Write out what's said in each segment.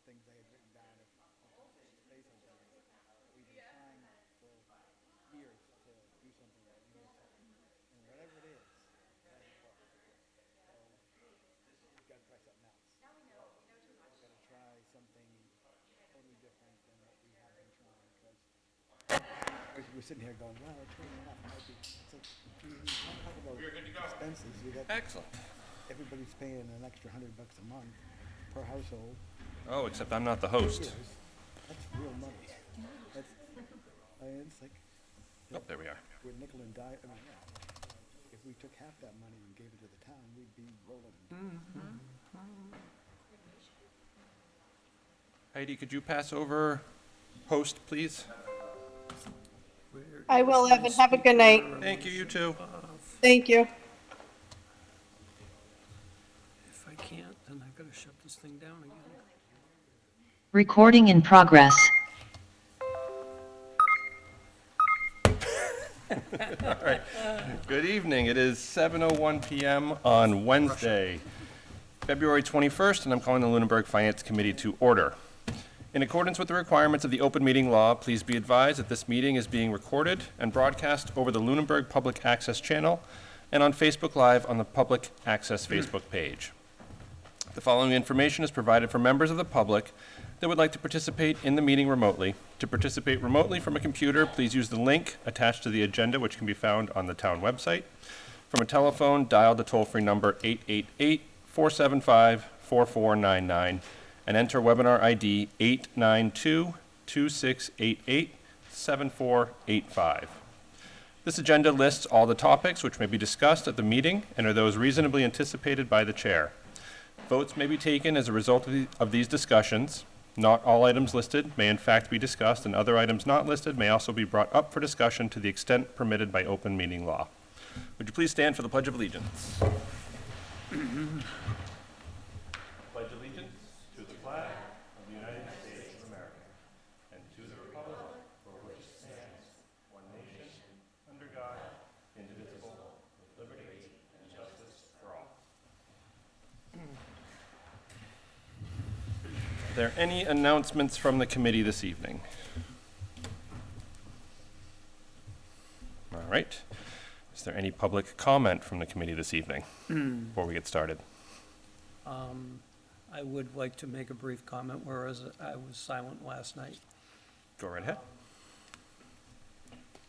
things I had written down if say something. We've been trying for years to do something that we need to, and whatever it is, it hasn't worked. So we've got to try something else. We've got to try something totally different than what we have been trying because we're sitting here going, well, 2.5 might be. It's like, talk about expenses. We got Excellent. everybody's paying an extra $100 a month per household. Oh, except I'm not the host. Years. That's real money. That's, it's like Oh, there we are. we're nickel and dime. I mean, yeah. If we took half that money and gave it to the town, we'd be rolling. Heidi, could you pass over host, please? I will, Evan. Have a good night. Thank you, you too. Thank you. If I can't, then I gotta shut this thing down again. Recording in progress. Good evening. It is 7:01 p.m. on Wednesday, February 21st, and I'm calling the Lunenburg Finance Committee to order. In accordance with the requirements of the open meeting law, please be advised that this meeting is being recorded and broadcast over the Lunenburg Public Access channel and on Facebook Live on the Public Access Facebook page. The following information is provided for members of the public that would like to participate in the meeting remotely. To participate remotely from a computer, please use the link attached to the agenda, which can be found on the town website. From a telephone, dial the toll-free number 888-475-4499 and enter webinar ID 892-2688-7485. This agenda lists all the topics which may be discussed at the meeting and are those reasonably anticipated by the chair. Votes may be taken as a result of these discussions. Not all items listed may in fact be discussed, and other items not listed may also be brought up for discussion to the extent permitted by open meeting law. Would you please stand for the Pledge of Allegiance? Pledge allegiance to the flag of the United States of America and to the republic for which it stands, one nation, under God, indivisible, with liberty and justice for all. Are there any announcements from the committee this evening? All right. Is there any public comment from the committee this evening before we get started? I would like to make a brief comment, whereas I was silent last night. Go right ahead.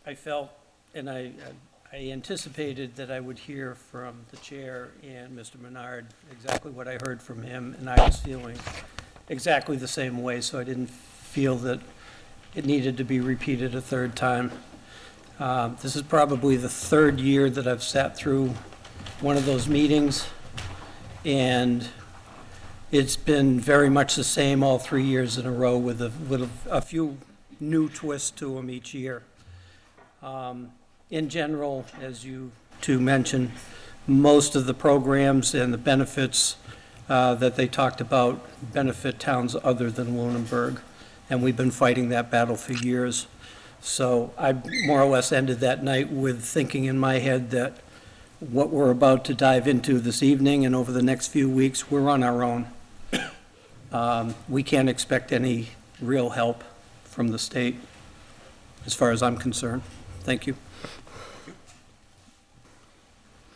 I felt, and I anticipated that I would hear from the chair and Mr. Menard exactly what I heard from him, and I was feeling exactly the same way, so I didn't feel that it needed to be repeated a third time. This is probably the third year that I've sat through one of those meetings, and it's been very much the same all 3 years in a row with a few new twists to them each year. In general, as you two mentioned, most of the programs and the benefits that they talked about benefit towns other than Lunenburg, and we've been fighting that battle for years. So I more or less ended that night with thinking in my head that what we're about to dive into this evening and over the next few weeks, we're on our own. We can't expect any real help from the state, as far as I'm concerned. Thank you.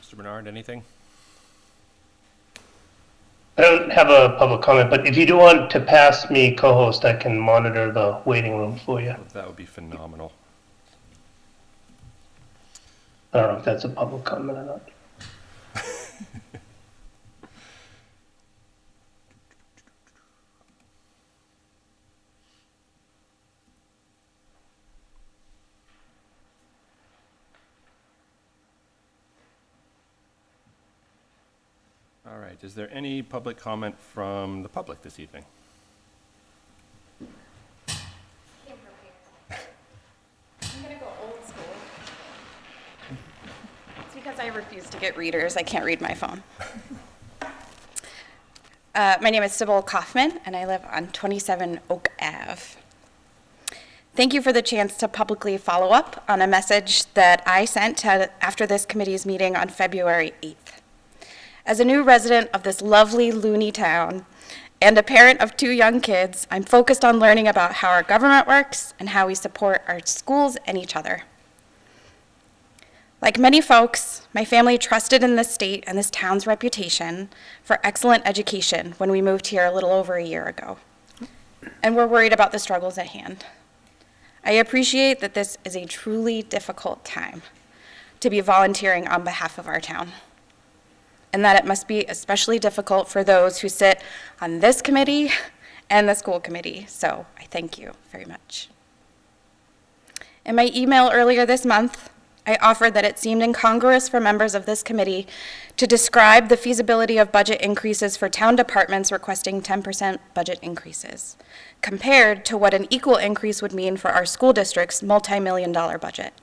Mr. Bernard, anything? I don't have a public comment, but if you do want to pass me co-host, I can monitor the waiting room for you. That would be phenomenal. I don't know if that's a public comment or not. All right, is there any public comment from the public this evening? I'm gonna go old school. It's because I refuse to get readers. I can't read my phone. My name is Sybil Kaufman, and I live on 27 Oak Ave. Thank you for the chance to publicly follow up on a message that I sent after this committee's meeting on February 8th. As a new resident of this lovely loony town and a parent of 2 young kids, I'm focused on learning about how our government works and how we support our schools and each other. Like many folks, my family trusted in this state and this town's reputation for excellent education when we moved here a little over a year ago, and we're worried about the struggles at hand. I appreciate that this is a truly difficult time to be volunteering on behalf of our town, and that it must be especially difficult for those who sit on this committee and the school committee, so I thank you very much. In my email earlier this month, I offered that it seemed incongruous for members of this committee to describe the feasibility of budget increases for town departments requesting 10% budget increases, compared to what an equal increase would mean for our school district's multi-million-dollar budget.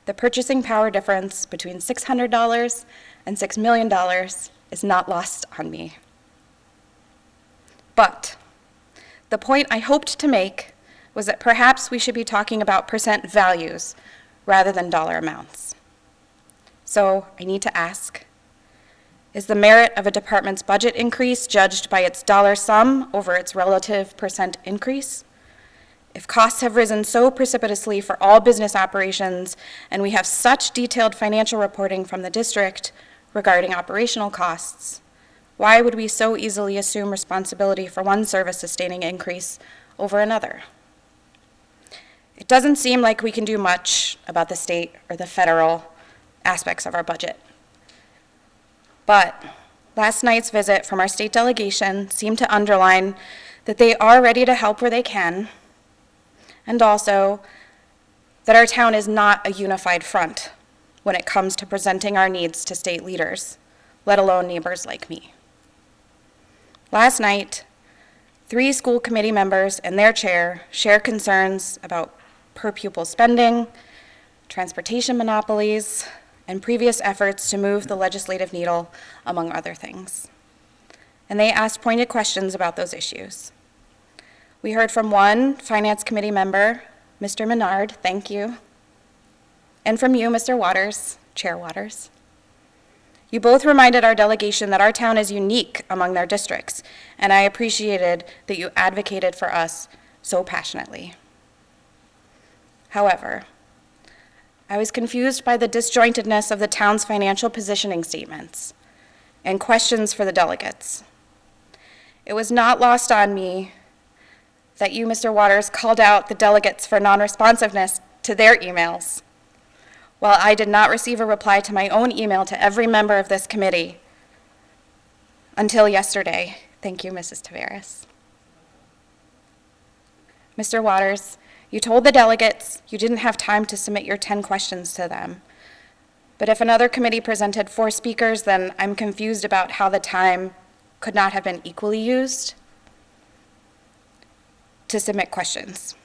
The purchasing power difference between $600 and $6 million is not lost on me. But the point I hoped to make was that perhaps we should be talking about percent values rather than dollar amounts. So I need to ask, is the merit of a department's budget increase judged by its dollar sum over its relative percent increase? If costs have risen so precipitously for all business operations, and we have such detailed financial reporting from the district regarding operational costs, why would we so easily assume responsibility for one service-sustaining increase over another? It doesn't seem like we can do much about the state or the federal aspects of our budget. But last night's visit from our state delegation seemed to underline that they are ready to help where they can, and also that our town is not a unified front when it comes to presenting our needs to state leaders, let alone neighbors like me. Last night, 3 school committee members and their chair shared concerns about per pupil spending, transportation monopolies, and previous efforts to move the legislative needle, among other things. And they asked pointed questions about those issues. We heard from one Finance Committee member, Mr. Menard, thank you, and from you, Mr. Waters, Chair Waters. You both reminded our delegation that our town is unique among their districts, and I appreciated that you advocated for us so passionately. However, I was confused by the disjointedness of the town's financial positioning statements and questions for the delegates. It was not lost on me that you, Mr. Waters, called out the delegates for non-responsiveness to their emails, while I did not receive a reply to my own email to every member of this committee until yesterday. Thank you, Mrs. Taveras. Mr. Waters, you told the delegates you didn't have time to submit your 10 questions to them. But if another committee presented 4 speakers, then I'm confused about how the time could not have been equally used to submit questions.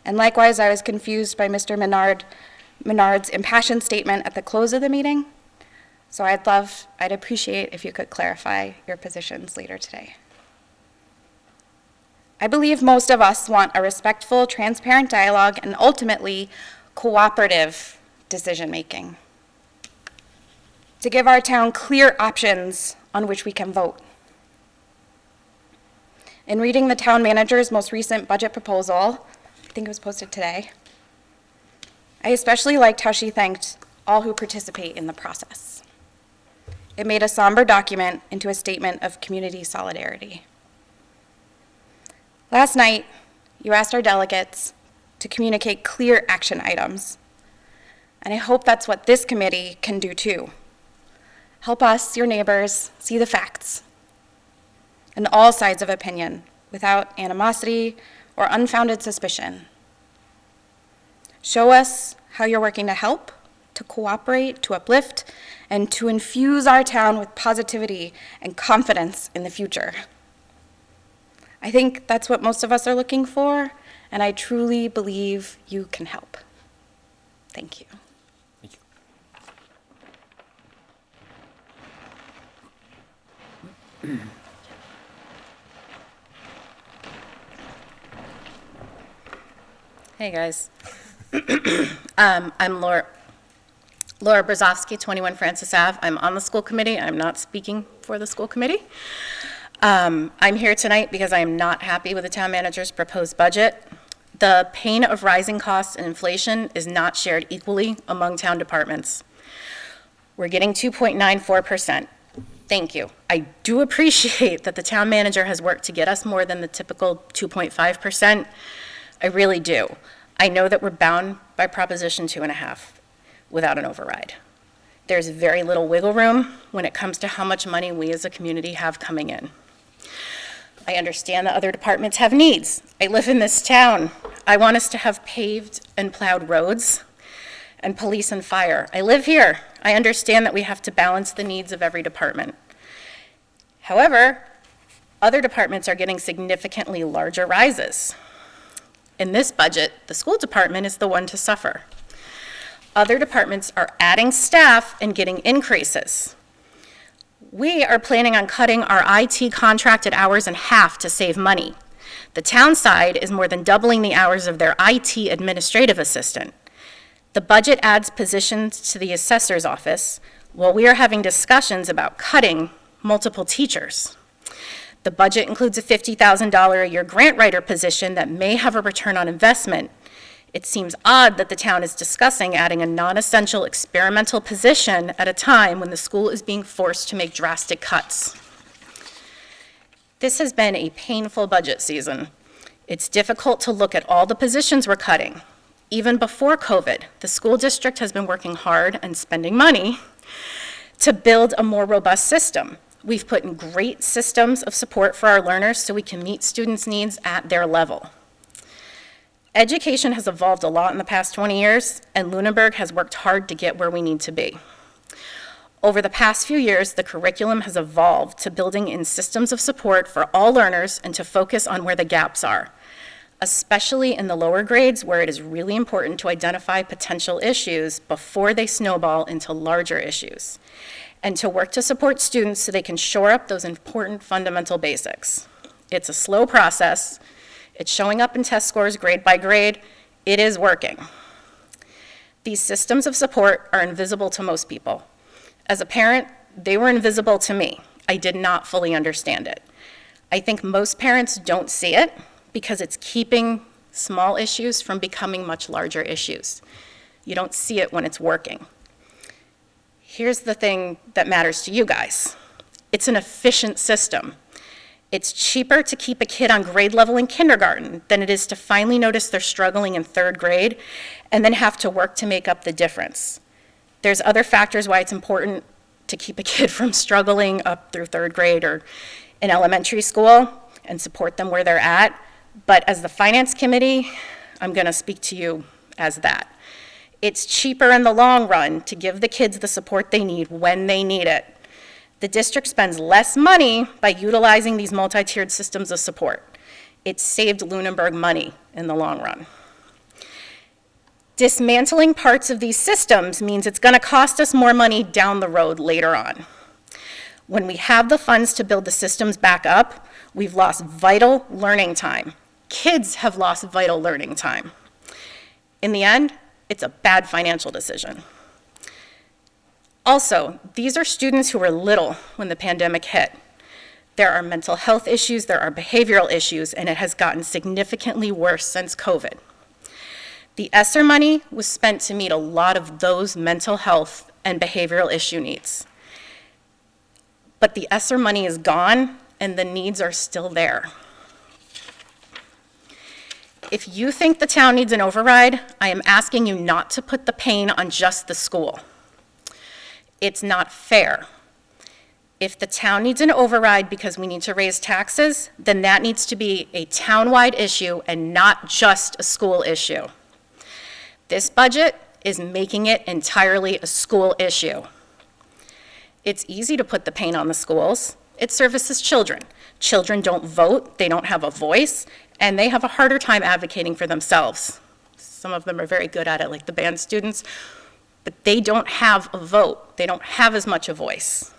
And likewise, I was confused by Mr. Menard's impassioned statement at the close of the meeting. So I'd appreciate if you could clarify your positions later today. I believe most of us want a respectful, transparent dialogue and ultimately cooperative decision-making to give our town clear options on which we can vote. In reading the town manager's most recent budget proposal, I think it was posted today, I especially liked how she thanked all who participate in the process. It made a somber document into a statement of community solidarity. Last night, you asked our delegates to communicate clear action items, and I hope that's what this committee can do too. Help us, your neighbors, see the facts and all sides of opinion without animosity or unfounded suspicion. Show us how you're working to help, to cooperate, to uplift, and to infuse our town with positivity and confidence in the future. I think that's what most of us are looking for, and I truly believe you can help. Thank you. Thank you. Hey, guys. I'm Laura Brzozowski, 21 Francis Ave. I'm on the school committee. I'm not speaking for the school committee. I'm here tonight because I am not happy with the town manager's proposed budget. The pain of rising costs and inflation is not shared equally among town departments. We're getting 2.94%. Thank you. I do appreciate that the town manager has worked to get us more than the typical 2.5%. I really do. I know that we're bound by Proposition 2.5 without an override. There's very little wiggle room when it comes to how much money we as a community have coming in. I understand that other departments have needs. I live in this town. I want us to have paved and plowed roads and police and fire. I live here. I understand that we have to balance the needs of every department. However, other departments are getting significantly larger rises. In this budget, the school department is the one to suffer. Other departments are adding staff and getting increases. We are planning on cutting our IT contracted hours in half to save money. The town side is more than doubling the hours of their IT administrative assistant. The budget adds positions to the assessor's office, while we are having discussions about cutting multiple teachers. The budget includes a $50,000 a year grant writer position that may have a return on investment. It seems odd that the town is discussing adding a non-essential experimental position at a time when the school is being forced to make drastic cuts. This has been a painful budget season. It's difficult to look at all the positions we're cutting. Even before COVID, the school district has been working hard and spending money to build a more robust system. We've put in great systems of support for our learners so we can meet students' needs at their level. Education has evolved a lot in the past 20 years, and Lunenburg has worked hard to get where we need to be. Over the past few years, the curriculum has evolved to building in systems of support for all learners and to focus on where the gaps are, especially in the lower grades where it is really important to identify potential issues before they snowball into larger issues, and to work to support students so they can shore up those important fundamental basics. It's a slow process. It's showing up in test scores grade by grade. It is working. These systems of support are invisible to most people. As a parent, they were invisible to me. I did not fully understand it. I think most parents don't see it because it's keeping small issues from becoming much larger issues. You don't see it when it's working. Here's the thing that matters to you guys. It's an efficient system. It's cheaper to keep a kid on grade level in kindergarten than it is to finally notice they're struggling in third grade and then have to work to make up the difference. There's other factors why it's important to keep a kid from struggling up through third grade or in elementary school and support them where they're at. But as the finance committee, I'm going to speak to you as that. It's cheaper in the long run to give the kids the support they need when they need it. The district spends less money by utilizing these multi-tiered systems of support. It saved Lunenburg money in the long run. Dismantling parts of these systems means it's going to cost us more money down the road later on. When we have the funds to build the systems back up, we've lost vital learning time. Kids have lost vital learning time. In the end, it's a bad financial decision. Also, these are students who were little when the pandemic hit. There are mental health issues, there are behavioral issues, and it has gotten significantly worse since COVID. The ESSER money was spent to meet a lot of those mental health and behavioral issue needs. But the ESSER money is gone, and the needs are still there. If you think the town needs an override, I am asking you not to put the pain on just the school. It's not fair. If the town needs an override because we need to raise taxes, then that needs to be a town-wide issue and not just a school issue. This budget is making it entirely a school issue. It's easy to put the pain on the schools. It services children. Children don't vote, they don't have a voice, and they have a harder time advocating for themselves. Some of them are very good at it, like the band students, but they don't have a vote. They don't have as much a voice.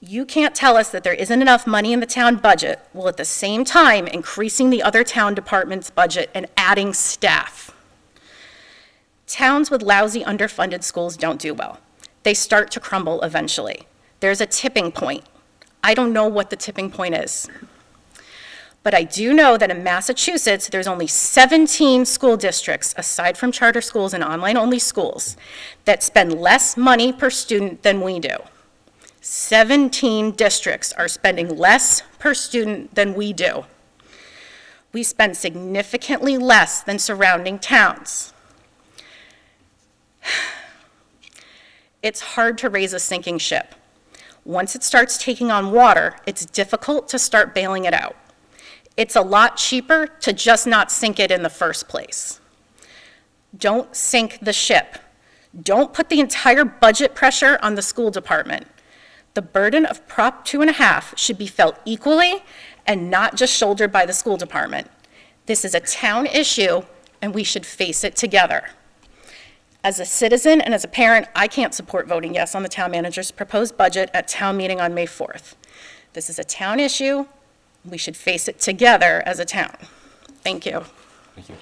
You can't tell us that there isn't enough money in the town budget while at the same time increasing the other town departments' budget and adding staff. Towns with lousy underfunded schools don't do well. They start to crumble eventually. There's a tipping point. I don't know what the tipping point is. But I do know that in Massachusetts, there's only 17 school districts, aside from charter schools and online-only schools, that spend less money per student than we do. 17 districts are spending less per student than we do. We spend significantly less than surrounding towns. It's hard to raise a sinking ship. Once it starts taking on water, it's difficult to start bailing it out. It's a lot cheaper to just not sink it in the first place. Don't sink the ship. Don't put the entire budget pressure on the school department. The burden of Prop 2.5 should be felt equally and not just shouldered by the school department. This is a town issue, and we should face it together. As a citizen and as a parent, I can't support voting yes on the town manager's proposed budget at town meeting on May 4th. This is a town issue. We should face it together as a town. Thank you. Thank you.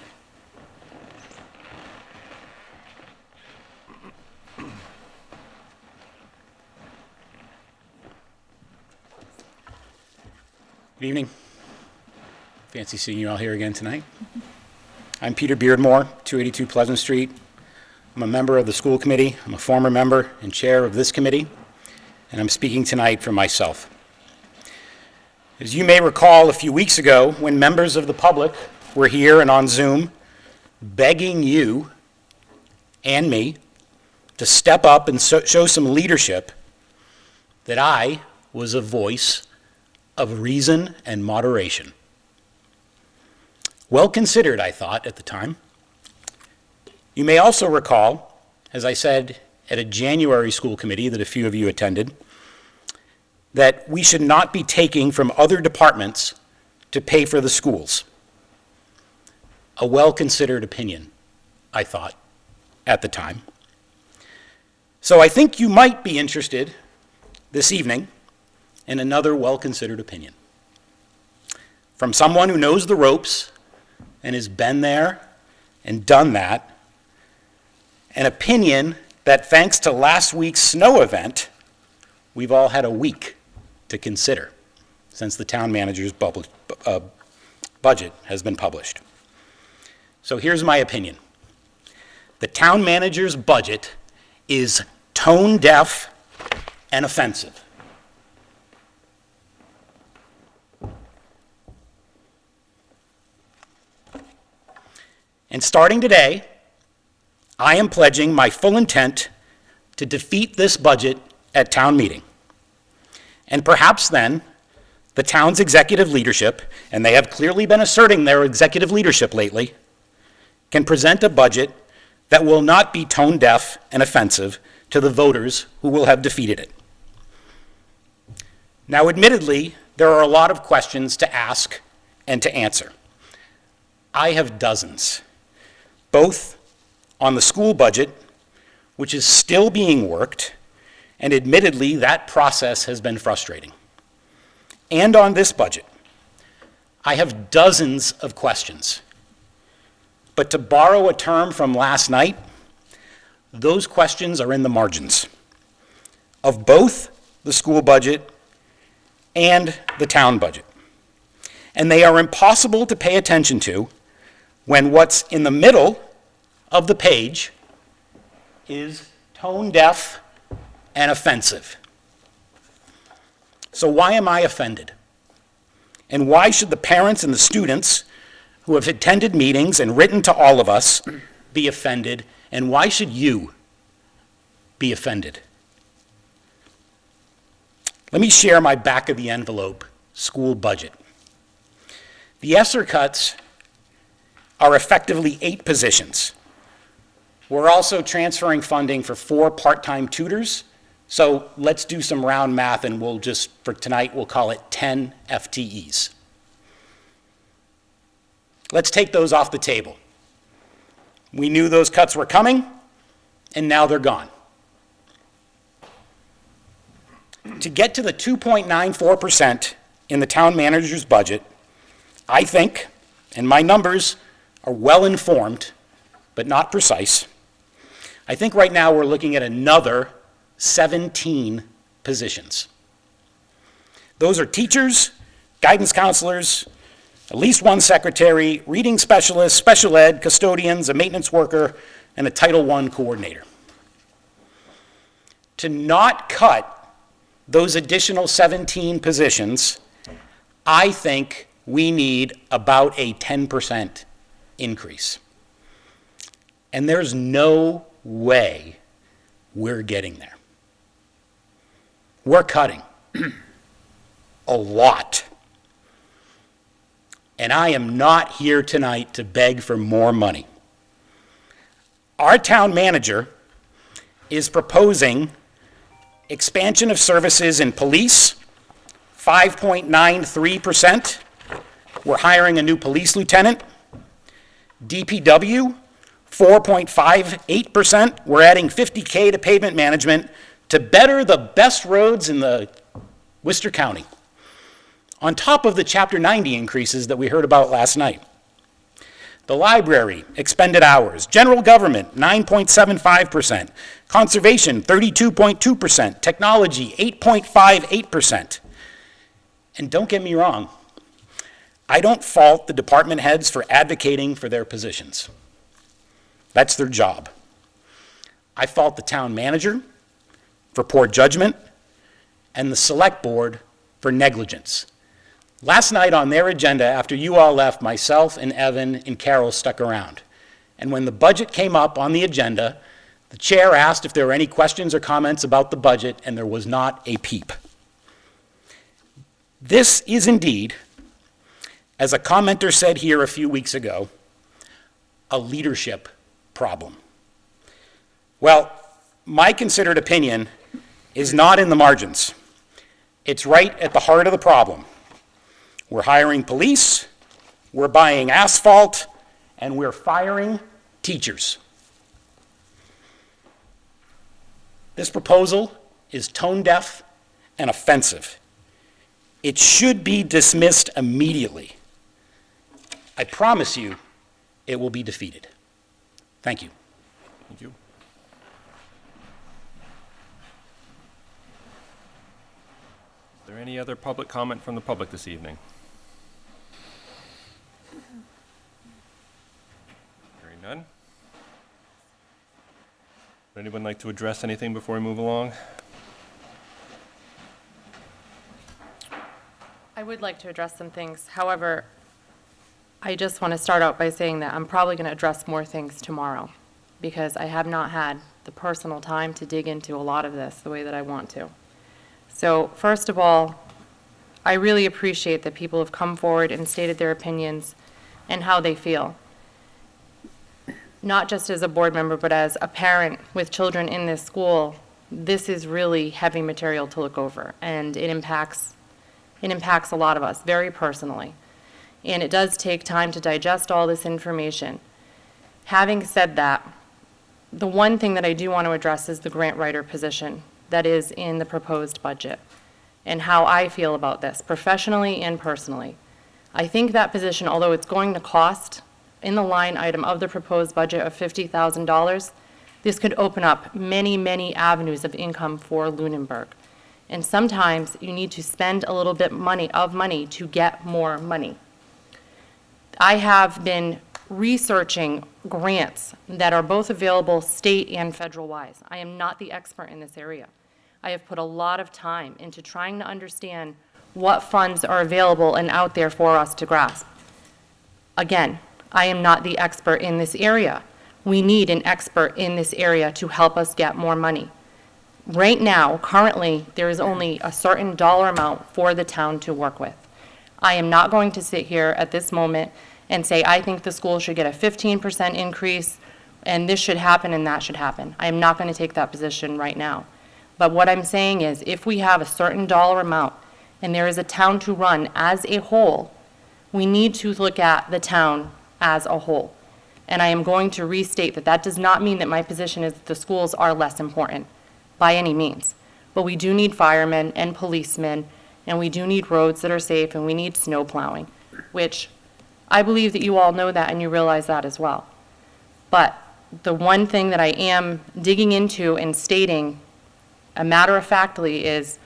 Good evening. Fancy seeing you all here again tonight. I'm Peter Beardmore, 282 Pleasant Street. I'm a member of the school committee. I'm a former member and chair of this committee, and I'm speaking tonight for myself. As you may recall, a few weeks ago, when members of the public were here and on Zoom begging you and me to step up and show some leadership, that I was a voice of reason and moderation. Well considered, I thought, at the time. You may also recall, as I said at a January school committee that a few of you attended, that we should not be taking from other departments to pay for the schools. A well-considered opinion, I thought, at the time. So I think you might be interested this evening in another well-considered opinion. From someone who knows the ropes and has been there and done that, an opinion that, thanks to last week's snow event, we've all had a week to consider since the town manager's budget has been published. So here's my opinion. The town manager's budget is tone deaf and offensive. And starting today, I am pledging my full intent to defeat this budget at town meeting. And perhaps then, the town's executive leadership, and they have clearly been asserting their executive leadership lately, can present a budget that will not be tone deaf and offensive to the voters who will have defeated it. Now, admittedly, there are a lot of questions to ask and to answer. I have dozens, both on the school budget, which is still being worked, and admittedly, that process has been frustrating, and on this budget. I have dozens of questions. But to borrow a term from last night, those questions are in the margins of both the school budget and the town budget. And they are impossible to pay attention to when what's in the middle of the page is tone deaf and offensive. So why am I offended? And why should the parents and the students who have attended meetings and written to all of us be offended? And why should you be offended? Let me share my back of the envelope school budget. The ESSER cuts are effectively 8 positions. We're also transferring funding for 4 part-time tutors. So let's do some round math, and we'll just, for tonight, we'll call it 10 FTEs. Let's take those off the table. We knew those cuts were coming, and now they're gone. To get to the 2.94% in the town manager's budget, I think, and my numbers are well informed, but not precise, I think right now we're looking at another 17 positions. Those are teachers, guidance counselors, at least one secretary, reading specialists, special ed, custodians, a maintenance worker, and a Title I coordinator. To not cut those additional 17 positions, I think we need about a 10% increase. And there's no way we're getting there. We're cutting a lot. And I am not here tonight to beg for more money. Our town manager is proposing expansion of services in police, 5.93%. We're hiring a new police lieutenant. DPW, 4.58%. We're adding $50K to pavement management to better the best roads in the Worcester County, on top of the Chapter 90 increases that we heard about last night. The library, expended hours. General government, 9.75%. Conservation, 32.2%. Technology, 8.58%. And don't get me wrong, I don't fault the department heads for advocating for their positions. That's their job. I fault the town manager for poor judgment and the select board for negligence. Last night on their agenda, after you all left, myself and Evan and Carol stuck around. And when the budget came up on the agenda, the chair asked if there were any questions or comments about the budget, and there was not a peep. This is indeed, as a commenter said here a few weeks ago, a leadership problem. Well, my considered opinion is not in the margins. It's right at the heart of the problem. We're hiring police, we're buying asphalt, and we're firing teachers. This proposal is tone deaf and offensive. It should be dismissed immediately. I promise you, it will be defeated. Thank you. Thank you. Is there any other public comment from the public this evening? Hearing none. Would anyone like to address anything before we move along? I would like to address some things. However, I just want to start out by saying that I'm probably going to address more things tomorrow because I have not had the personal time to dig into a lot of this the way that I want to. So first of all, I really appreciate that people have come forward and stated their opinions and how they feel. Not just as a board member, but as a parent with children in this school, this is really heavy material to look over, and it impacts a lot of us very personally. And it does take time to digest all this information. Having said that, the one thing that I do want to address is the grant writer position that is in the proposed budget and how I feel about this, professionally and personally. I think that position, although it's going to cost in the line item of the proposed budget of $50,000, this could open up many, many avenues of income for Lunenburg. And sometimes you need to spend a little bit of money to get more money. I have been researching grants that are both available state and federal-wise. I am not the expert in this area. I have put a lot of time into trying to understand what funds are available and out there for us to grasp. Again, I am not the expert in this area. We need an expert in this area to help us get more money. Right now, currently, there is only a certain dollar amount for the town to work with. I am not going to sit here at this moment and say, I think the school should get a 15% increase, and this should happen and that should happen. I am not going to take that position right now. But what I'm saying is, if we have a certain dollar amount, and there is a town to run as a whole, we need to look at the town as a whole. And I am going to restate that that does not mean that my position is that the schools are less important, by any means. But we do need firemen and policemen, and we do need roads that are safe, and we need snow plowing, which I believe that you all know that and you realize that as well. But the one thing that I am digging into and stating a matter-of-factly is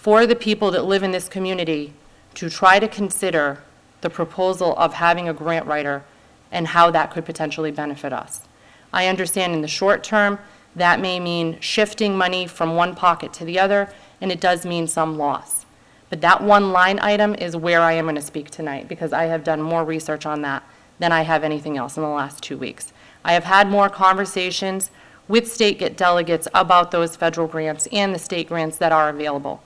for the people that live in this community to try to consider the proposal of having a grant writer and how that could potentially benefit us. I understand in the short term, that may mean shifting money from one pocket to the other, and it does mean some loss. But that one line item is where I am going to speak tonight, because I have done more research on that than I have anything else in the last 2 weeks. I have had more conversations with state delegates about those federal grants and the state grants that are available.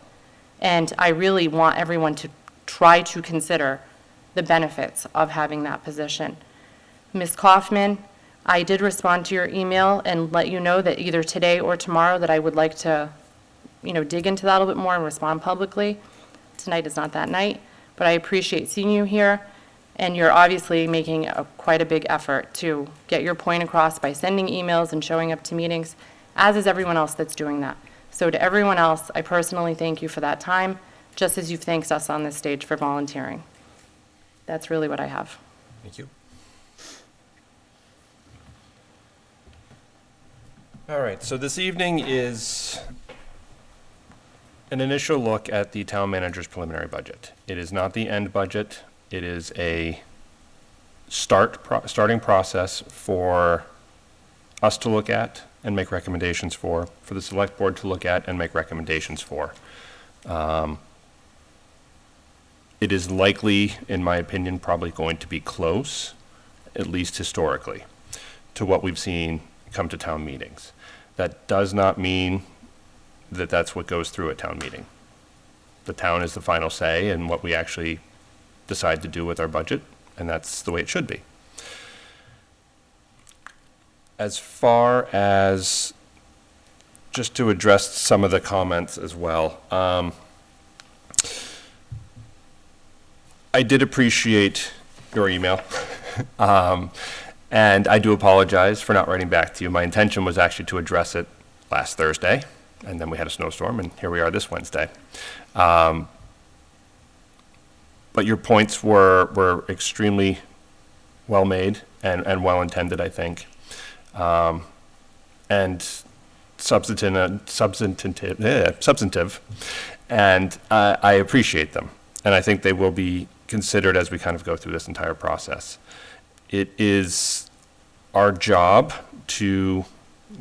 And I really want everyone to try to consider the benefits of having that position. Ms. Kaufman, I did respond to your email and let you know that either today or tomorrow that I would like to, dig into that a little bit more and respond publicly. Tonight is not that night, but I appreciate seeing you here, and you're obviously making quite a big effort to get your point across by sending emails and showing up to meetings, as is everyone else that's doing that. So to everyone else, I personally thank you for that time, just as you've thanked us on this stage for volunteering. That's really what I have. Thank you. All right, so this evening is an initial look at the town manager's preliminary budget. It is not the end budget. It is a starting process for us to look at and make recommendations for the select board to look at and make recommendations for. It is likely, in my opinion, probably going to be close, at least historically, to what we've seen come to town meetings. That does not mean that that's what goes through a town meeting. The town is the final say in what we actually decide to do with our budget, and that's the way it should be. As far as, just to address some of the comments as well, I did appreciate your email, and I do apologize for not writing back to you. My intention was actually to address it last Thursday, and then we had a snowstorm, and here we are this Wednesday. But your points were extremely well made and well intended, I think, and substantive, and I appreciate them, and I think they will be considered as we kind of go through this entire process. It is our job to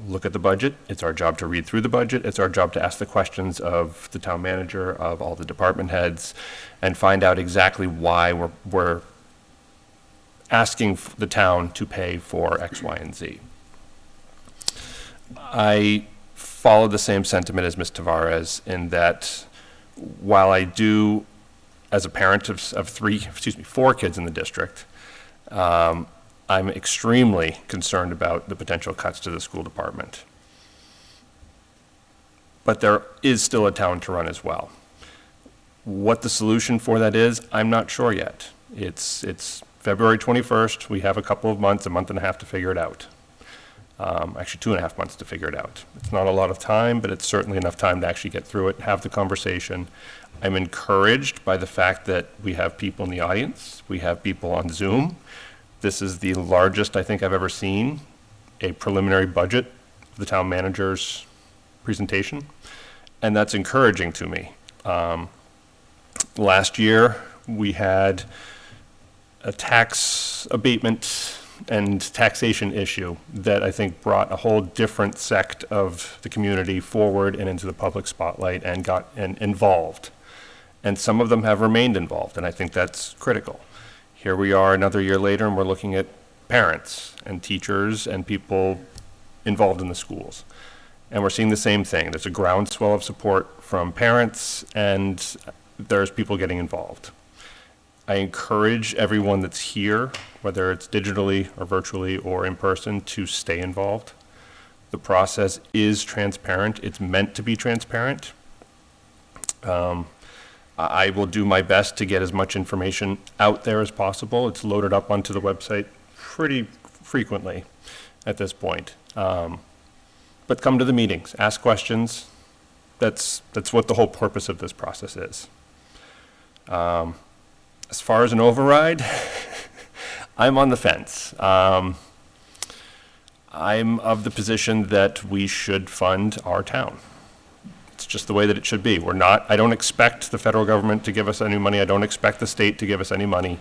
look at the budget. It's our job to read through the budget. It's our job to ask the questions of the town manager, of all the department heads, and find out exactly why we're asking the town to pay for X, Y, and Z. I follow the same sentiment as Ms. Tavares in that while I do, as a parent of 4 kids in the district, I'm extremely concerned about the potential cuts to the school department. But there is still a town to run as well. What the solution for that is, I'm not sure yet. It's February 21st. We have a couple of months, a month and a half to figure it out. Actually 2.5 months to figure it out. It's not a lot of time, but it's certainly enough time to actually get through it, have the conversation. I'm encouraged by the fact that we have people in the audience. We have people on Zoom. This is the largest I think I've ever seen a preliminary budget of the town manager's presentation, and that's encouraging to me. Last year, we had a tax abatement and taxation issue that I think brought a whole different sect of the community forward and into the public spotlight and got involved. And some of them have remained involved, and I think that's critical. Here we are another year later, and we're looking at parents and teachers and people involved in the schools. And we're seeing the same thing. There's a groundswell of support from parents, and there's people getting involved. I encourage everyone that's here, whether it's digitally or virtually or in person, to stay involved. The process is transparent. It's meant to be transparent. I will do my best to get as much information out there as possible. It's loaded up onto the website pretty frequently at this point. But come to the meetings, ask questions. That's what the whole purpose of this process is. As far as an override, I'm on the fence. I'm of the position that we should fund our town. It's just the way that it should be. I don't expect the federal government to give us any money. I don't expect the state to give us any money.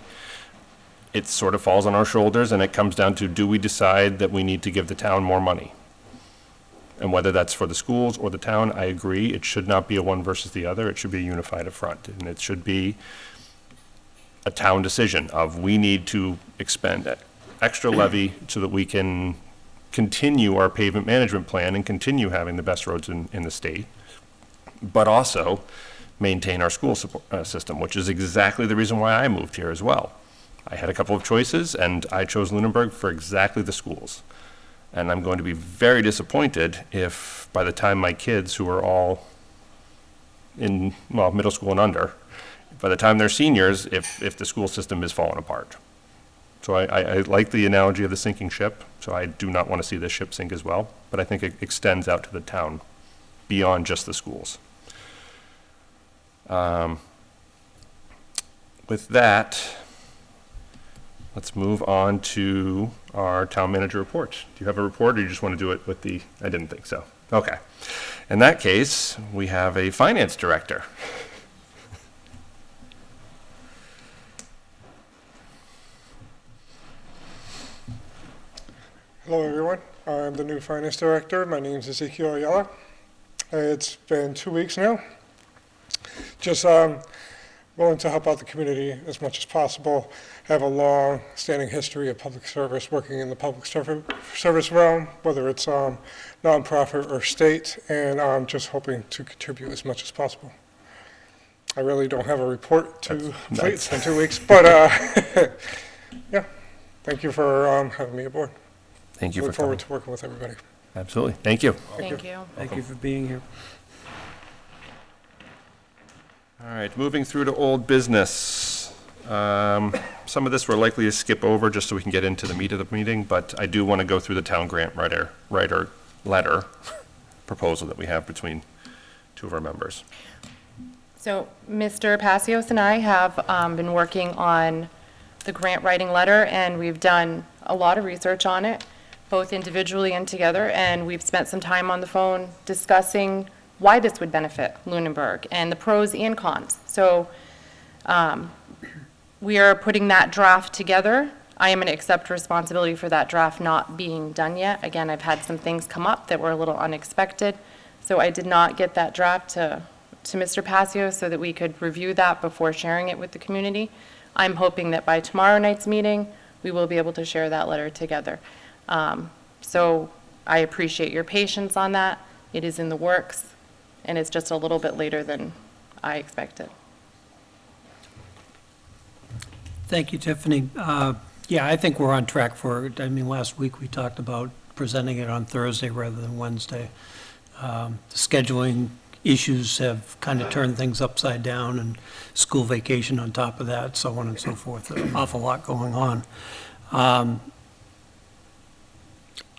It sort of falls on our shoulders, and it comes down to, do we decide that we need to give the town more money? And whether that's for the schools or the town, I agree. It should not be a one versus the other. It should be unified up front. And it should be a town decision of, we need to expend extra levy so that we can continue our pavement management plan and continue having the best roads in the state, but also maintain our school support, system, which is exactly the reason why I moved here as well. I had a couple of choices, and I chose Lunenburg for exactly the schools. And I'm going to be very disappointed if by the time my kids, who are all in, well, middle school and under, by the time they're seniors, if the school system is falling apart. So I like the analogy of the sinking ship, so I do not want to see this ship sink as well, but I think it extends out to the town beyond just the schools. With that, let's move on to our town manager report. Do you have a report, or you just want to do it with the, I didn't think so. Okay. In that case, we have a finance director. Hello, everyone. I'm the new finance director. My name is Ezekiel Ayala. It's been 2 weeks now. Just willing to help out the community as much as possible. Have a long-standing history of public service, working in the public service realm, whether it's nonprofit or state, and I'm just hoping to contribute as much as possible. I really don't have a report to complete. It's been 2 weeks, but yeah, thank you for having me aboard. Thank you for Look forward to working with everybody. Absolutely. Thank you. Thank you. Thank you for being here. All right, moving through to old business. Some of this we're likely to skip over just so we can get into the meat of the meeting, but I do want to go through the town grant writer letter proposal that we have between two of our members. So Mr. Passios and I have been working on the grant writing letter, and we've done a lot of research on it, both individually and together, and we've spent some time on the phone discussing why this would benefit Lunenburg and the pros and cons. So we are putting that draft together. I am going to accept responsibility for that draft not being done yet. Again, I've had some things come up that were a little unexpected, so I did not get that draft to Mr. Passio so that we could review that before sharing it with the community. I'm hoping that by tomorrow night's meeting, we will be able to share that letter together. So I appreciate your patience on that. It is in the works, and it's just a little bit later than I expected. Thank you, Tiffany. Yeah, I think we're on track for it. I mean, last week we talked about presenting it on Thursday rather than Wednesday. The scheduling issues have kind of turned things upside down, and school vacation on top of that, so on and so forth. An awful lot going on.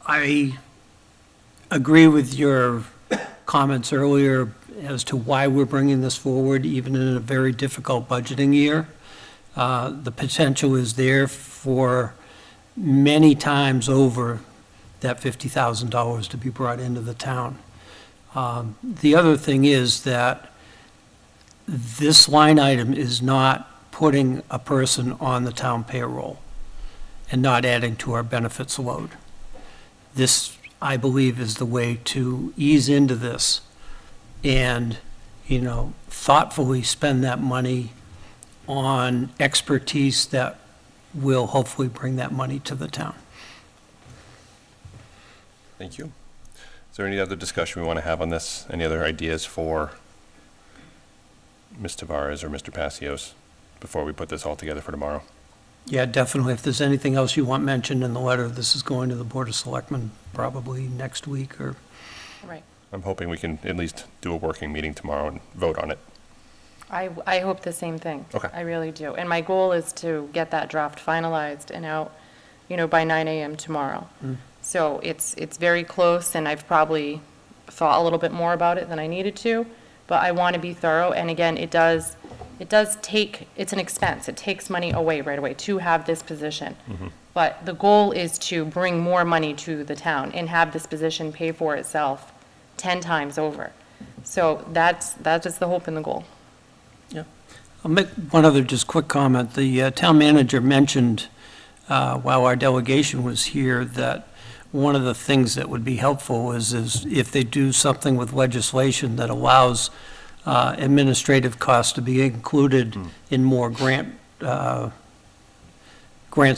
I agree with your comments earlier as to why we're bringing this forward, even in a very difficult budgeting year. The potential is there for many times over that $50,000 to be brought into the town. The other thing is that this line item is not putting a person on the town payroll and not adding to our benefits load. This, I believe, is the way to ease into this and, you know, thoughtfully spend that money on expertise that will hopefully bring that money to the town. Thank you. Is there any other discussion we want to have on this? Any other ideas for Ms. Tavares or Mr. Passios before we put this all together for tomorrow? Yeah, definitely. If there's anything else you want mentioned in the letter, this is going to the Board of Selectmen probably next week or. Right. I'm hoping we can at least do a working meeting tomorrow and vote on it. I hope the same thing. Okay. I really do. And my goal is to get that draft finalized and out, you know, by 9 a.m. tomorrow. So it's very close, and I've probably thought a little bit more about it than I needed to, but I want to be thorough. And again, it does take, it's an expense. It takes money away right away to have this position. But the goal is to bring more money to the town and have this position pay for itself 10 times over. So that is the hope and the goal. I'll make one other just quick comment. The town manager mentioned, while our delegation was here, that one of the things that would be helpful is if they do something with legislation that allows administrative costs to be included in more grants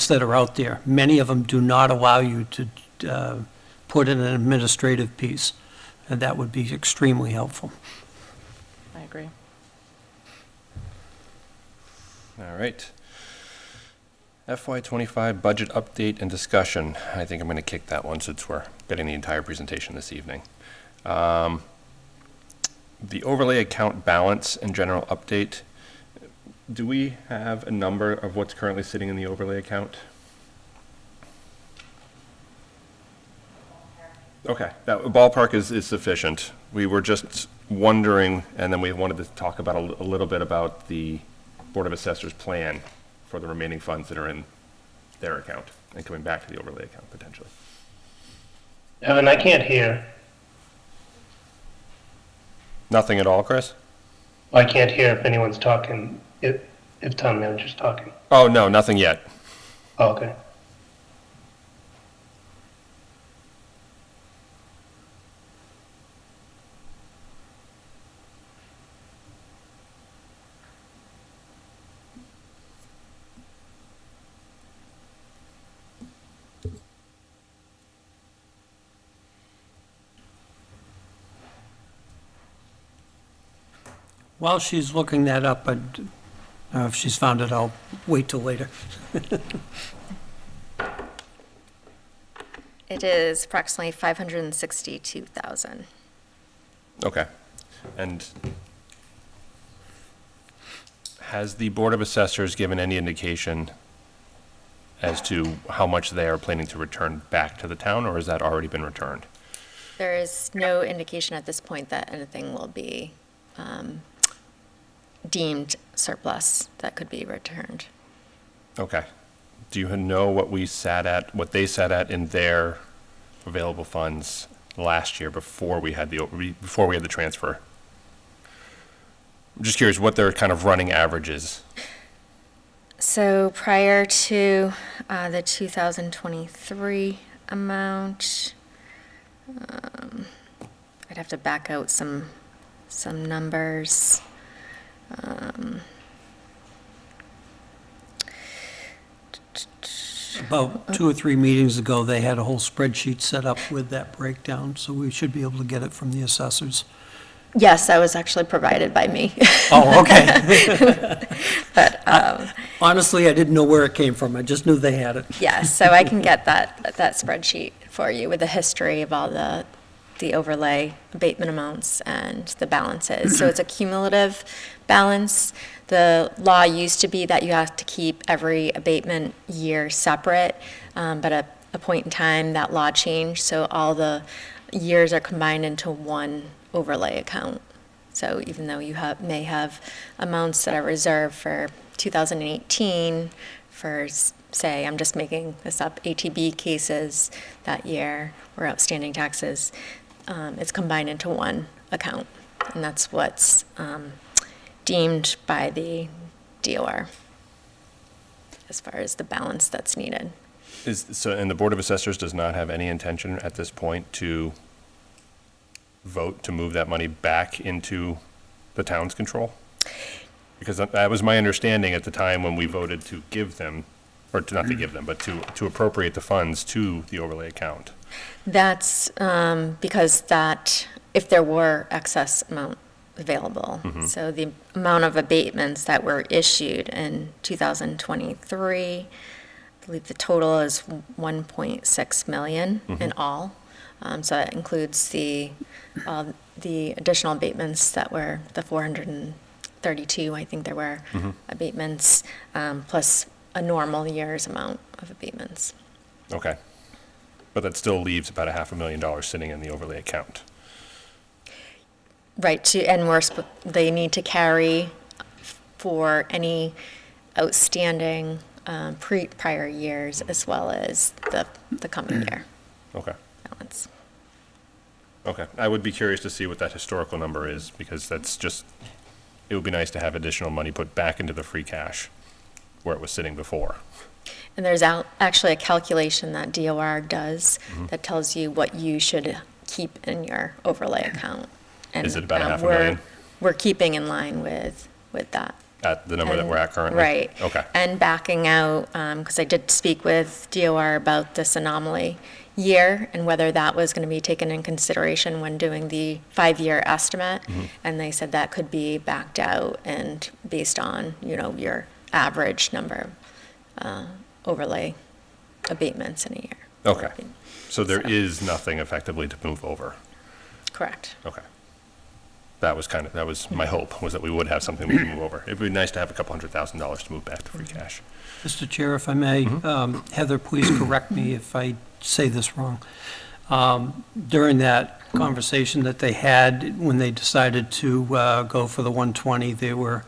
that are out there. Many of them do not allow you to put in an administrative piece, and that would be extremely helpful. I agree. All right. FY25 budget update and discussion. I think I'm going to kick that one since we're getting the entire presentation this evening. The overlay account balance and general update. Do we have a number of what's currently sitting in the overlay account? Okay, that ballpark is sufficient. We were just wondering, and then we wanted to talk about a little bit about the Board of Assessors plan for the remaining funds that are in their account and coming back to the overlay account potentially. Evan, I can't hear. Nothing at all, Chris? I can't hear if anyone's talking, if town manager's talking. Oh, no, nothing yet. Oh, okay. While she's looking that up, if she's found it, I'll wait till later. It is approximately 562,000. Okay. And has the Board of Assessors given any indication as to how much they are planning to return back to the town, or has that already been returned? There is no indication at this point that anything will be deemed surplus that could be returned. Okay. Do you know what they sat at in their available funds last year before we had the transfer? I'm just curious what their kind of running average is. So prior to the 2023 amount, I'd have to back out some numbers. About 2 or 3 meetings ago, they had a whole spreadsheet set up with that breakdown, so we should be able to get it from the assessors. Yes, that was actually provided by me. Oh, okay. But Honestly, I didn't know where it came from. I just knew they had it. yes, so I can get that spreadsheet for you with the history of all the overlay abatement amounts and the balances. So it's a cumulative balance. The law used to be that you have to keep every abatement year separate, but at a point in time, that law changed, so all the years are combined into one overlay account. So even though you may have amounts that are reserved for 2018 for, say, I'm just making this up, ATB cases that year or outstanding taxes, it's combined into one account. And that's what's deemed by the DOR as far as the balance that's needed. And the Board of Assessors does not have any intention at this point to vote to move that money back into the town's control? Because that was my understanding at the time when we voted to give them, or to not to give them, but to appropriate the funds to the overlay account. That's because that, if there were excess amount available. So the amount of abatements that were issued in 2023, I believe the total is 1.6 million in all. So that includes the additional abatements that were the 432, I think there were abatements, plus a normal year's amount of abatements. Okay. But that still leaves about $500,000 sitting in the overlay account. Right, and they need to carry for any outstanding prior years as well as the coming year Okay. balance. Okay, I would be curious to see what that historical number is, because that's just, it would be nice to have additional money put back into the free cash where it was sitting before. And there's actually a calculation that DOR does that tells you what you should keep in your overlay account. And, Is it about um, $500,000? We're keeping in line with that. At the number that And- we're at currently? Right. Okay. And backing out, because I did speak with DOR about this anomaly year and whether that was going to be taken in consideration when doing the 5-year estimate. And they said that could be backed out and based on, your average number of overlay abatements in a year. Okay, so there is nothing effectively to move over? Correct. Okay. That was my hope, was that we would have something we can move over. It'd be nice to have a couple $100,000 to move back to free cash. Mr. Chair, if I may, Heather, please correct me if I say this wrong. During that conversation that they had, when they decided to go for the 120, they were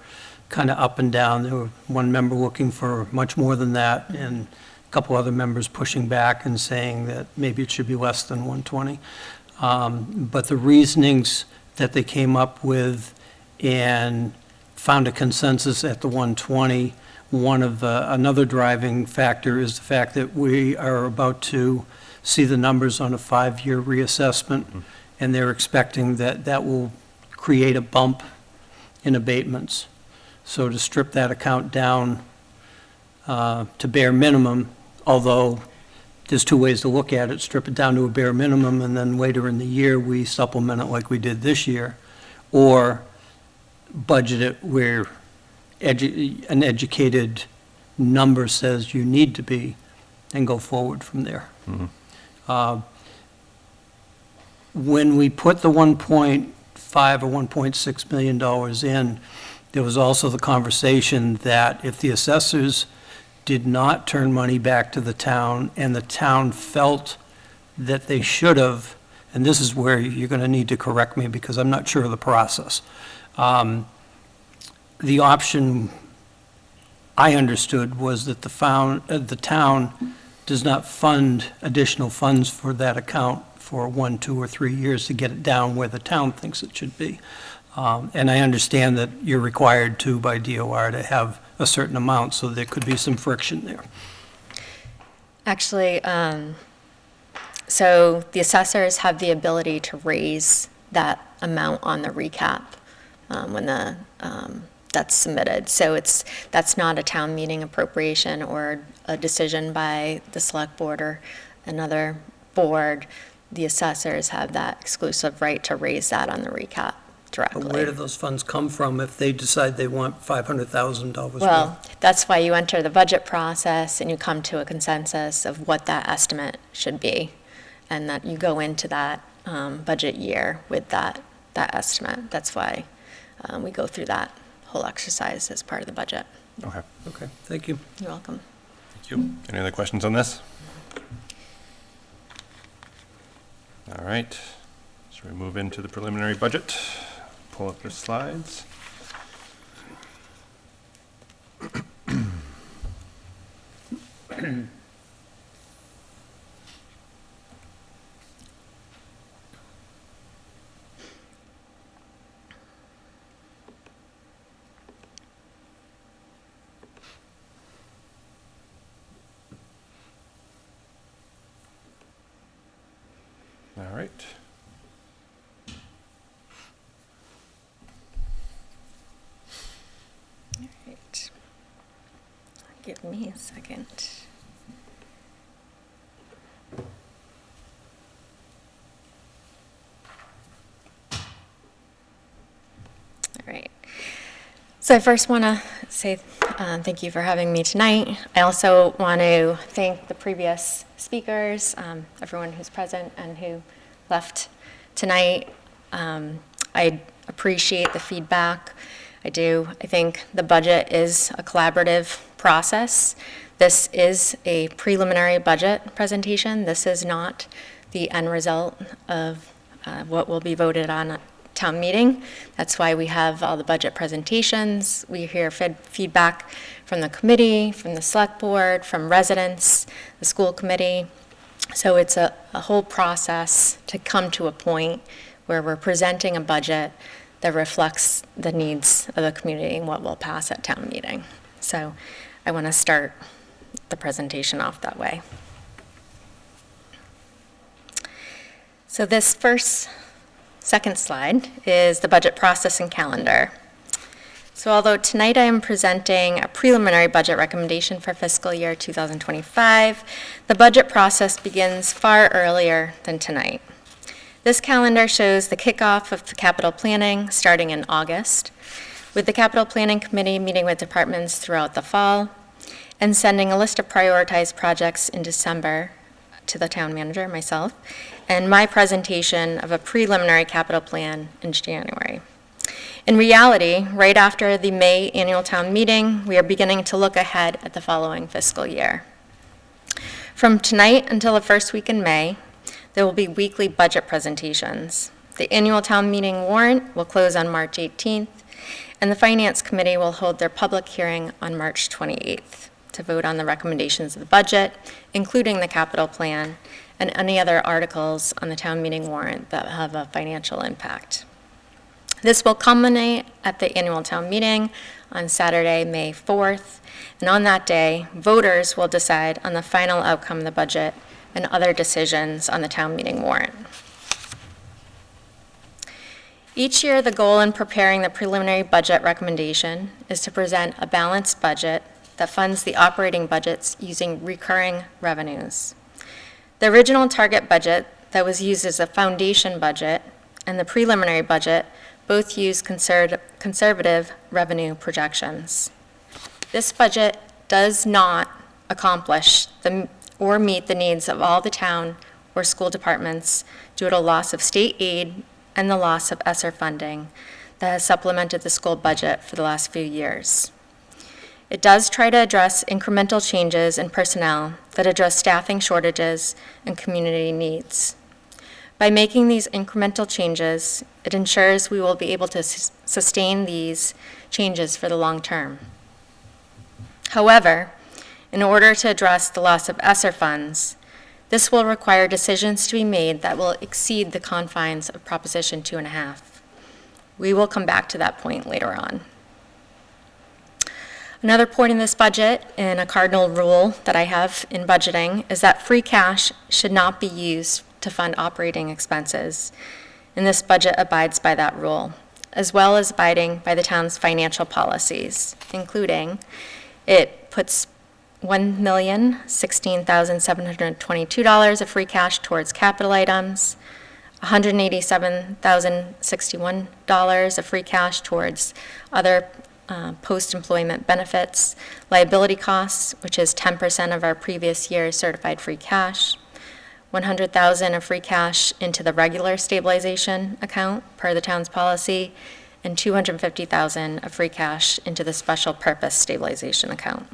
kind of up and down. There were one member looking for much more than that, and a couple other members pushing back and saying that maybe it should be less than 120. But the reasonings that they came up with and found a consensus at the 120, another driving factor is the fact that we are about to see the numbers on a 5-year reassessment, and they're expecting that will create a bump in abatements. So to strip that account down to bare minimum, although there's two ways to look at it: strip it down to a bare minimum, and then later in the year, we supplement it like we did this year, or budget it where an educated number says you need to be, and go forward from there. When we put the 1.5 or $1.6 million in, there was also the conversation that if the assessors did not turn money back to the town, and the town felt that they should have, and this is where you're going to need to correct me because I'm not sure of the process. The option I understood was that the town does not fund additional funds for that account for 1, 2, or 3 years to get it down where the town thinks it should be. And I understand that you're required to, by DOR, to have a certain amount, so there could be some friction there. Actually, so the assessors have the ability to raise that amount on the recap when that's submitted. So that's not a town meeting appropriation or a decision by the select board or another board. The assessors have that exclusive right to raise that on the recap directly. But where do those funds come from if they decide they want $500,000 more? Well, that's why you enter the budget process and you come to a consensus of what that estimate should be, and that you go into that budget year with that estimate. That's why we go through that whole exercise as part of the budget. Okay, Okay, thank you. You're welcome. thank you. Any other questions on this? All right, so we move into the preliminary budget. Pull up the slides. All right. All right. Give me a second. All right. So I first want to say thank you for having me tonight. I also want to thank the previous speakers, everyone who's present and who left tonight. I appreciate the feedback. I do. I think the budget is a collaborative process. This is a preliminary budget presentation. This is not the end result of what will be voted on at town meeting. That's why we have all the budget presentations. We hear feedback from the committee, from the select board, from residents, the school committee. So it's a whole process to come to a point where we're presenting a budget that reflects the needs of the community and what will pass at town meeting. So I want to start the presentation off that way. So this second slide is the budget process and calendar. So although tonight I am presenting a preliminary budget recommendation for fiscal year 2025, the budget process begins far earlier than tonight. This calendar shows the kickoff of the capital planning starting in August, with the capital planning committee meeting with departments throughout the fall and sending a list of prioritized projects in December to the town manager, myself, and my presentation of a preliminary capital plan in January. In reality, right after the May annual town meeting, we are beginning to look ahead at the following fiscal year. From tonight until the first week in May, there will be weekly budget presentations. The annual town meeting warrant will close on March 18th, and the Finance Committee will hold their public hearing on March 28th to vote on the recommendations of the budget, including the capital plan, and any other articles on the town meeting warrant that have a financial impact. This will culminate at the annual town meeting on Saturday, May 4th, and on that day, voters will decide on the final outcome of the budget and other decisions on the town meeting warrant. Each year, the goal in preparing the preliminary budget recommendation is to present a balanced budget that funds the operating budgets using recurring revenues. The original target budget that was used as a foundation budget and the preliminary budget both use conservative revenue projections. This budget does not accomplish or meet the needs of all the town or school departments due to loss of state aid and the loss of ESSER funding that has supplemented the school budget for the last few years. It does try to address incremental changes in personnel that address staffing shortages and community needs. By making these incremental changes, it ensures we will be able to sustain these changes for the long term. However, in order to address the loss of ESSER funds, this will require decisions to be made that will exceed the confines of Proposition 2.5. We will come back to that point later on. Another point in this budget, and a cardinal rule that I have in budgeting, is that free cash should not be used to fund operating expenses, and this budget abides by that rule, as well as abiding by the town's financial policies, including it puts $1,016,722 of free cash towards capital items, $187,061 of free cash towards other post-employment benefits, liability costs, which is 10% of our previous year's certified free cash, $100,000 of free cash into the regular stabilization account per the town's policy, and $250,000 of free cash into the special purpose stabilization account.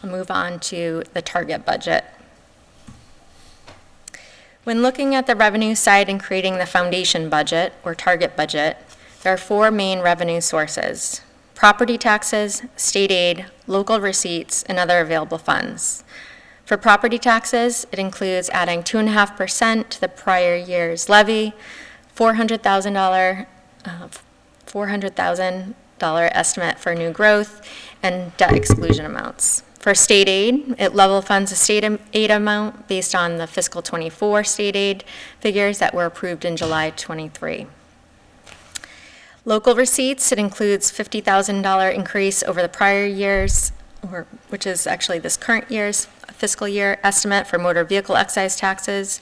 I'll move on to the target budget. When looking at the revenue side and creating the foundation budget or target budget, there are four main revenue sources: property taxes, state aid, local receipts, and other available funds. For property taxes, it includes adding 2.5% to the prior year's levy, $400,000 estimate for new growth, and debt exclusion amounts. For state aid, it level funds the state aid amount based on the fiscal 24 state aid figures that were approved in July 23. Local receipts, it includes $50,000 increase over the prior year's, which is actually this current year's fiscal year estimate for motor vehicle excise taxes,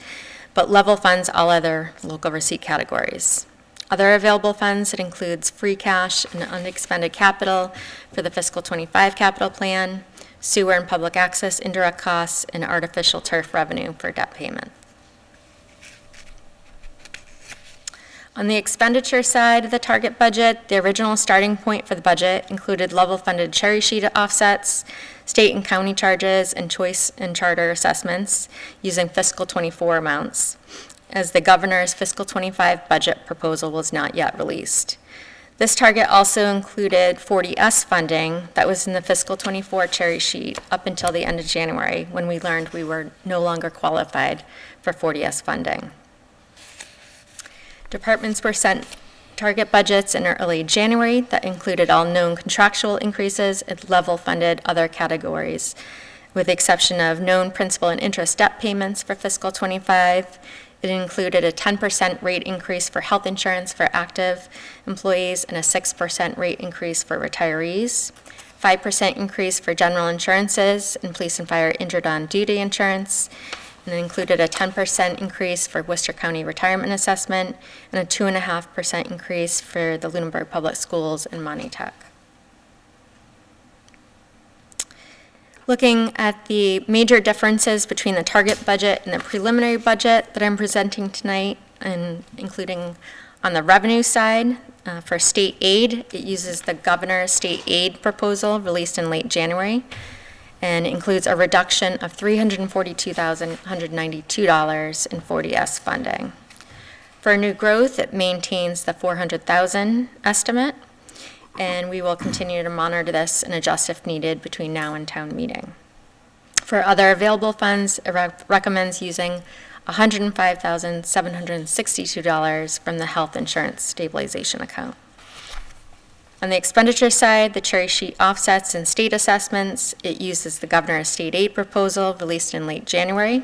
but level funds all other local receipt categories. Other available funds, it includes free cash and unexpended capital for the fiscal 25 capital plan, sewer and public access indirect costs, and artificial turf revenue for debt payment. On the expenditure side of the target budget, the original starting point for the budget included level-funded cherry sheet offsets, state and county charges, and choice and charter assessments using fiscal 24 amounts, as the governor's fiscal 25 budget proposal was not yet released. This target also included 40S funding that was in the fiscal '24 cherry sheet up until the end of January, when we learned we were no longer qualified for 40S funding. Departments were sent target budgets in early January that included all known contractual increases and level-funded other categories, with the exception of known principal and interest debt payments for fiscal '25. It included a 10% rate increase for health insurance for active employees and a 6% rate increase for retirees, 5% increase for general insurances and police and fire injured on duty insurance, and it included a 10% increase for Worcester County retirement assessment and a 2.5% increase for the Lunenburg Public Schools and Monty Tech. Looking at the major differences between the target budget and the preliminary budget that I'm presenting tonight, and including on the revenue side, for state aid, it uses the governor's state aid proposal released in late January, and includes a reduction of $342,192 in 40S funding. For new growth, it maintains the $400,000 estimate, and we will continue to monitor this and adjust if needed between now and town meeting. For other available funds, it recommends using $105,762 from the health insurance stabilization account. On the expenditure side, the cherry sheet offsets and state assessments. It uses the governor's state aid proposal released in late January,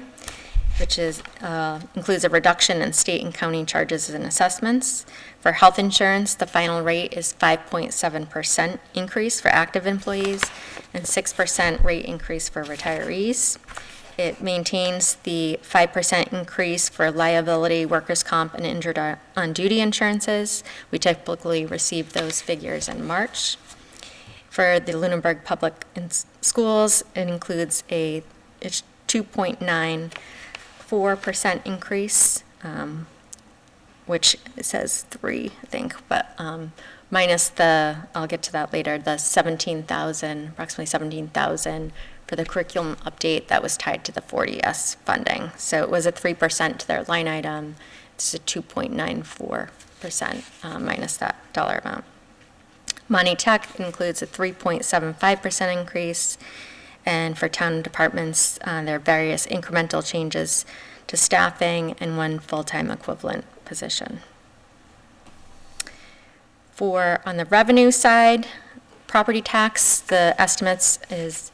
which includes a reduction in state and county charges and assessments. For health insurance, the final rate is 5.7% increase for active employees and 6% rate increase for retirees. It maintains the 5% increase for liability, workers' comp, and injured on duty insurances. We typically receive those figures in March. For the Lunenburg Public Schools, it includes a 2.94% increase, which it says 3, I think, but minus the, I'll get to that later, the approximately 17,000 for the curriculum update that was tied to the 40S funding. So it was a 3% to their line item. It's a 2.94% minus that dollar amount. Monty Tech includes a 3.75% increase, and for town departments, there are various incremental changes to staffing and 1 full-time equivalent position. On the revenue side, property tax, the estimates is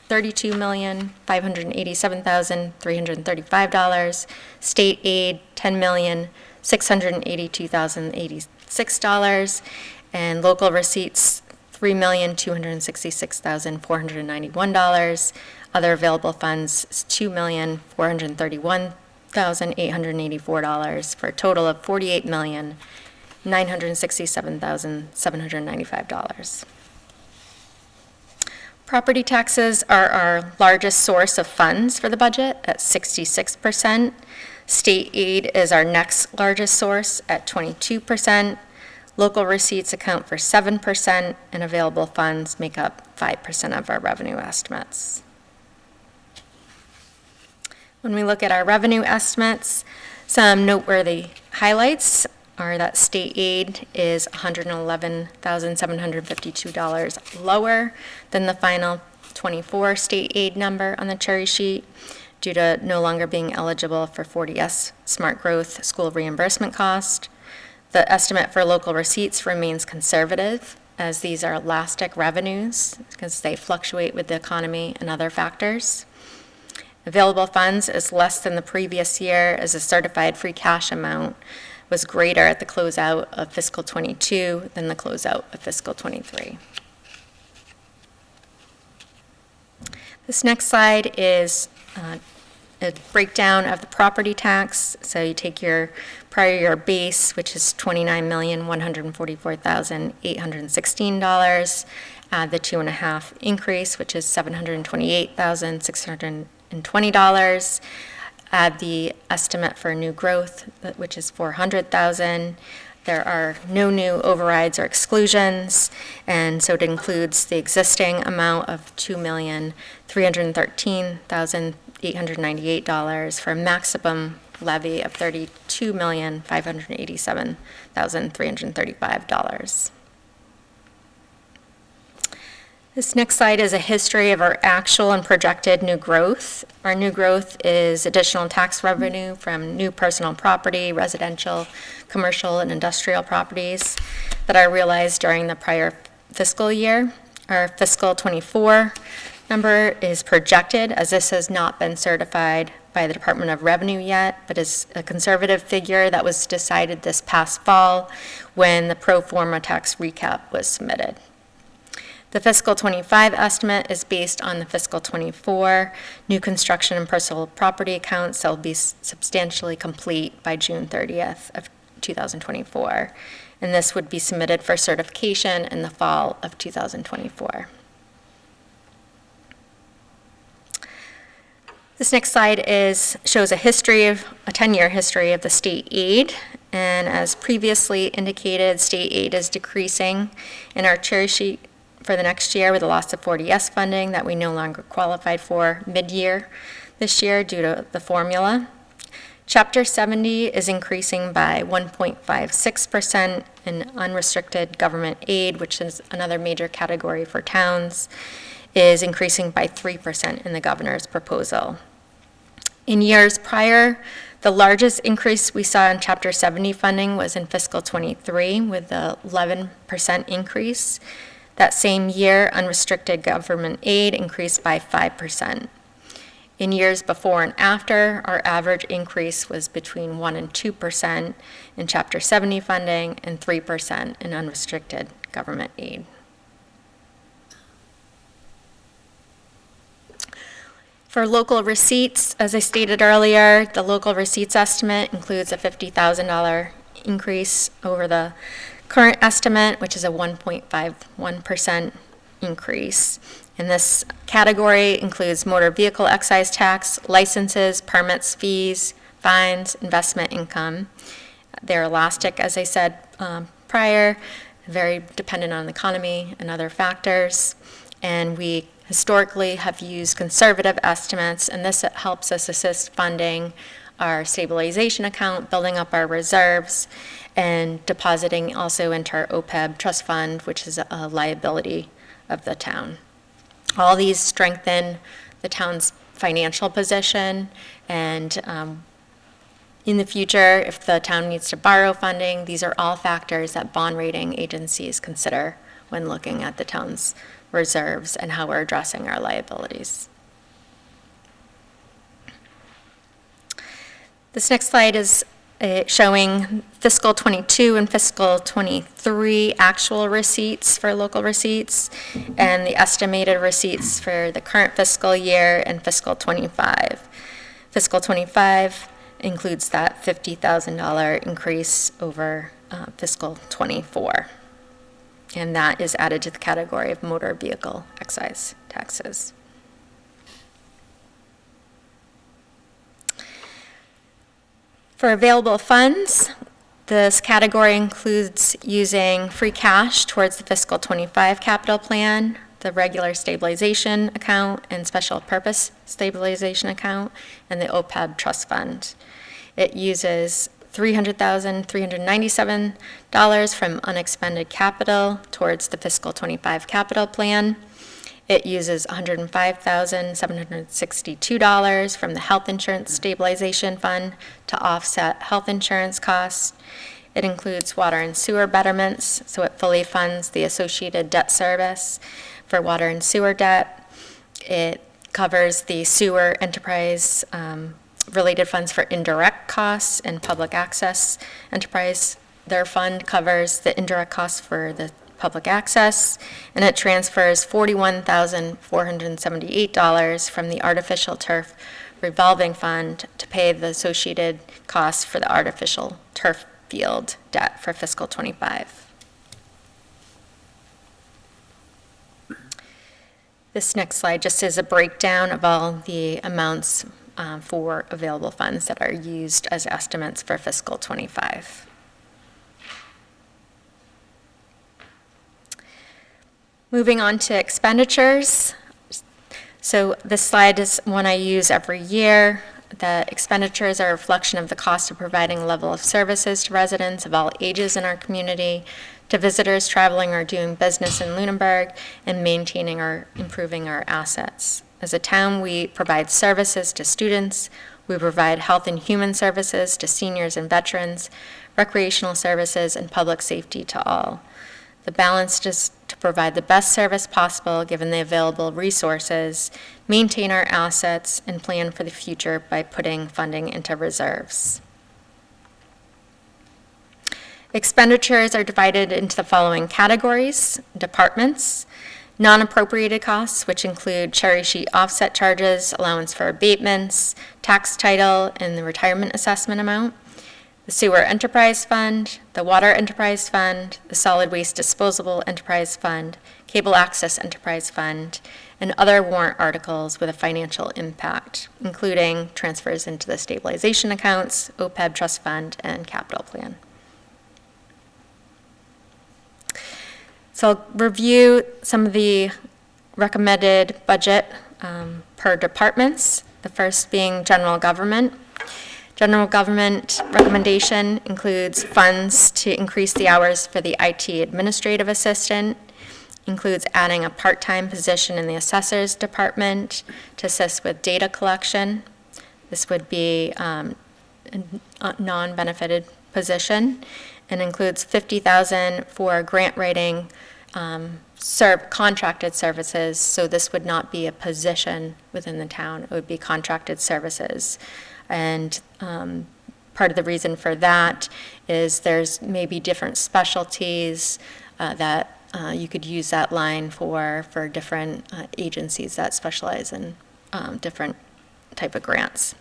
$32,587,335. State aid, $10,682,086. And local receipts, $3,266,491. Other available funds is $2,431,884 for a total of $48,967,795. Property taxes are our largest source of funds for the budget at 66%. State aid is our next largest source at 22%. Local receipts account for 7%, and available funds make up 5% of our revenue estimates. When we look at our revenue estimates, some noteworthy highlights are that state aid is $111,752 lower than the final 24 state aid number on the cherry sheet due to no longer being eligible for 40S Smart Growth school reimbursement cost. The estimate for local receipts remains conservative, as these are elastic revenues because they fluctuate with the economy and other factors. Available funds is less than the previous year, as the certified free cash amount was greater at the closeout of fiscal '22 than the closeout of fiscal '23. This next slide is a breakdown of the property tax. So you take your prior year base, which is $29,144,816, add the 2.5 increase, which is $728,620, add the estimate for new growth, which is $400,000. There are no new overrides or exclusions, and so it includes the existing amount of $2,313,898 for a maximum levy of $32,587,335. This next slide is a history of our actual and projected new growth. Our new growth is additional tax revenue from new personal property, residential, commercial, and industrial properties that are realized during the prior fiscal year. Our fiscal '24 number is projected, as this has not been certified by the Department of Revenue yet, but is a conservative figure that was decided this past fall when the pro forma tax recap was submitted. The fiscal '25 estimate is based on the fiscal '24 new construction and personal property accounts that will be substantially complete by June 30th of 2024. And this would be submitted for certification in the fall of 2024. This next slide shows a 10-year history of the state aid. And as previously indicated, state aid is decreasing in our cherry sheet for the next year with a loss of 40S funding that we no longer qualified for mid-year this year due to the formula. Chapter 70 is increasing by 1.56% in unrestricted government aid, which is another major category for towns, is increasing by 3% in the governor's proposal. In years prior, the largest increase we saw in Chapter 70 funding was in fiscal '23 with the 11% increase. That same year, unrestricted government aid increased by 5%. In years before and after, our average increase was between 1% and 2% in Chapter 70 funding and 3% in unrestricted government aid. For local receipts, as I stated earlier, the local receipts estimate includes a $50,000 increase over the current estimate, which is a 1.51% increase. And this category includes motor vehicle excise tax, licenses, permits, fees, fines, investment income. They're elastic, as I said prior, very dependent on the economy and other factors. And we historically have used conservative estimates, and this helps us assist funding our stabilization account, building up our reserves, and depositing also into our OPEB trust fund, which is a liability of the town. All these strengthen the town's financial position, and in the future, if the town needs to borrow funding, these are all factors that bond rating agencies consider when looking at the town's reserves and how we're addressing our liabilities. This next slide is showing fiscal '22 and fiscal '23 actual receipts for local receipts and the estimated receipts for the current fiscal year and fiscal '25. Fiscal '25 includes that $50,000 increase over fiscal '24. And that is added to the category of motor vehicle excise taxes. For available funds, this category includes using free cash towards the fiscal '25 capital plan, the regular stabilization account and special purpose stabilization account, and the OPEB trust fund. It uses $300,397 from unexpended capital towards the fiscal '25 capital plan. It uses $105,762 from the health insurance stabilization fund to offset health insurance costs. It includes water and sewer betterments, so it fully funds the associated debt service for water and sewer debt. It covers the sewer enterprise related funds for indirect costs and public access enterprise. Their fund covers the indirect costs for the public access, and it transfers $41,478 from the artificial turf revolving fund to pay the associated costs for the artificial turf field debt for fiscal '25. This next slide just is a breakdown of all the amounts for available funds that are used as estimates for fiscal '25. Moving on to expenditures. So this slide is one I use every year. The expenditures are a reflection of the cost of providing a level of services to residents of all ages in our community to visitors traveling or doing business in Lunenburg, and maintaining or improving our assets. As a town, we provide services to students, we provide health and human services to seniors and veterans, recreational services, and public safety to all. The balance is to provide the best service possible given the available resources, maintain our assets, and plan for the future by putting funding into reserves. Expenditures are divided into the following categories: departments, non-appropriated costs, which include cherry sheet offset charges, allowance for abatements, tax title, and the retirement assessment amount; the sewer enterprise fund, the water enterprise fund, the solid waste disposal enterprise fund, cable access enterprise fund, and other warrant articles with a financial impact, including transfers into the stabilization accounts, OPEB trust fund, and capital plan. So I'll review some of the recommended budget per departments, the first being general government. General government recommendation includes funds to increase the hours for the IT administrative assistant, includes adding a part-time position in the assessor's department to assist with data collection. This would be a non-benefited position, and includes $50,000 for grant writing contracted services. So this would not be a position within the town, it would be contracted services. And part of the reason for that is there's maybe different specialties that you could use that line for different agencies that specialize in different type of grants.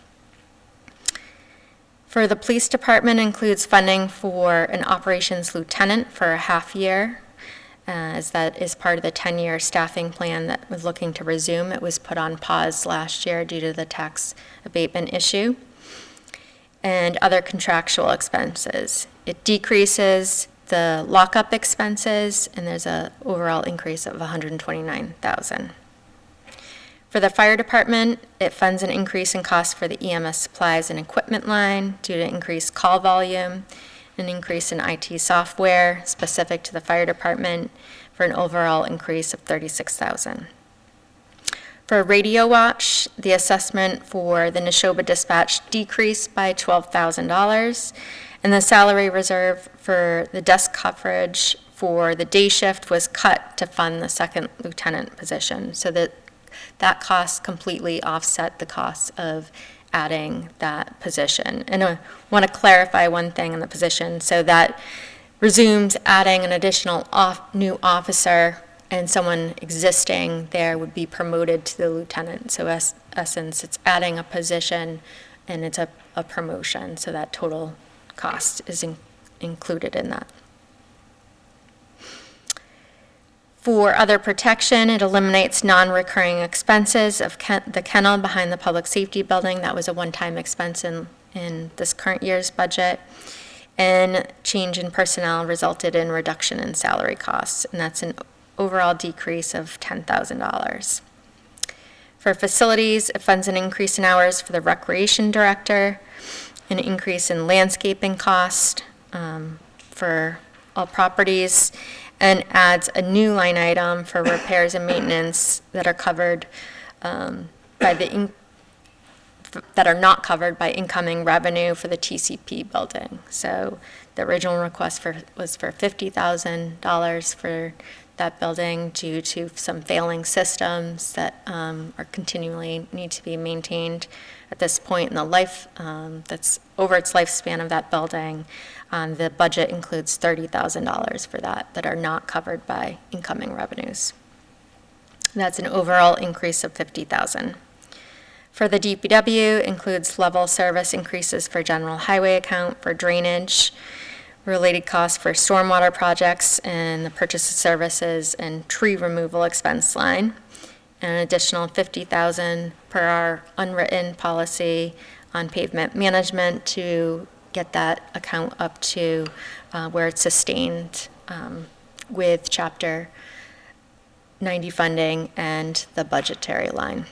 For the police department, includes funding for an operations lieutenant for a half year, as that is part of the 10-year staffing plan that was looking to resume. It was put on pause last year due to the tax abatement issue. And other contractual expenses. It decreases the lockup expenses, and there's an overall increase of $129,000. For the fire department, it funds an increase in costs for the EMS supplies and equipment line due to increased call volume, an increase in IT software specific to the fire department for an overall increase of $36,000. For Radio Watch, the assessment for the Neshoba Dispatch decreased by $12,000, and the salary reserve for the desk coverage for the day shift was cut to fund the second lieutenant position, so that cost completely offset the cost of adding that position. And I want to clarify one thing in the position. So that resumes adding an additional new officer, and someone existing there would be promoted to the lieutenant. So in essence, it's adding a position and it's a promotion. So that total cost is included in that. For other protection, it eliminates non-recurring expenses of the kennel behind the public safety building. That was a one-time expense in this current year's budget. And change in personnel resulted in reduction in salary costs, and that's an overall decrease of $10,000. For facilities, it funds an increase in hours for the recreation director, an increase in landscaping cost for all properties, and adds a new line item for repairs and maintenance that are covered that are not covered by incoming revenue for the TCP building. So the original request was for $50,000 for that building due to some failing systems that are continually need to be maintained at this point in the life that's over its lifespan of that building. The budget includes $30,000 for that are not covered by incoming revenues. That's an overall increase of $50,000. For the DPW, includes level service increases for general highway account, for drainage, related costs for stormwater projects, and the purchase of services and tree removal expense line, and an additional $50,000 per our unwritten policy on pavement management to get that account up to where it's sustained with Chapter 90 funding and the budgetary line.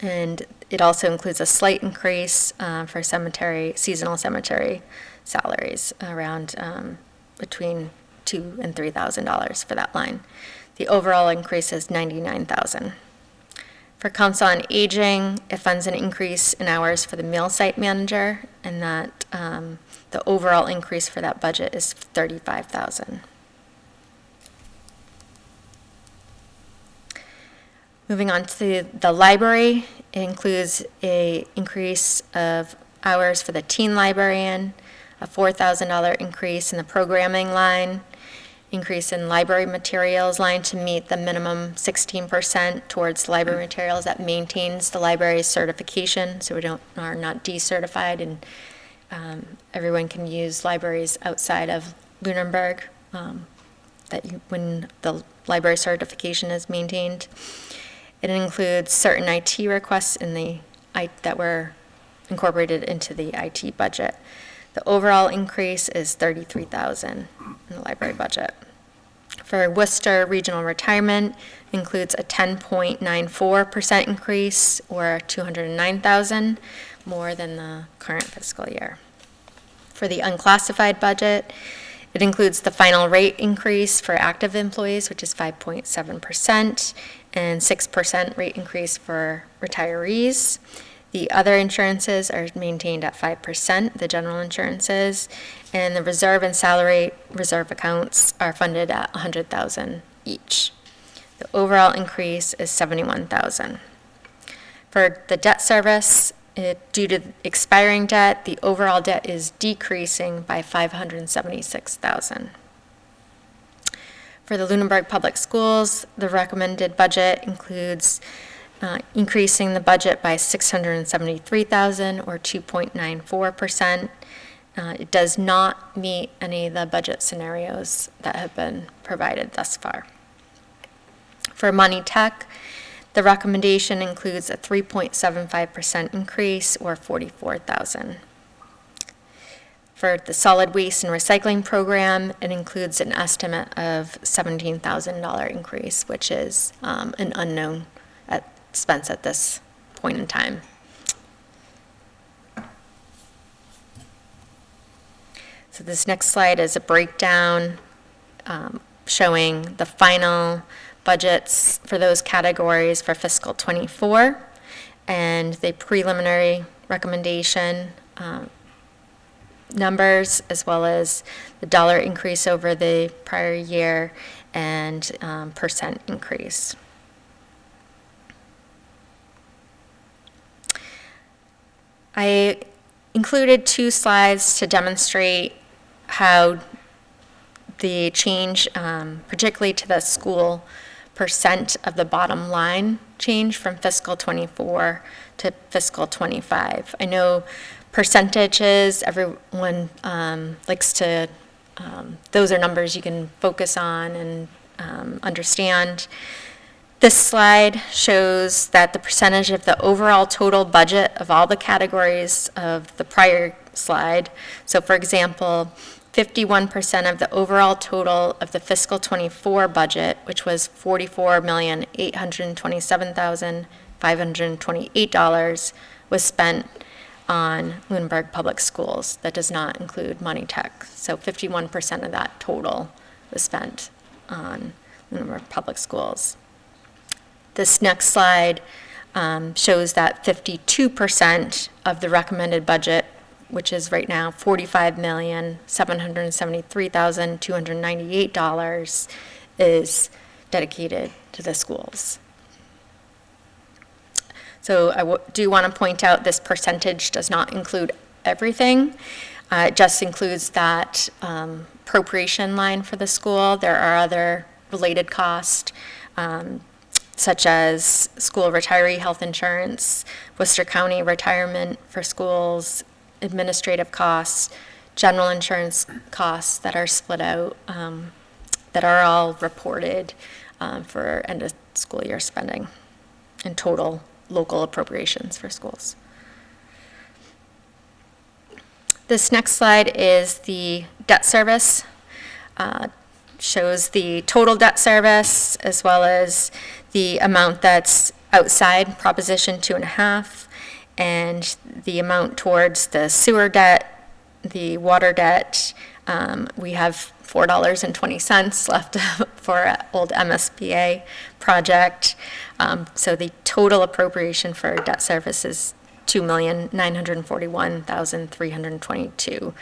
And it also includes a slight increase for seasonal cemetery salaries around between $2,000 and $3,000 for that line. The overall increase is $99,000. For Council on Aging, it funds an increase in hours for the meal site manager, and that the overall increase for that budget is $35,000. Moving on to the library, it includes an increase of hours for the teen librarian, a $4,000 increase in the programming line, increase in library materials line to meet the minimum 16% towards library materials that maintains the library's certification, so we are not decertified, and everyone can use libraries outside of Lunenburg when the library certification is maintained. It includes certain IT requests that were incorporated into the IT budget. The overall increase is $33,000 in the library budget. For Worcester Regional Retirement, includes a 10.94% increase, or $209,000 more than the current fiscal year. For the unclassified budget, it includes the final rate increase for active employees, which is 5.7%, and 6% rate increase for retirees. The other insurances are maintained at 5%, the general insurances, and the reserve and salary reserve accounts are funded at $100,000 each. The overall increase is $71,000. For the debt service, due to expiring debt, the overall debt is decreasing by $576,000. For the Lunenburg Public Schools, the recommended budget includes increasing the budget by $673,000, or 2.94%. It does not meet any of the budget scenarios that have been provided thus far. For Money Tech, the recommendation includes a 3.75% increase, or $44,000. For the solid waste and recycling program, it includes an estimate of $17,000 increase, which is an unknown expense at this point in time. So this next slide is a breakdown showing the final budgets for those categories for fiscal '24 and the preliminary recommendation numbers, as well as the dollar increase over the prior year and percent increase. I included 2 slides to demonstrate how the change, particularly to the school percent of the bottom line, change from fiscal '24 to fiscal '25. I know percentages, everyone likes to, those are numbers you can focus on and understand. This slide shows that the percentage of the overall total budget of all the categories of the prior slide. So for example, 51% of the overall total of the fiscal '24 budget, which was $44,827,528, was spent on Lunenburg Public Schools. That does not include Money Tech. So 51% of that total was spent on Lunenburg Public Schools. This next slide shows that 52% of the recommended budget, which is right now $45,773,298, is dedicated to the schools. So I do want to point out this percentage does not include everything. It just includes that appropriation line for the school. There are other related costs, such as school retiree health insurance, Worcester County retirement for schools, administrative costs, general insurance costs that are split out, that are all reported for end of school year spending and total local appropriations for schools. This next slide is the debt service. Shows the total debt service as well as the amount that's outside Proposition 2.5 and the amount towards the sewer debt, the water debt, We have $4.20 left for an old MSBA project. So the total appropriation for debt service is $2,941,322.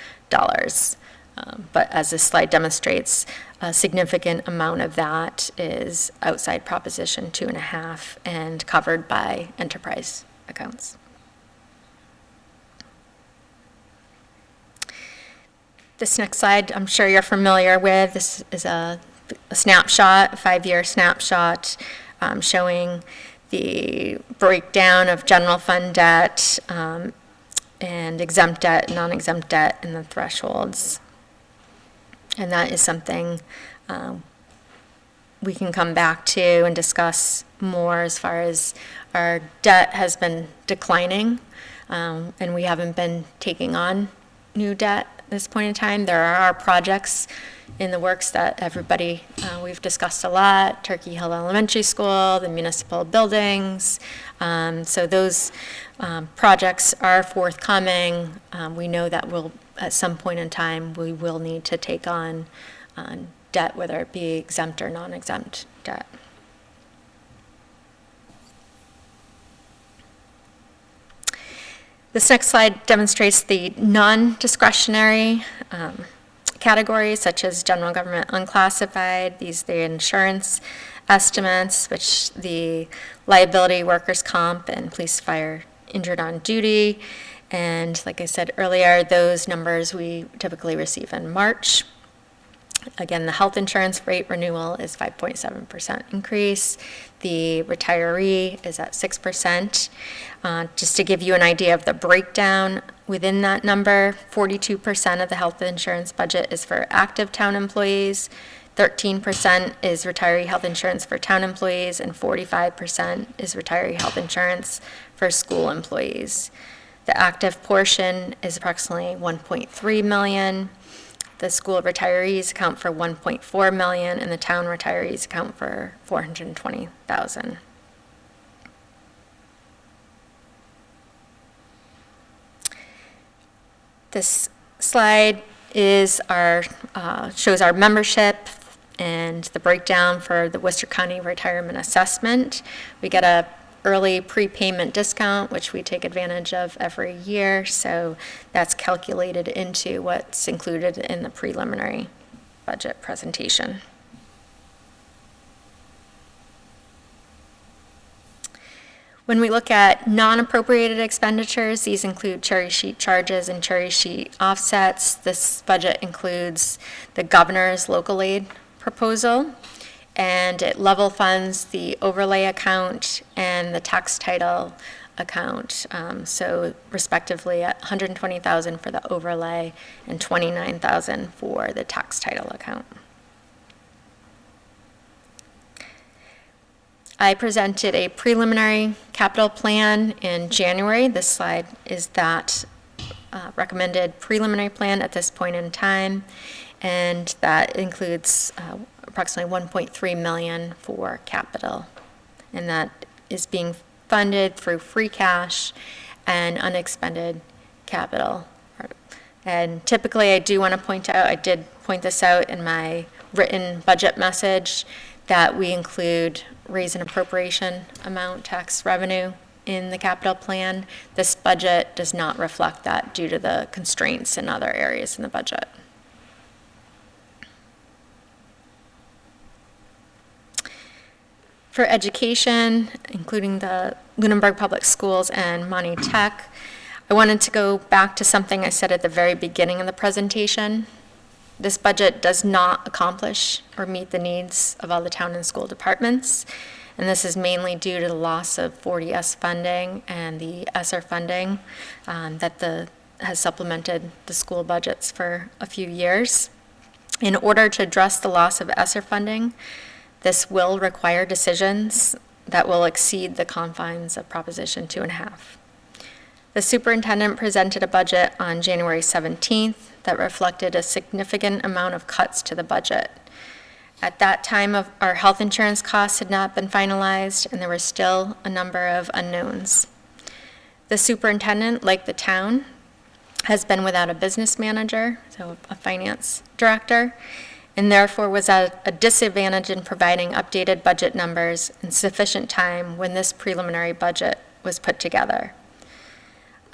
But as this slide demonstrates, a significant amount of that is outside Proposition 2.5 and covered by enterprise accounts. This next slide, I'm sure you're familiar with. This is a snapshot, a 5-year snapshot, showing the breakdown of general fund debt and exempt debt, non-exempt debt, and the thresholds. And that is something we can come back to and discuss more as far as our debt has been declining, and we haven't been taking on new debt at this point in time. There are projects in the works that everybody, we've discussed a lot, Turkey Hill Elementary School, the municipal buildings. So those projects are forthcoming. We know that at some point in time, we will need to take on debt, whether it be exempt or non-exempt debt. This next slide demonstrates the non-discretionary categories, such as general government unclassified, the insurance estimates, which the liability, workers' comp, and police, fire, injured on duty. And like I said earlier, those numbers we typically receive in March. Again, the health insurance rate renewal is 5.7% increase. The retiree is at 6%. Just to give you an idea of the breakdown within that number, 42% of the health insurance budget is for active town employees, 13% is retiree health insurance for town employees, and 45% is retiree health insurance for school employees. The active portion is approximately 1.3 million. The school retirees account for 1.4 million, and the town retirees account for 420,000. This slide is shows our membership and the breakdown for the Worcester County Retirement Assessment. We get a early prepayment discount, which we take advantage of every year, so that's calculated into what's included in the preliminary budget presentation. When we look at non-appropriated expenditures, these include cherry sheet charges and cherry sheet offsets. This budget includes the governor's local aid proposal, and it level funds the overlay account and the tax title account. So respectively at $120,000 for the overlay and $29,000 for the tax title account. I presented a preliminary capital plan in January. This slide is that recommended preliminary plan at this point in time, and that includes approximately 1.3 million for capital, and that is being funded through free cash and unexpended capital. And typically, I do want to point out, I did point this out in my written budget message, that we include raise and appropriation amount tax revenue in the capital plan. This budget does not reflect that due to the constraints in other areas in the budget. For education, including the Lunenburg Public Schools and Monty Tech, I wanted to go back to something I said at the very beginning of the presentation. This budget does not accomplish or meet the needs of all the town and school departments, and this is mainly due to the loss of 40S funding and the ESSER funding that has supplemented the school budgets for a few years. In order to address the loss of ESSER funding, this will require decisions that will exceed the confines of Proposition 2.5. The superintendent presented a budget on January 17th that reflected a significant amount of cuts to the budget. At that time, our health insurance costs had not been finalized, and there were still a number of unknowns. The superintendent, like the town, has been without a business manager, so a finance director, and therefore was at a disadvantage in providing updated budget numbers in sufficient time when this preliminary budget was put together.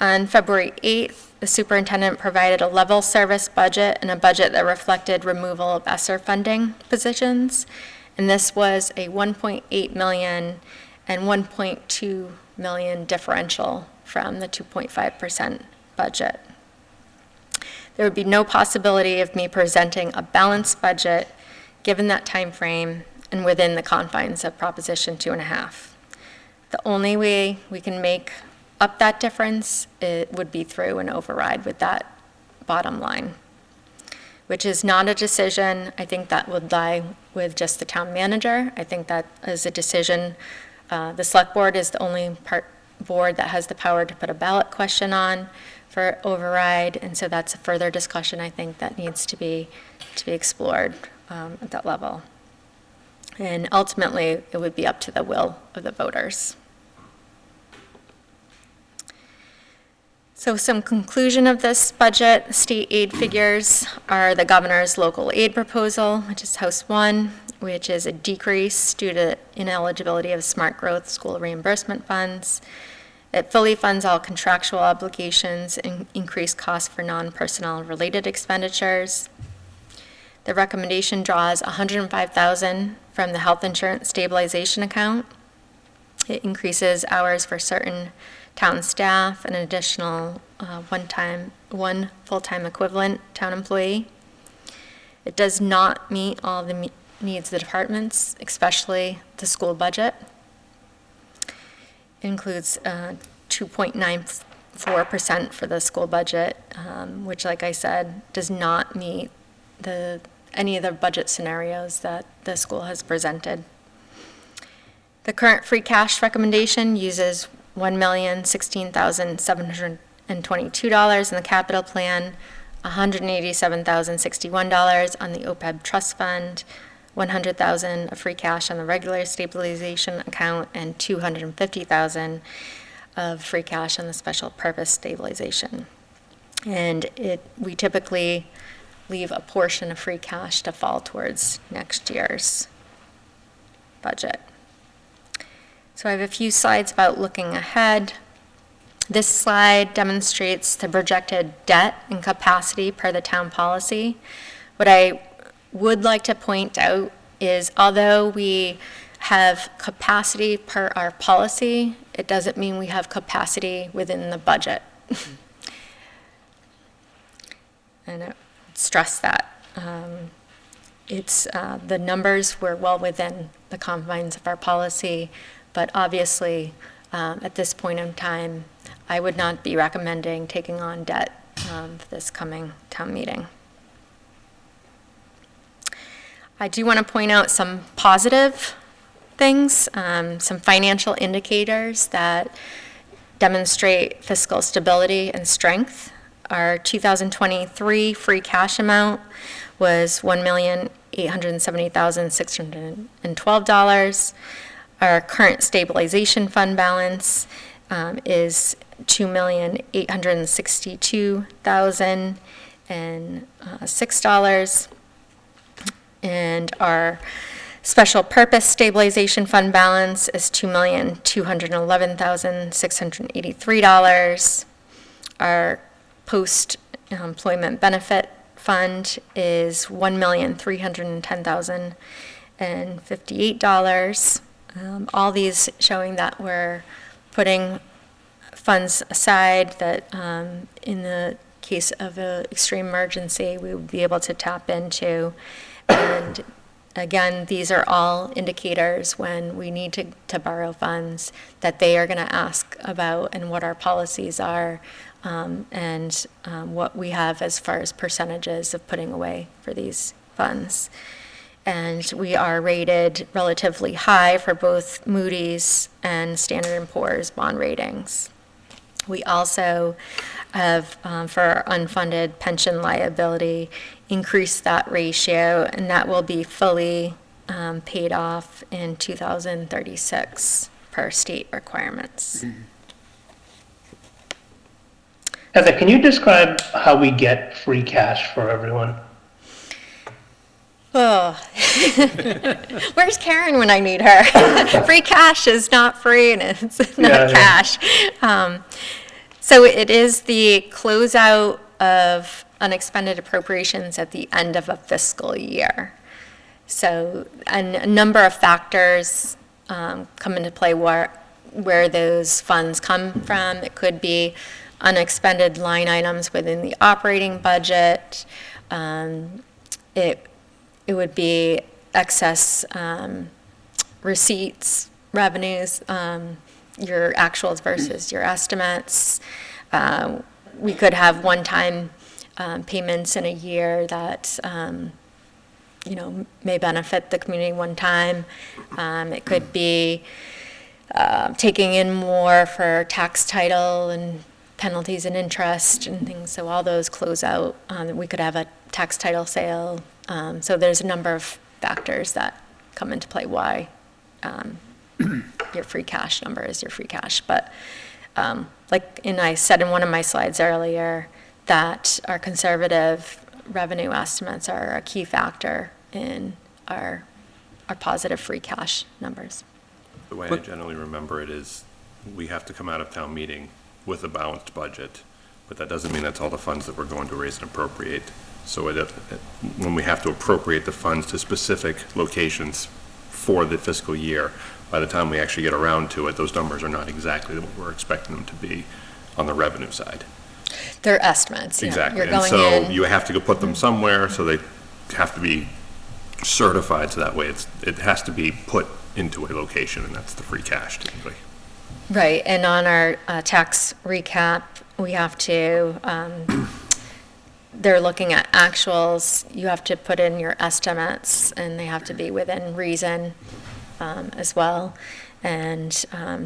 On February 8th, the superintendent provided a level service budget and a budget that reflected removal of ESSER funding positions, and this was a $1.8 million and $1.2 million differential from the 2.5% budget. There would be no possibility of me presenting a balanced budget given that time frame and within the confines of Proposition 2.5. The only way we can make up that difference, it would be through an override with that bottom line, which is not a decision. I think that would lie with just the town manager. I think that is a decision. The select board is the only board that has the power to put a ballot question on for override, and so that's a further discussion I think that needs to be explored at that level. And ultimately, it would be up to the will of the voters. So some conclusion of this budget, state aid figures are the governor's local aid proposal, which is House 1, which is a decrease due to ineligibility of smart growth school reimbursement funds. It fully funds all contractual obligations and increased costs for non-personnel related expenditures. The recommendation draws $105,000 from the health insurance stabilization account. It increases hours for certain town staff, an additional one full-time equivalent town employee. It does not meet all the needs of the departments, especially the school budget. It includes 2.94% for the school budget, which, like I said, does not meet any of the budget scenarios that the school has presented. The current free cash recommendation uses $1,016,722 in the capital plan, $187,061 on the OPEB trust fund, $100,000 of free cash on the regular stabilization account, and $250,000 of free cash on the special purpose stabilization. And we typically leave a portion of free cash to fall towards next year's budget. So I have a few slides about looking ahead. This slide demonstrates the projected debt and capacity per the town policy. What I would like to point out is although we have capacity per our policy, it doesn't mean we have capacity within the budget. And I stress that. The numbers were well within the confines of our policy, but obviously, at this point in time, I would not be recommending taking on debt for this coming town meeting. I do want to point out some positive things, some financial indicators that demonstrate fiscal stability and strength. Our 2023 free cash amount was $1,870,612. Our current stabilization fund balance is $2,862,006. And our special purpose stabilization fund balance is $2,211,683. Our post-employment benefit fund is $1,310,058. All these showing that we're putting funds aside that in the case of an extreme emergency, we would be able to tap into. And again, these are all indicators when we need to borrow funds that they are going to ask about and what our policies are and what we have as far as percentages of putting away for these funds. And we are rated relatively high for both Moody's and Standard & Poor's bond ratings. We also have, for our unfunded pension liability, increased that ratio, and that will be fully paid off in 2036 per state requirements. Heather, can you describe how we get free cash for everyone? Oh, where's Karen when I need her? Free cash is not free and it's not cash. So it is the closeout of unexpended appropriations at the end of a fiscal year. So a number of factors come into play where those funds come from. It could be unexpended line items within the operating budget. It would be excess receipts, revenues, your actuals versus your estimates. We could have one-time payments in a year that, may benefit the community one time. It could be taking in more for tax title and penalties and interest and things, so all those close out. We could have a tax title sale. So there's a number of factors that come into play why your free cash number is your free cash. But I said in one of my slides earlier, that our conservative revenue estimates are a key factor in our positive free cash numbers. The way I generally remember it is we have to come out of town meeting with a balanced budget, but that doesn't mean that's all the funds that we're going to raise and appropriate. So when we have to appropriate the funds to specific locations for the fiscal year, by the time we actually get around to it, those numbers are not exactly what we're expecting them to be on the revenue side. They're estimates. Exactly. You're And going so in. you have to go put them somewhere, so they have to be certified, so that way it has to be put into a location, and that's the free cash typically. Right, and on our tax recap, we have to, they're looking at actuals, you have to put in your estimates, and they have to be within reason as well. And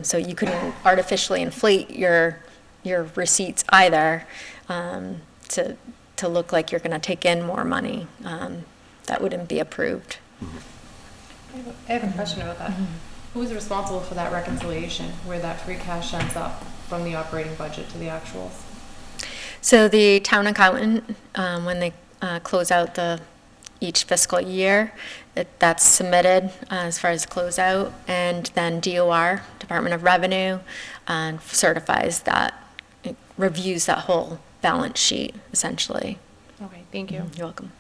so you couldn't artificially inflate your receipts either to look like you're going to take in more money. That wouldn't be approved. I have a question about that. Who is responsible for that reconciliation, where that free cash ends up from the operating budget to the actuals? So the town accountant, when they close out each fiscal year, that's submitted as far as closeout, and then DOR, Department of Revenue, certifies that, it reviews that whole balance sheet, essentially. Okay, thank you. You're welcome.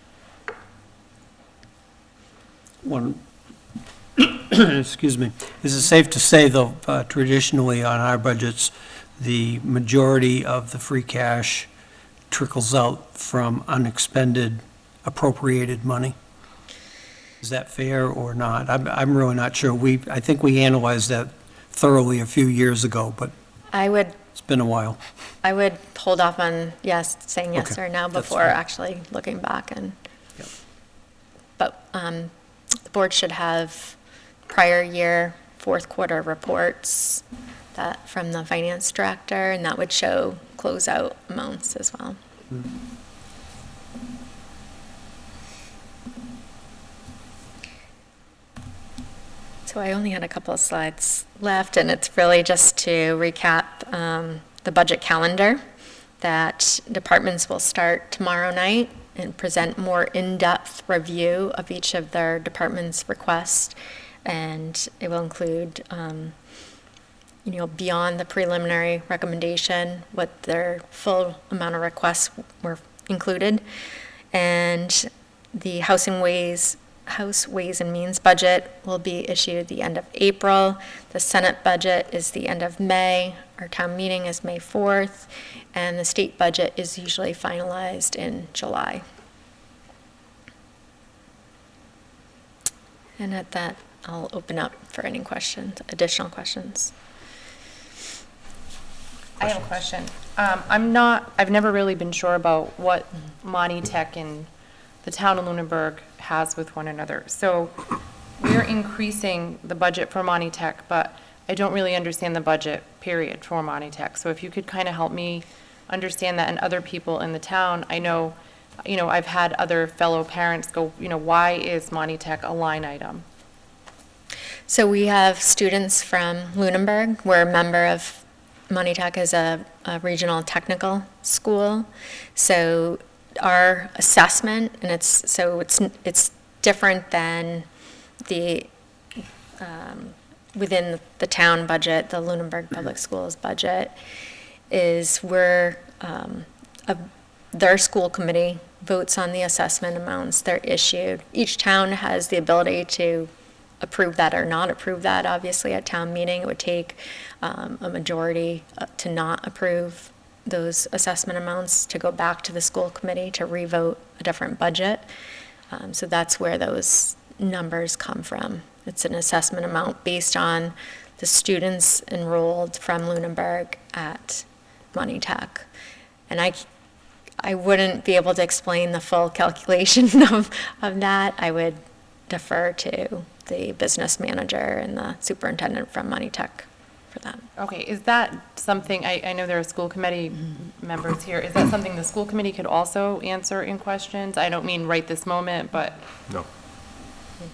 Excuse me. Is it safe to say, though, traditionally on our budgets, the majority of the free cash trickles out from unexpended appropriated money? Is that fair or not? I'm really not sure. I think we analyzed that thoroughly a few years ago, but it's been a while. I would hold off on saying yes Okay, or no that's before fine. actually looking back. But the board should have prior year fourth quarter reports that from the finance director, and that would show closeout amounts as well. So I only had a couple of slides left, and it's really just to recap the budget calendar that departments will start tomorrow night and present more in-depth review of each of their department's requests. And it will include, beyond the preliminary recommendation, what their full amount of requests were included. And the House Ways and Means budget will be issued the end of April. The Senate budget is the end of May. Our town meeting is May 4th. And the state budget is usually finalized in July. And at that, I'll open up for any questions, additional questions. I have a question. I've never really been sure about what Monty Tech and the town of Lunenburg has with one another. So we're increasing the budget for Monty Tech, but I don't really understand the budget, period, for Monty Tech. So if you could kind of help me understand that, and other people in the town, I know, I've had other fellow parents go, why is Monty Tech a line item? So we have students from Lunenburg. We're a member of Monty Tech is a regional technical school, so our assessment, and it's different than the, within the town budget, the Lunenburg Public Schools budget, is their school committee votes on the assessment amounts they're issued. Each town has the ability to approve that or not approve that. Obviously, at town meeting, it would take a majority to not approve those assessment amounts, to go back to the school committee to revote a different budget. So that's where those numbers come from. It's an assessment amount based on the students enrolled from Lunenburg at Monty Tech. And I wouldn't be able to explain the full calculation of that. I would defer to the business manager and the superintendent from Monty Tech for that. Okay, is that something, I know there are school committee members here, is that something the school committee could also answer in questions? I don't mean right this moment, but. No.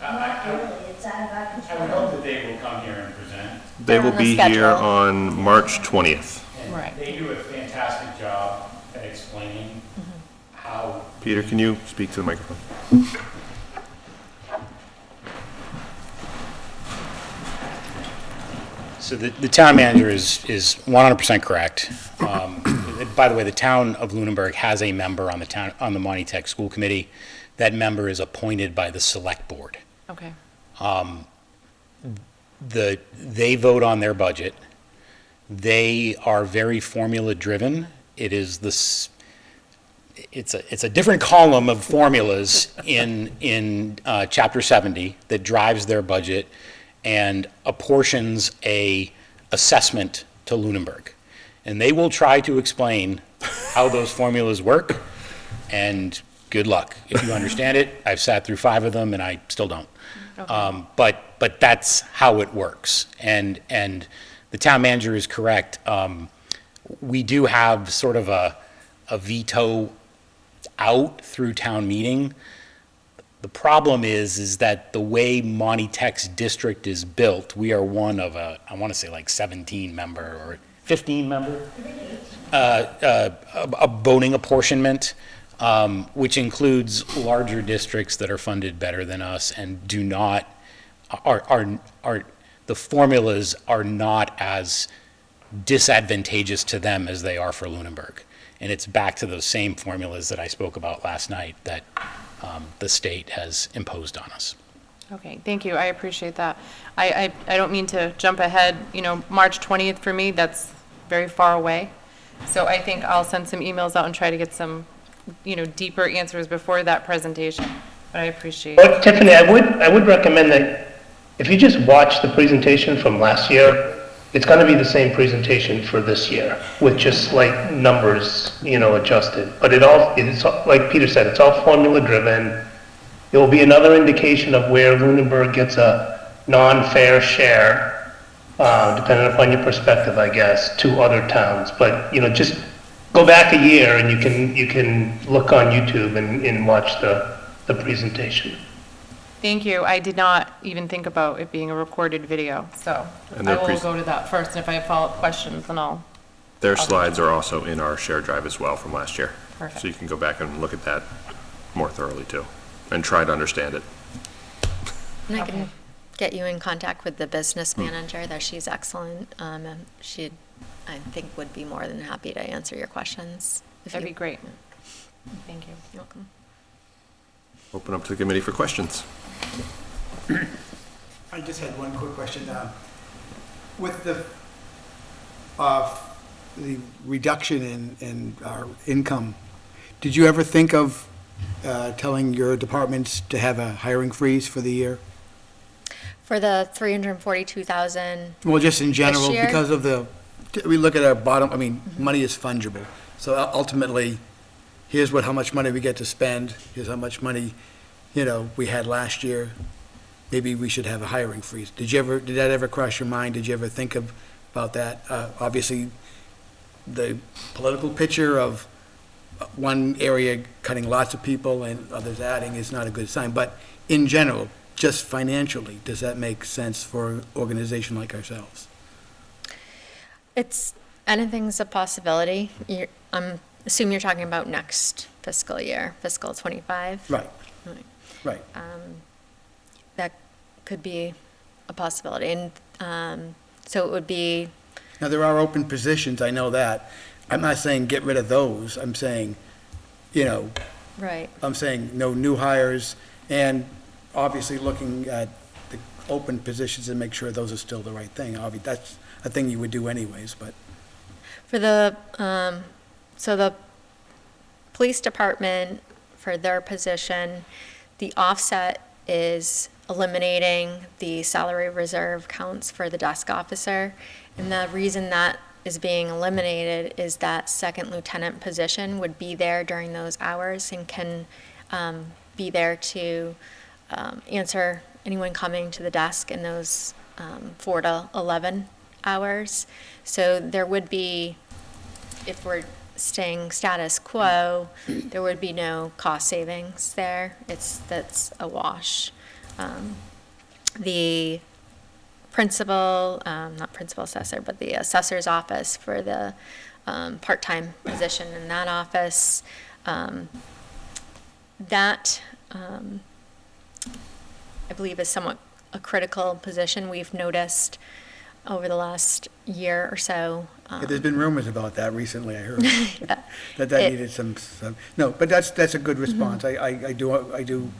I would hope that they will come here and present. They will on the be here schedule. on March 20th. And Right. they do a fantastic job at explaining how. Peter, can you speak to the microphone? So the town manager is 100% correct. By the way, the town of Lunenburg has a member on the Monty Tech School Committee. That member is appointed by the select board. Okay. They vote on their budget. They are very formula driven. It is this. It's a different column of formulas in Chapter 70 that drives their budget and apportions a assessment to Lunenburg. And they will try to explain how those formulas work, and good luck. If you understand it, I've sat through 5 of them and I still don't. Okay. But that's how it works. And the town manager is correct. We do have sort of a veto out through town meeting. The problem is that the way Monty Tech's district is built, we are one of I want to say like 17 member or 15 member, a voting apportionment, which includes larger districts that are funded better than us and do not, the formulas are not as disadvantageous to them as they are for Lunenburg. And it's back to those same formulas that I spoke about last night that the state has imposed on us. Okay, thank you, I appreciate that. I don't mean to jump ahead, March 20th for me, that's very far away. So I think I'll send some emails out and try to get some, deeper answers before that presentation, but I appreciate it. But Tiffany, I would recommend that if you just watch the presentation from last year, it's going to be the same presentation for this year with just slight numbers, adjusted. But it's like Peter said, it's all formula driven. It will be another indication of where Lunenburg gets a non-fair share, depending upon your perspective, I guess, to other towns. But, just go back a year and you can look on YouTube and watch the presentation. Thank you. I did not even think about it being a recorded video, so And I their will go to that first, and if I have follow-up questions, then I'll. Their slides are also in our share drive as well from last year. Perfect. So you can go back and look at that more thoroughly too, and try to understand it. And I can get you in contact with the business manager there. She's excellent. She, I think, would be more than happy to answer your questions. That'd be great. Thank you. You're welcome. Open up to the committee for questions. I just had one quick question. With the reduction in our income, did you ever think of telling your departments to have a hiring freeze for the year? For the 342,000, Well, just in general, year? because of we look at our bottom, money is fungible. So ultimately, here's how much money we get to spend, here's how much money, we had last year. Maybe we should have a hiring freeze. Did that ever cross your mind? Did you ever think about that? Obviously, the political picture of one area cutting lots of people and others adding is not a good sign. But in general, just financially, does that make sense for an organization like ourselves? Anything's a possibility. I'm assuming you're talking about next fiscal year, fiscal '25. Right, right. That could be a possibility. And so it would be, Now, there are open positions, I know that. I'm not saying get rid of those. I'm saying, right. I'm saying no new hires, and obviously looking at the open positions and make sure those are still the right thing. Obviously, that's a thing you would do anyways, but. For the, so the police department, for their position, the offset is eliminating the salary reserve counts for the desk officer. And the reason that is being eliminated is that second lieutenant position would be there during those hours and can be there to answer anyone coming to the desk in those 4 to 11 hours. So there would be, if we're staying status quo, there would be no cost savings there. That's a wash. The principal, not principal assessor, but the assessor's office for the part-time position in that office, that I believe is somewhat a critical position. We've noticed over the last year or so. Yeah, there's been rumors about that recently, I heard. That needed some, no, but that's a good response. I do,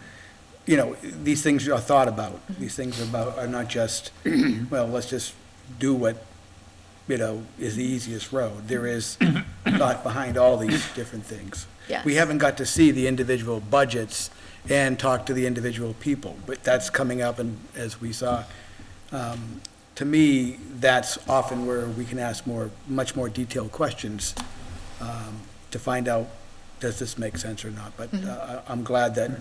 these things are thought about. These things are not just, well, let's just do what, is the easiest road. There is thought behind all these different things. Yes. We haven't got to see the individual budgets and talk to the individual people, but that's coming up, and as we saw, to me, that's often where we can ask much more detailed questions to find out, does this make sense or not? But I'm glad that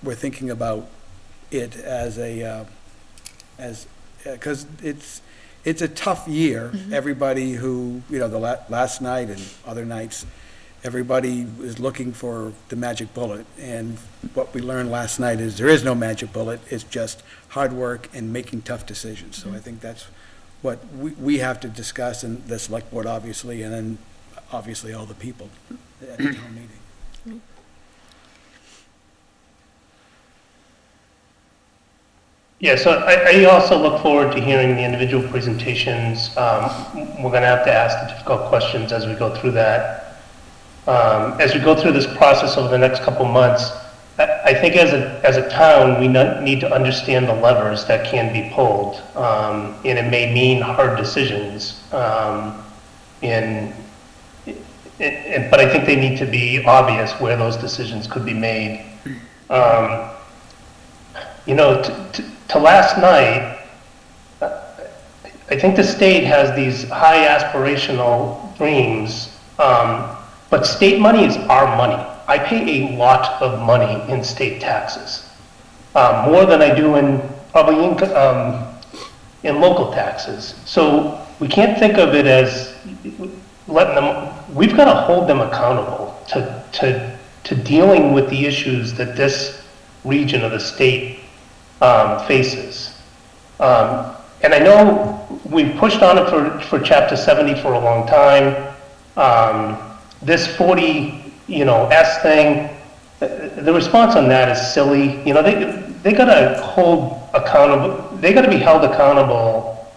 we're thinking about it because it's a tough year. Everybody who, last night and other nights, everybody is looking for the magic bullet. And what we learned last night is there is no magic bullet. It's just hard work and making tough decisions. So I think that's what we have to discuss, and the select board, obviously, and then obviously all the people at the town meeting. Yeah, so I also look forward to hearing the individual presentations. We're going to have to ask the difficult questions as we go through that. As we go through this process over the next couple months, I think as a town, we need to understand the levers that can be pulled, and it may mean hard decisions. But I think they need to be obvious where those decisions could be made. To last night, I think the state has these high aspirational dreams, but state money is our money. I pay a lot of money in state taxes, more than I do in local taxes. So we can't think of it as letting them. We've got to hold them accountable to dealing with the issues that this region of the state faces. And I know we've pushed on it for Chapter 70 for a long time. This 40, S thing, the response on that is silly. They gotta hold accountable, they gotta be held accountable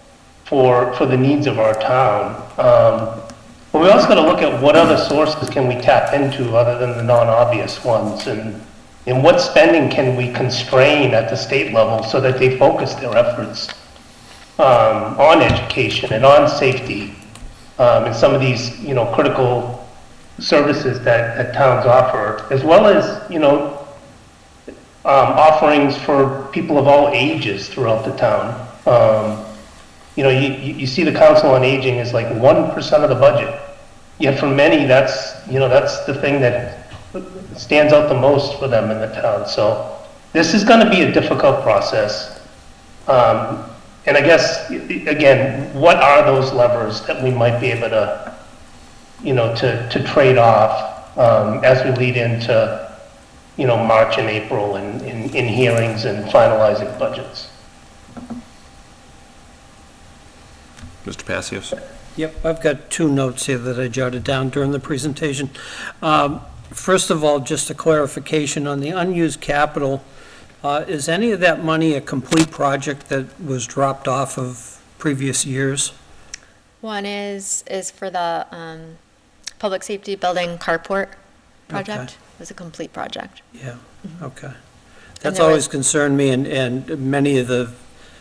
for the needs of our town. But we also gotta look at what other sources can we tap into other than the non-obvious ones, and what spending can we constrain at the state level so that they focus their efforts on education and on safety, and some of these, critical services that towns offer, as well as, offerings for people of all ages throughout the town. You see the Council on Aging is like 1% of the budget. Yet for many, that's the thing that stands out the most for them in the town. So this is going to be a difficult process. And I guess, again, what are those levers that we might be able to, to trade off as we lead into, March and April in hearings and finalizing budgets? Mr. Passios? Yep, I've got two notes here that I jotted down during the presentation. First of all, just a clarification on the unused capital. Is any of that money a complete project that was dropped off of previous years? One is for the public safety building carport project. Okay. It was a complete project. Yeah, okay. That's there always was- concerned me, and many of the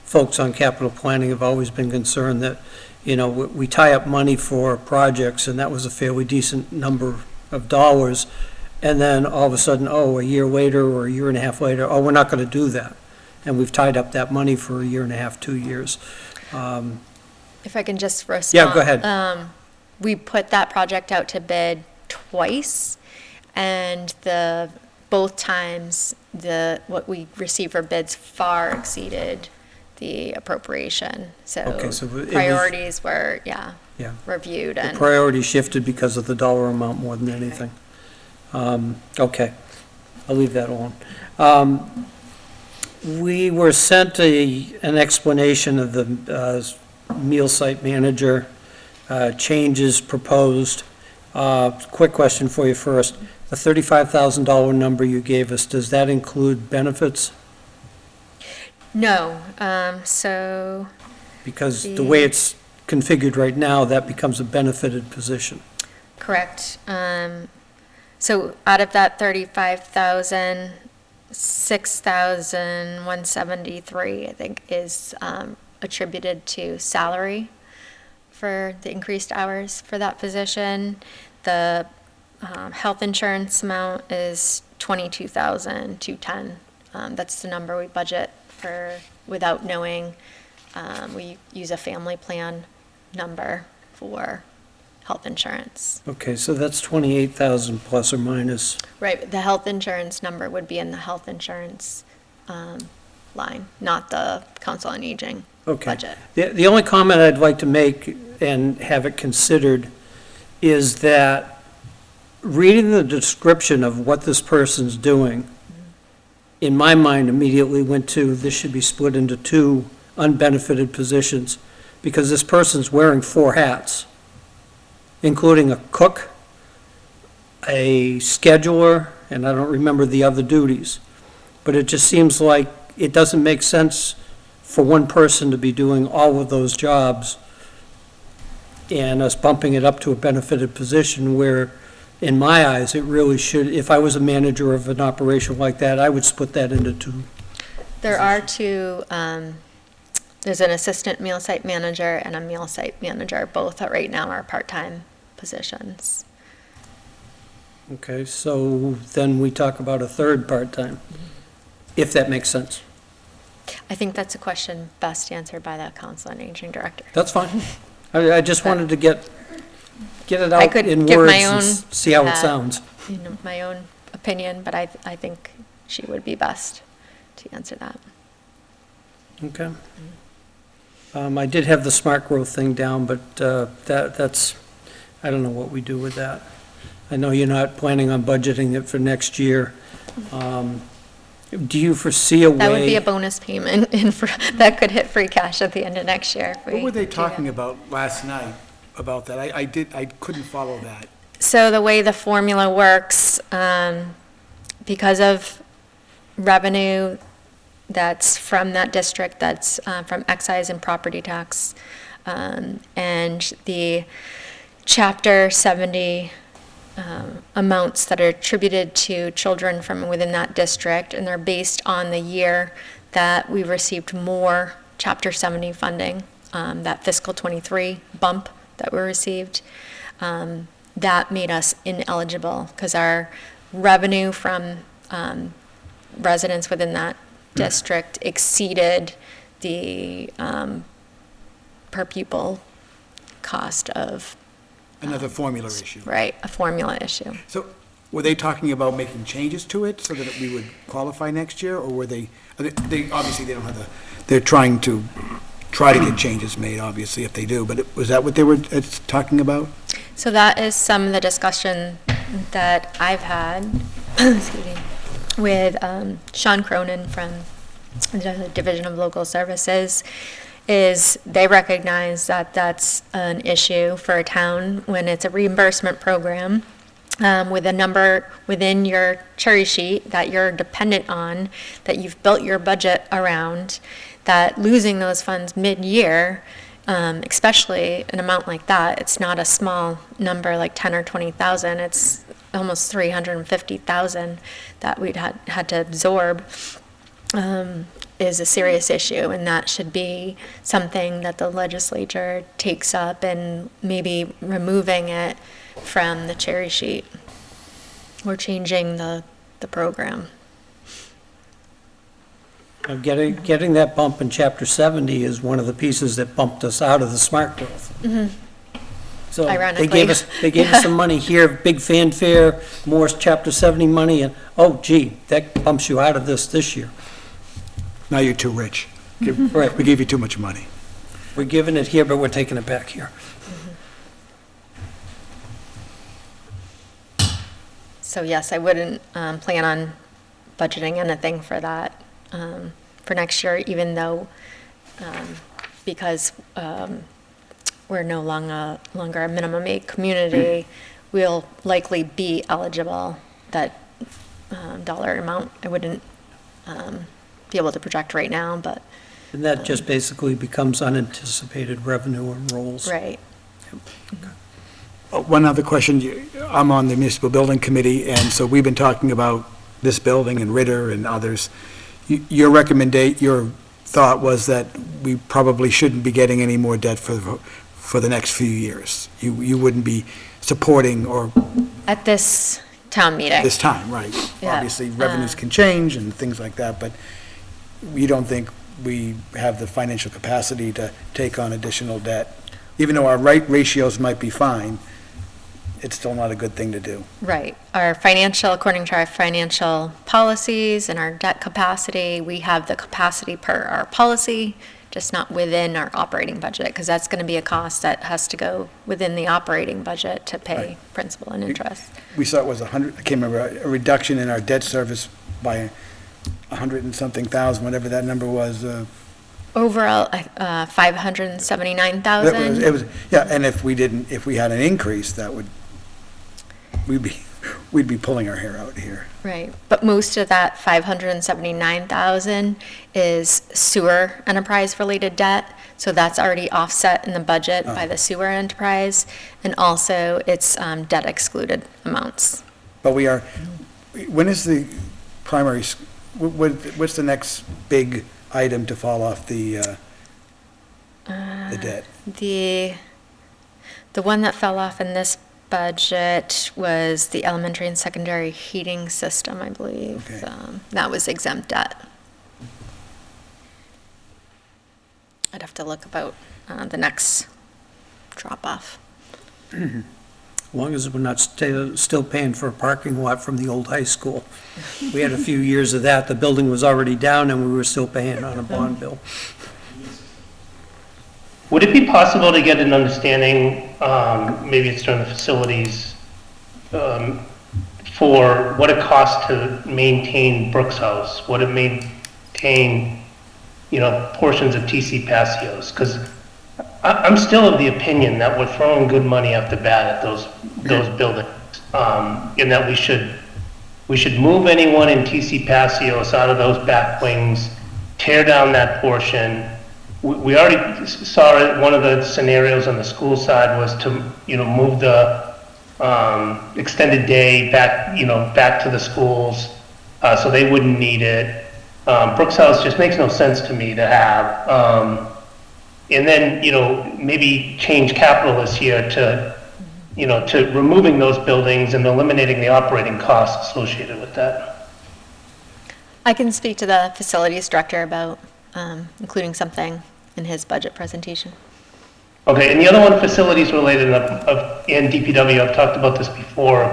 folks on capital planning have always been concerned that, you know, we tie up money for projects, and that was a fairly decent number of dollars, and then all of a sudden, oh, a year later or a year and a half later, oh, we're not going to do that. And we've tied up that money for a year and a half, 2 years. If I can just respond. Yeah, go ahead. We put that project out to bid twice, and both times, what we received for bids far exceeded the appropriation. Okay, so it was- Priorities were, Yeah. reviewed The and. priority shifted because of the dollar amount more than anything. Okay, I'll leave that alone. We were sent an explanation of the meal site manager changes proposed. Quick question for you first. The $35,000 number you gave us, does that include benefits? No, so, Because the way it's configured right now, that becomes a benefited position. correct. So out of that 35,000, 6,173, I think, is attributed to salary for the increased hours for that position. The health insurance amount is 22,210. That's the number we budget for without knowing. We use a family plan number for health insurance. Okay, so that's 28,000 plus or minus. Right, the health insurance number would be in the health insurance line, not the Council on Aging Okay. budget. The only comment I'd like to make and have it considered is that reading the description of what this person's doing, in my mind immediately went to, this should be split into two unbenefited positions, because this person's wearing 4 hats, including a cook, a scheduler, and I don't remember the other duties. But it just seems like it doesn't make sense for one person to be doing all of those jobs and us bumping it up to a benefited position where, in my eyes, it really should, if I was a manager of an operation like that, I would split that into two. There are two, there's an assistant meal site manager and a meal site manager, both right now are part-time positions. Okay, so then we talk about a third part-time, if that makes sense. I think that's a question best answered by the Council on Aging Director. That's fine. I just wanted to get it I out could in give words my and own, see how it sounds. My own opinion, but I think she would be best to answer that. Okay. I did have the smart growth thing down, but that's, I don't know what we do with that. I know you're not planning on budgeting it for next year. Do you foresee a way? That would be a bonus payment that could hit free cash at the end of next year. if we What were they do that. talking about last night about that? I couldn't follow that. So the way the formula works, because of revenue that's from that district, that's from excise and property tax, and the Chapter 70 amounts that are attributed to children from within that district, and they're based on the year that we received more Chapter 70 funding, that fiscal '23 bump that we received. That made us ineligible because our revenue from residents within that district exceeded the per pupil cost of, Another formula issue. right, a formula issue. So were they talking about making changes to it so that we would qualify next year? Or were they obviously they don't have they're trying to get changes made, obviously, if they do. But was that what they were talking about? So that is some of the discussion that I've had, excuse me, with Sean Cronin from the Division of Local Services. is they recognize that that's an issue for a town when it's a reimbursement program with a number within your cherry sheet that you're dependent on, that you've built your budget around, that losing those funds mid-year, especially an amount like that, it's not a small number like 10 or 20,000, it's almost 350,000 that we'd had to absorb, is a serious issue, and that should be something that the legislature takes up and maybe removing it from the cherry sheet or changing the program. Now, getting that bump in Chapter 70 is one of the pieces that bumped us out of the smart growth. So Ironically. they gave us some money here, big fanfare, more Chapter 70 money, and, oh gee, that bumps you out of this year. Now you're too rich. Right. We gave you too much money. We're giving it here, but we're taking it back here. So yes, I wouldn't plan on budgeting anything for that for next year, even though, because we're no longer a minimum aid community, we'll likely be eligible. That dollar amount, I wouldn't be able to project right now, but. And that just basically becomes unanticipated revenue and rolls. Right. One other question, I'm on the municipal building committee, and so we've been talking about this building and Ritter and others. Your thought was that we probably shouldn't be getting any more debt for the next few years. You wouldn't be supporting or. At this town meeting. This time, right. Yeah. Obviously, revenues can change and things like that, but you don't think we have the financial capacity to take on additional debt? Even though our ratios might be fine, it's still not a good thing to do. Right. According to our financial policies and our debt capacity, we have the capacity per our policy, just not within our operating budget, because that's going to be a cost that has to go within the operating budget to pay principal and interest. We saw it was 100, I can't remember, a reduction in our debt service by 100 and something thousand, whatever that number was. Overall, 579,000. It was, yeah, and if we had an increase, we'd be pulling our hair out here. Right, but most of that 579,000 is sewer enterprise-related debt, so that's already offset in the budget by the sewer enterprise, and also it's debt excluded amounts. But when is the primary, what's the next big item to fall off the debt? The one that fell off in this budget was the elementary and secondary heating system, I believe. Okay. That was exempt debt. I'd have to look about the next drop-off. As long as we're not still paying for a parking lot from the old high school. We had a few years of that. The building was already down and we were still paying on a bond bill. Would it be possible to get an understanding, maybe it's during the facilities, for what it costs to maintain Brooks House, what it maintain, portions of TC Passios? Because I'm still of the opinion that we're throwing good money off the bat at those buildings, and that we should move anyone in TC Passios out of those back wings, tear down that portion. We already saw it, one of the scenarios on the school side was to, move the extended day back to the schools, so they wouldn't need it. Brooks House just makes no sense to me to have. And then, maybe change capital this year to removing those buildings and eliminating the operating costs associated with that. I can speak to the facilities director about including something in his budget presentation. Okay, and the other one, facilities related, and DPW, I've talked about this before,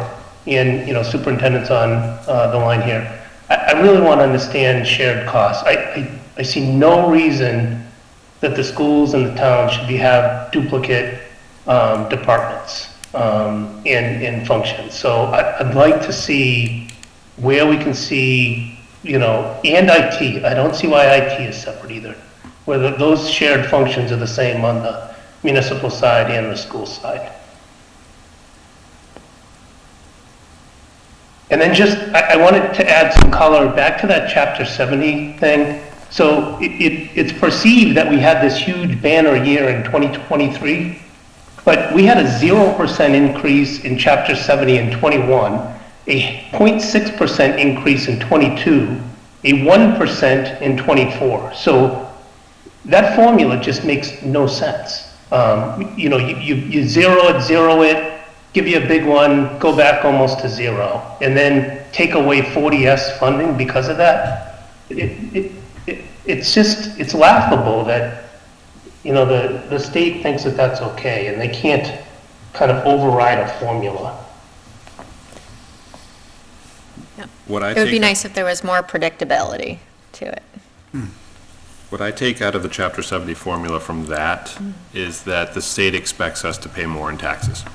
and, superintendent's on the line here. I really want to understand shared costs. I see no reason that the schools and the town should have duplicate departments and functions. So I'd like to see where we can see, and IT. I don't see why IT is separate either. where those shared functions are the same on the municipal side and the school side. And then just, I wanted to add some color back to that Chapter 70 thing. So it's perceived that we had this huge banner year in 2023, but we had a 0% increase in Chapter 70 in 21, a 0.6% increase in 22, a 1% in 24. So that formula just makes no sense. You know, you zero it, give you a big one, go back almost to zero, and then take away 40S funding because of that. It's just, it's laughable that, you know, the state thinks that that's okay, and they can't kind of override a formula. What I It would be take- nice if there was more predictability to it. What I take out of the Chapter 70 formula from that is that the state expects us to pay more in taxes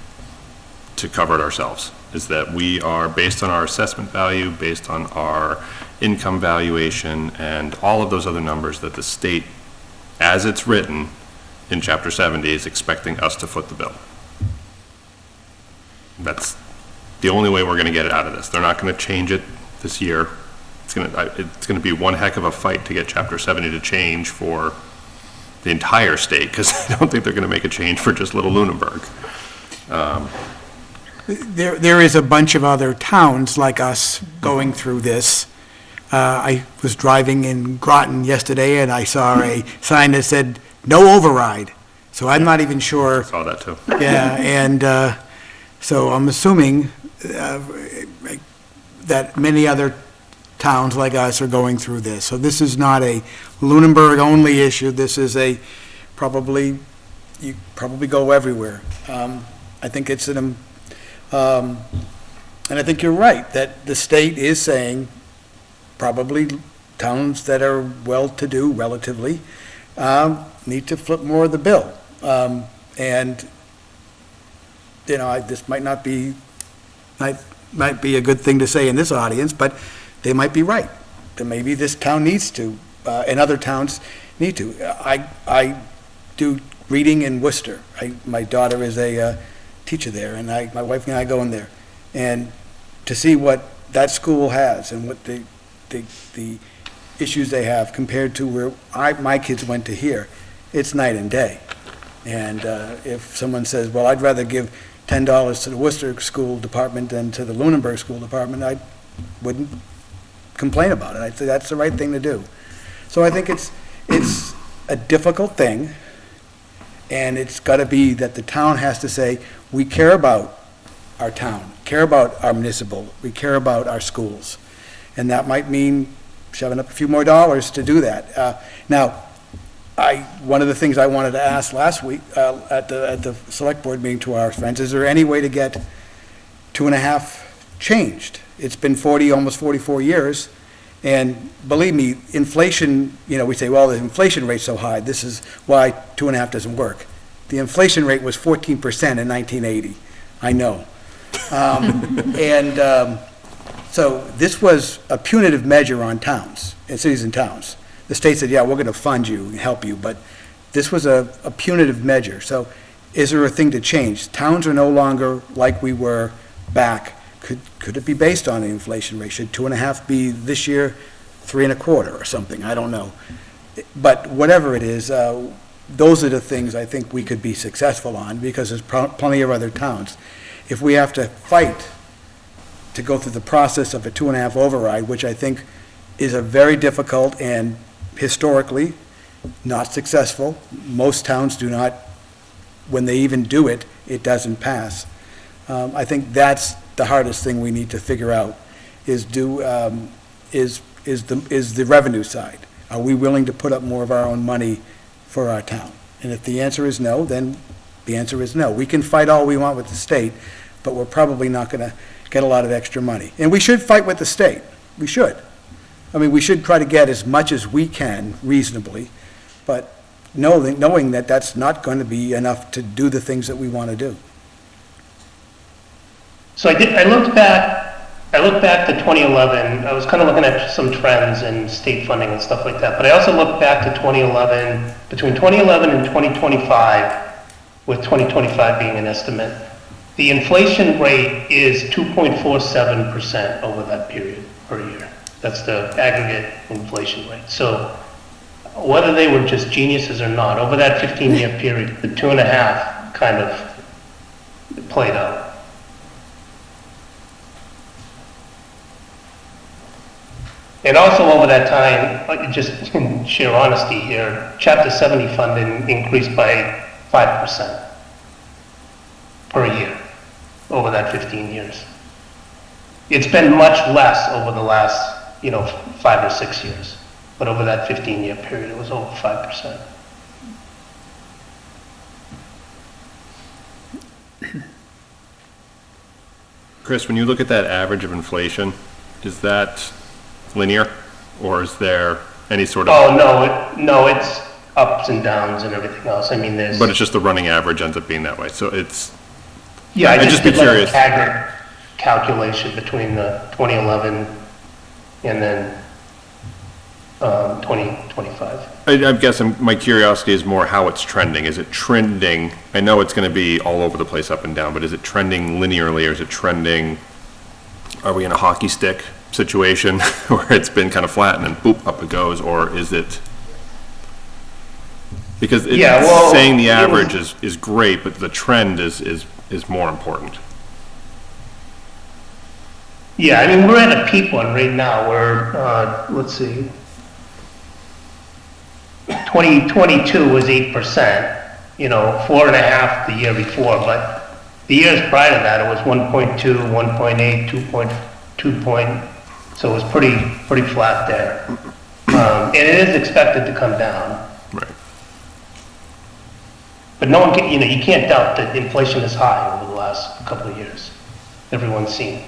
to cover it ourselves. Is that we are, based on our assessment value, based on our income valuation, and all of those other numbers, that the state, as it's written in Chapter 70, is expecting us to foot the bill. That's the only way we're going to get it out of this. They're not going to change it this year. It's going to be one heck of a fight to get Chapter 70 to change for the entire state, because I don't think they're going to make a change for just Little Lunenburg. There is a bunch of other towns like us going through this. I was driving in Groton yesterday, and I saw a sign that said, "No override." So I'm not even sure. Saw that too. Yeah, and so I'm assuming that many other towns like us are going through this. So this is not a Lunenburg-only issue. This is you probably go everywhere. I think it's and I think you're right, that the state is saying probably towns that are well-to-do relatively need to flip more of the bill. And, you know, this might be a good thing to say in this audience, but they might be right. That maybe this town needs to, and other towns need to. I do reading in Worcester. My daughter is a teacher there, and my wife and I go in there. And to see what that school has and what the issues they have compared to where my kids went to here, it's night and day. And if someone says, well, I'd rather give $10 to the Worcester School Department than to the Lunenburg School Department, I wouldn't complain about it. I'd say that's the right thing to do. So I think it's a difficult thing, and it's got to be that the town has to say, we care about our town, care about our municipal, we care about our schools. And that might mean shoving up a few more dollars to do that. Now, one of the things I wanted to ask last week at the select board meeting to our friends, is there any way to get 2.5 changed? It's been almost 44 years, and believe me, inflation, you know, we say, well, the inflation rate's so high, this is why 2.5 doesn't work. The inflation rate was 14% in 1980, I know. So this was a punitive measure on towns, and cities and towns. The state said, yeah, we're going to fund you and help you, but this was a punitive measure. So is there a thing to change? Towns are no longer like we were back. Could it be based on the inflation rate? Should 2.5 be this year 3.25 or something? I don't know. But whatever it is, those are the things I think we could be successful on, because there's plenty of other towns. If we have to fight to go through the process of a 2.5 override, which I think is a very difficult and historically not successful. Most towns do not, when they even do it, it doesn't pass. I think that's the hardest thing we need to figure out, is the revenue side. Are we willing to put up more of our own money for our town? And if the answer is no, then the answer is no. We can fight all we want with the state, but we're probably not going to get a lot of extra money. And we should fight with the state. We should. I mean, we should try to get as much as we can reasonably, but knowing that that's not going to be enough to do the things that we want to do. So I looked back I look back to 2011, I was kind of looking at some trends in state funding and stuff like that, but I also look back to 2011, between 2011 and 2025, with 2025 being an estimate. The inflation rate is 2.47% over that period per year. That's the aggregate inflation rate. So whether they were just geniuses or not, over that 15-year period, the 2.5 kind of played out. And also over that time, just in sheer honesty here, Chapter 70 funding increased by 5% per year over that 15 years. It's been much less over the last, 5 or 6 years, but over that 15-year period, it was over 5%. Chris, when you look at that average of inflation, is that linear, or is there any sort of? Oh, no, it's ups and downs and everything else. I mean, there's. But it's just the running average ends up being that way, so it's. Yeah, I I'd just be did like curious. a aggregate calculation between the 2011 and then 2025. I guess my curiosity is more how it's trending. Is it trending, I know it's gonna be all over the place up and down, but is it trending linearly, or is it trending, are we in a hockey stick situation where it's been kind of flat and then boop, up it goes, or is it? Because saying the average is great, but the trend is more important. Yeah, I mean, we're at a peak one right now where, let's see, 2022 was 8%, 4.5% the year before, but the years prior to that, it was 1.2, 1.8, 2.2, so it was pretty flat there. And it is expected to come down. Right. But no one can, you can't doubt that inflation is high over the last couple of years. Everyone's seen.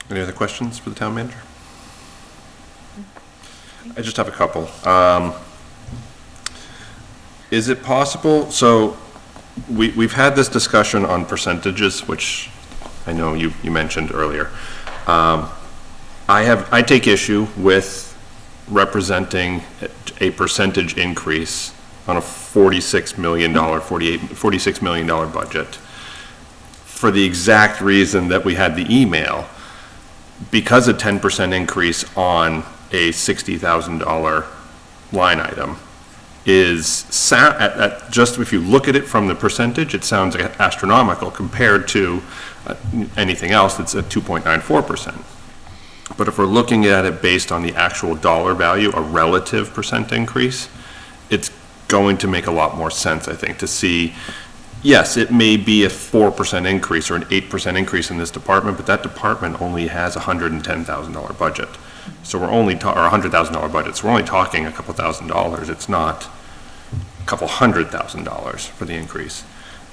Any other questions for the town manager? I just have a couple. Is it possible, so we've had this discussion on percentages, which I know you mentioned earlier. I take issue with representing a percentage increase on a $46 million budget for the exact reason that we had the email, because a 10% increase on a $60,000 line item is, just if you look at it from the percentage, it sounds astronomical compared to anything else that's at 2.94%. But if we're looking at it based on the actual dollar value, a relative percent increase, it's going to make a lot more sense, I think, to see, yes, it may be a 4% increase or an 8% increase in this department, but that department only has a $110,000 budget. So we're only, or $100,000 budget, so we're only talking a couple $1,000s. It's not a couple $100,000 for the increase.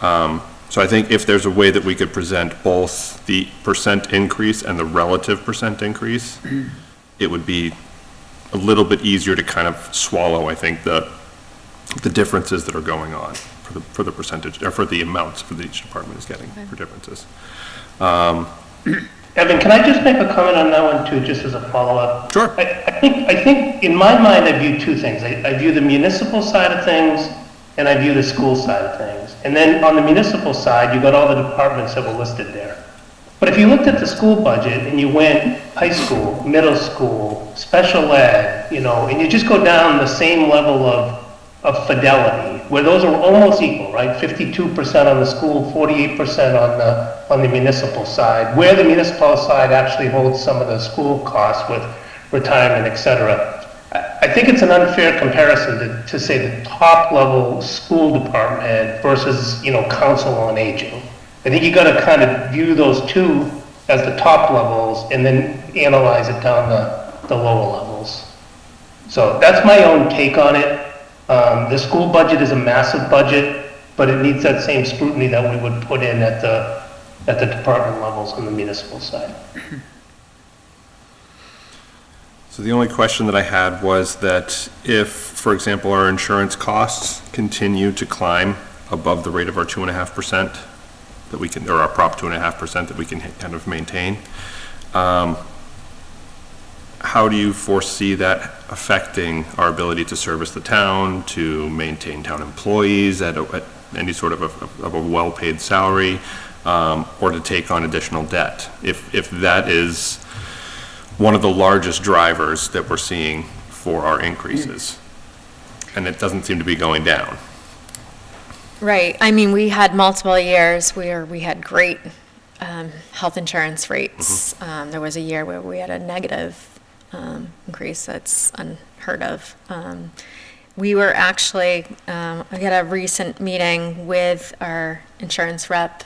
So I think if there's a way that we could present both the percent increase and the relative percent increase, it would be a little bit easier to kind of swallow, I think, the differences that are going on for the percentage, or for the amounts that each department is getting for differences. Evan, can I just make a comment on that one too, just as a follow-up? Sure. I think in my mind, I view two things. I view the municipal side of things, and I view the school side of things. And then on the municipal side, you got all the departments that were listed there. But if you looked at the school budget and you went high school, middle school, special ed, and you just go down the same level of fidelity, where those are almost equal, right? 52% on the school, 48% on the municipal side, where the municipal side actually holds some of the school costs with retirement, et cetera. I think it's an unfair comparison to say the top level school department head versus, council on aging. I think you gotta kind of view those two as the top levels and then analyze it down the lower levels. So that's my own take on it. The school budget is a massive budget, but it needs that same scrutiny that we would put in at the department levels on the municipal side. So the only question that I had was that if, for example, our insurance costs continue to climb above the rate of our 2.5% that we can, or our Prop 2.5% that we can kind of maintain. How do you foresee that affecting our ability to service the town, to maintain town employees at any sort of a well-paid salary, or to take on additional debt? If that is one of the largest drivers that we're seeing for our increases, and it doesn't seem to be going down. Right. I mean, we had multiple years where we had great health insurance rates. There was a year where we had a negative increase. That's unheard of. We were actually, we had a recent meeting with our insurance rep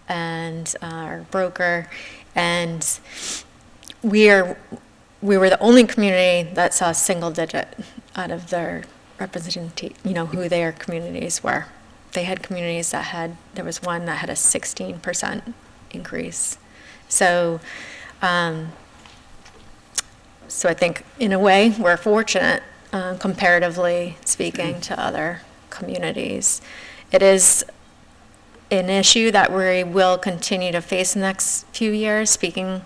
and our broker, and we were the only community that saw single digit out of their representation, who their communities were. They had communities that there was one that had a 16% increase. So, so I think in a way we're fortunate, comparatively speaking, to other communities. It is an issue that we will continue to face in the next few years, speaking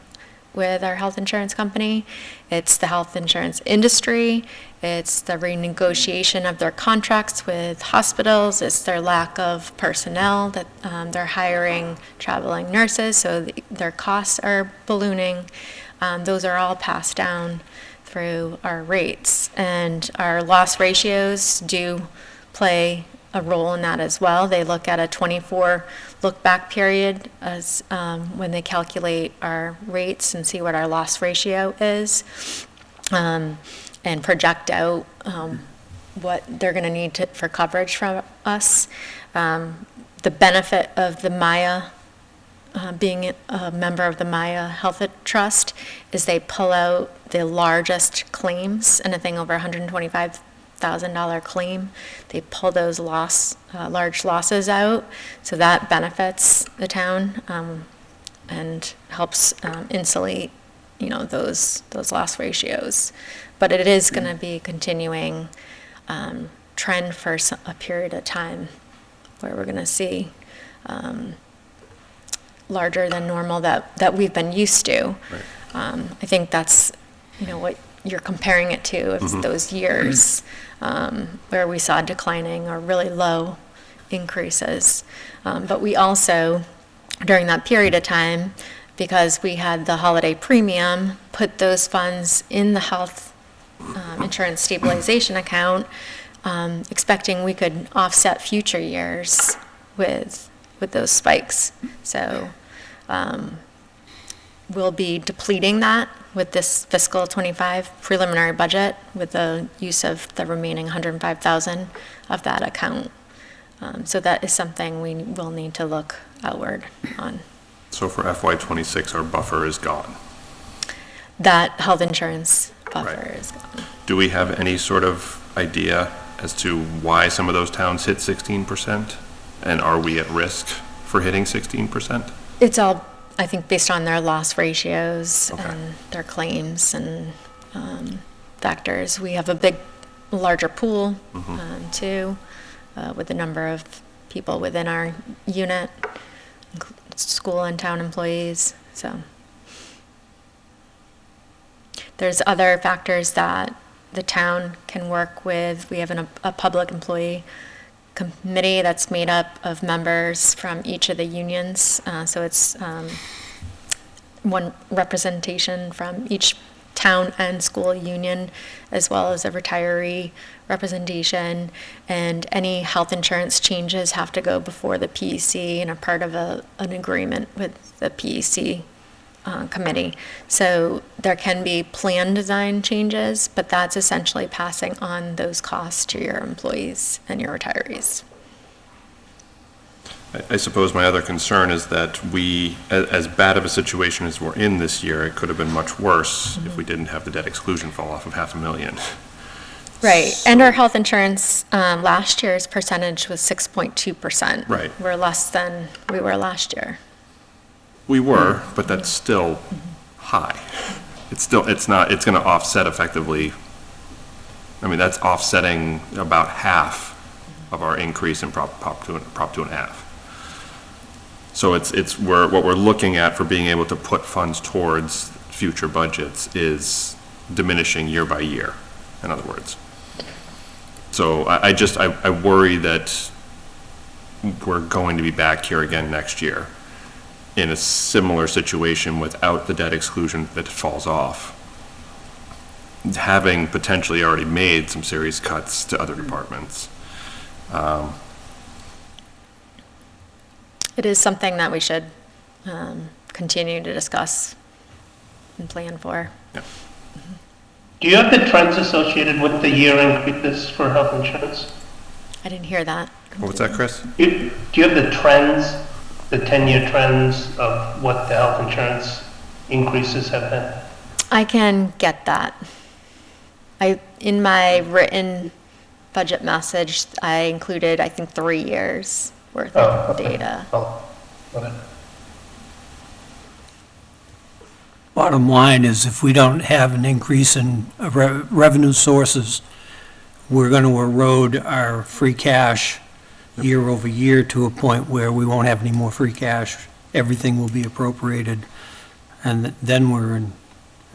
with our health insurance company. It's the health insurance industry. It's the renegotiation of their contracts with hospitals. It's their lack of personnel that they're hiring traveling nurses, so their costs are ballooning. Those are all passed down through our rates, and our loss ratios do play a role in that as well. They look at a 24 look-back period as when they calculate our rates and see what our loss ratio is, and project out what they're going to need for coverage from us. The benefit of the Maya, being a member of the Maya Health Trust, is they pull out the largest claims, anything over $125,000 claim. They pull those large losses out, so that benefits the town and helps insulate, those loss ratios. But it is going to be a continuing trend for a period of time where we're going to see larger than normal that we've been used to. Right. I think that's, what you're comparing it to, is those years where we saw declining or really low increases. But we also, during that period of time, because we had the holiday premium, put those funds in the health insurance stabilization account, expecting we could offset future years with those spikes. So we'll be depleting that with this fiscal 25 preliminary budget, with the use of the remaining $105,000 of that account. So that is something we will need to look outward on. So for FY26, our buffer is gone. That health insurance buffer Right. is gone. Do we have any sort of idea as to why some of those towns hit 16%? And are we at risk for hitting 16%? It's all, I think, based on their loss ratios Okay. and their claims and factors. We have a larger pool too, with the number of people within our unit, school and town employees. So there's other factors that the town can work with. We have a public employee committee that's made up of members from each of the unions. So it's one representation from each town and school union, as well as a retiree representation. And any health insurance changes have to go before the PEC and are part of an agreement with the PEC committee. So there can be plan design changes, but that's essentially passing on those costs to your employees and your retirees. I suppose my other concern is that as bad of a situation as we're in this year, it could have been much worse if we didn't have the debt exclusion fall off of $500,000. Right, and our health insurance, last year's percentage was 6.2%. Right. We're less than we were last year. We were, but that's still high. It's going to offset effectively. I mean, that's offsetting about half of our increase in Prop 2.5. So what we're looking at for being able to put funds towards future budgets is diminishing year by year, in other words. So I worry that we're going to be back here again next year in a similar situation without the debt exclusion that falls off, having potentially already made some serious cuts to other departments. It is something that we should continue to discuss and plan for. Yeah. Do you have the trends associated with the year increases for health insurance? I didn't hear that. What was that, Chris? Do you have the trends, the 10-year trends of what the health insurance increases have been? I can get that. In my written budget message, I included, I think, 3 years worth of data. Oh, okay. Bottom line is, if we don't have an increase in revenue sources, we're going to erode our free cash year over year to a point where we won't have any more free cash. Everything will be appropriated, and then we're in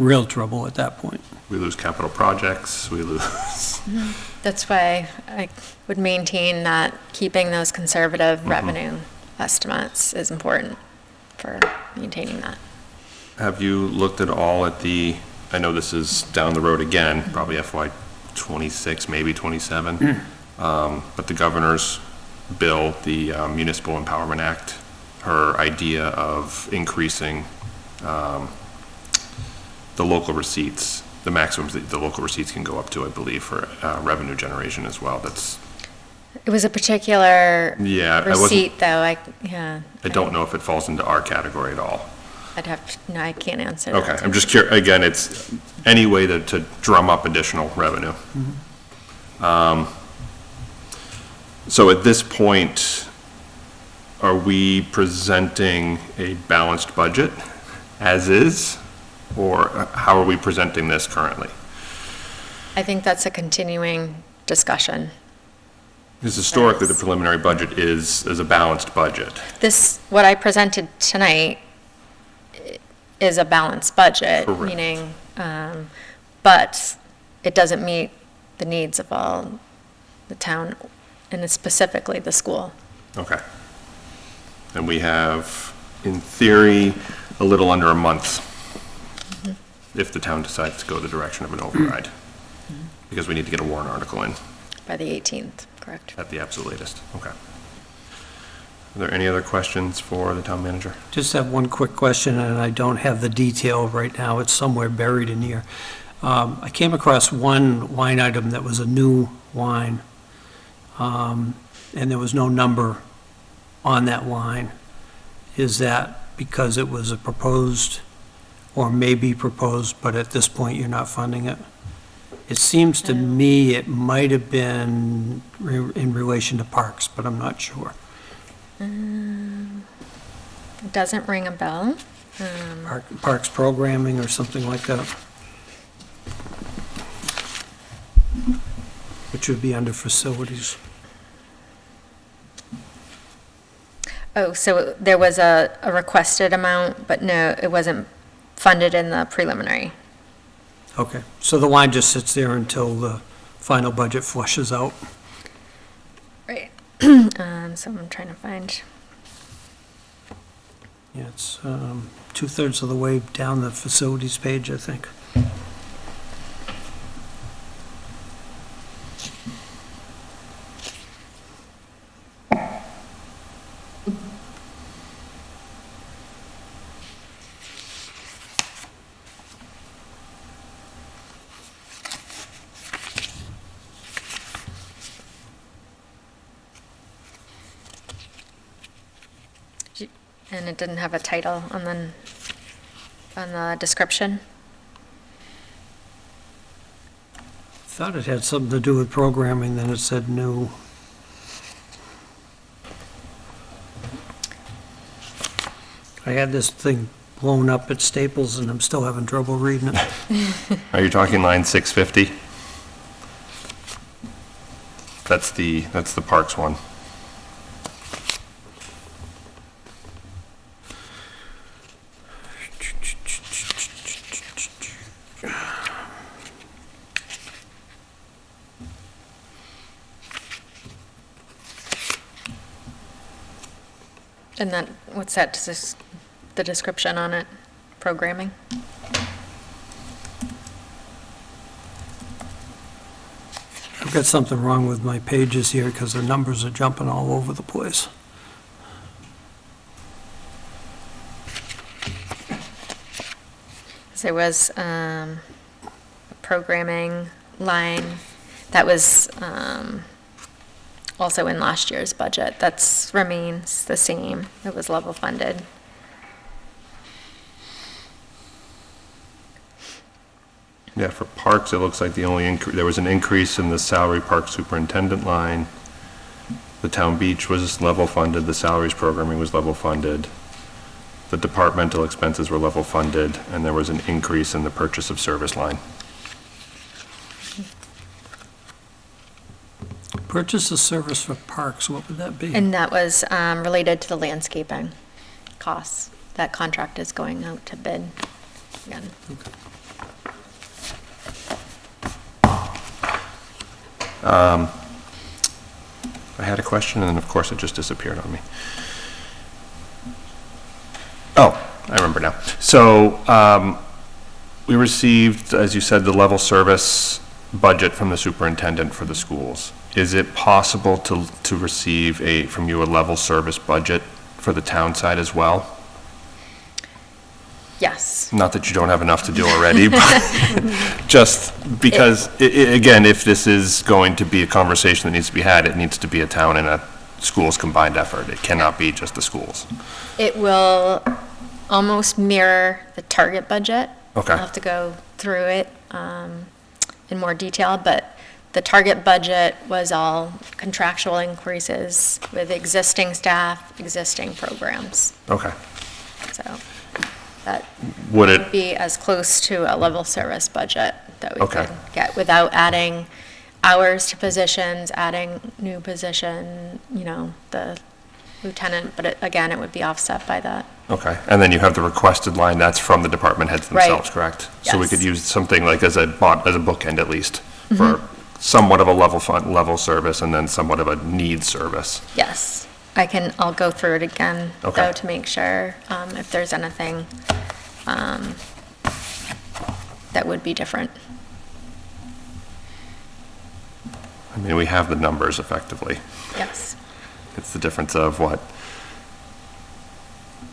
real trouble at that point. We lose capital projects, we lose. That's why I would maintain that keeping those conservative revenue estimates is important for maintaining that. Have you looked at all at I know this is down the road again, probably FY '26, maybe '27, but the governor's bill, the Municipal Empowerment Act, her idea of increasing the local receipts, the maximums that the local receipts can go up to, I believe, for revenue generation as well. It was a particular Yeah, receipt, though. I don't know if it falls into our category at all. No, I can't answer that. Okay, I'm just curious, again, it's any way to drum up additional revenue. So at this point, are we presenting a balanced budget as is? Or how are we presenting this currently? I think that's a continuing discussion. Because historically, the preliminary budget is a balanced budget. What I presented tonight is a balanced budget, Correct. meaning, but it doesn't meet the needs of all the town, and specifically the school. Okay. And we have, in theory, a little under a month if the town decides to go the direction of an override. Because we need to get a warrant article in By the 18th, correct? at the absolute latest. Okay. Are there any other questions for the town manager? Just have one quick question, and I don't have the detail right now. It's somewhere buried in here. I came across one line item that was a new line, and there was no number on that line. Is that because it was a proposed, or may be proposed, but at this point you're not funding it? It seems to me it might have been in relation to parks, but I'm not sure. It doesn't ring a bell. Parks programming or something like that. Which would be under facilities. Oh, so there was a requested amount, but no, it wasn't funded in the preliminary. Okay, so the line just sits there until the final budget flushes out. Right. So I'm trying to find. Yeah, it's 2/3 of the way down the facilities page, I think. And it didn't have a title on the description? Thought it had something to do with programming, then it said new. I had this thing blown up at Staples and I'm still having trouble reading it. Are you talking line 650? That's the parks one. And that, what's that, the description on it? Programming? I've got something wrong with my pages here because the numbers are jumping all over the place. There was a programming line that was also in last year's budget. That's remains the same. It was level funded. Yeah, for parks, it looks like the only there was an increase in the salary park superintendent line. The town beach was level funded, the salaries programming was level funded. The departmental expenses were level funded, and there was an increase in the purchase of service line. Purchase of service for parks, what would that be? And that was related to the landscaping costs. That contract is going out to bid again. I had a question, and then of course it just disappeared on me. Oh, I remember now. So we received, as you said, the level service budget from the superintendent for the schools. Is it possible to receive from you a level service budget for the town side as well? Yes. Not that you don't have enough to do already, but just because, again, if this is going to be a conversation that needs to be had, it needs to be a town and a schools combined effort. It cannot be just the schools. It will almost mirror the target budget. Okay. I'll have to go through it in more detail, but the target budget was all contractual increases with existing staff, existing programs. Okay. So that Would it- would be as close to a level service budget that we Okay. could get without adding hours to positions, adding new position, the lieutenant, but again, it would be offset by that. Okay, and then you have the requested line, that's from the department heads Right. themselves, correct? So we Yes. could use something like as a bookend at least, for somewhat of a level service and then somewhat of a need service. Yes, I'll go through it again, Okay. though, to make sure if there's anything that would be different. I mean, we have the numbers effectively. Yes. It's the difference of what?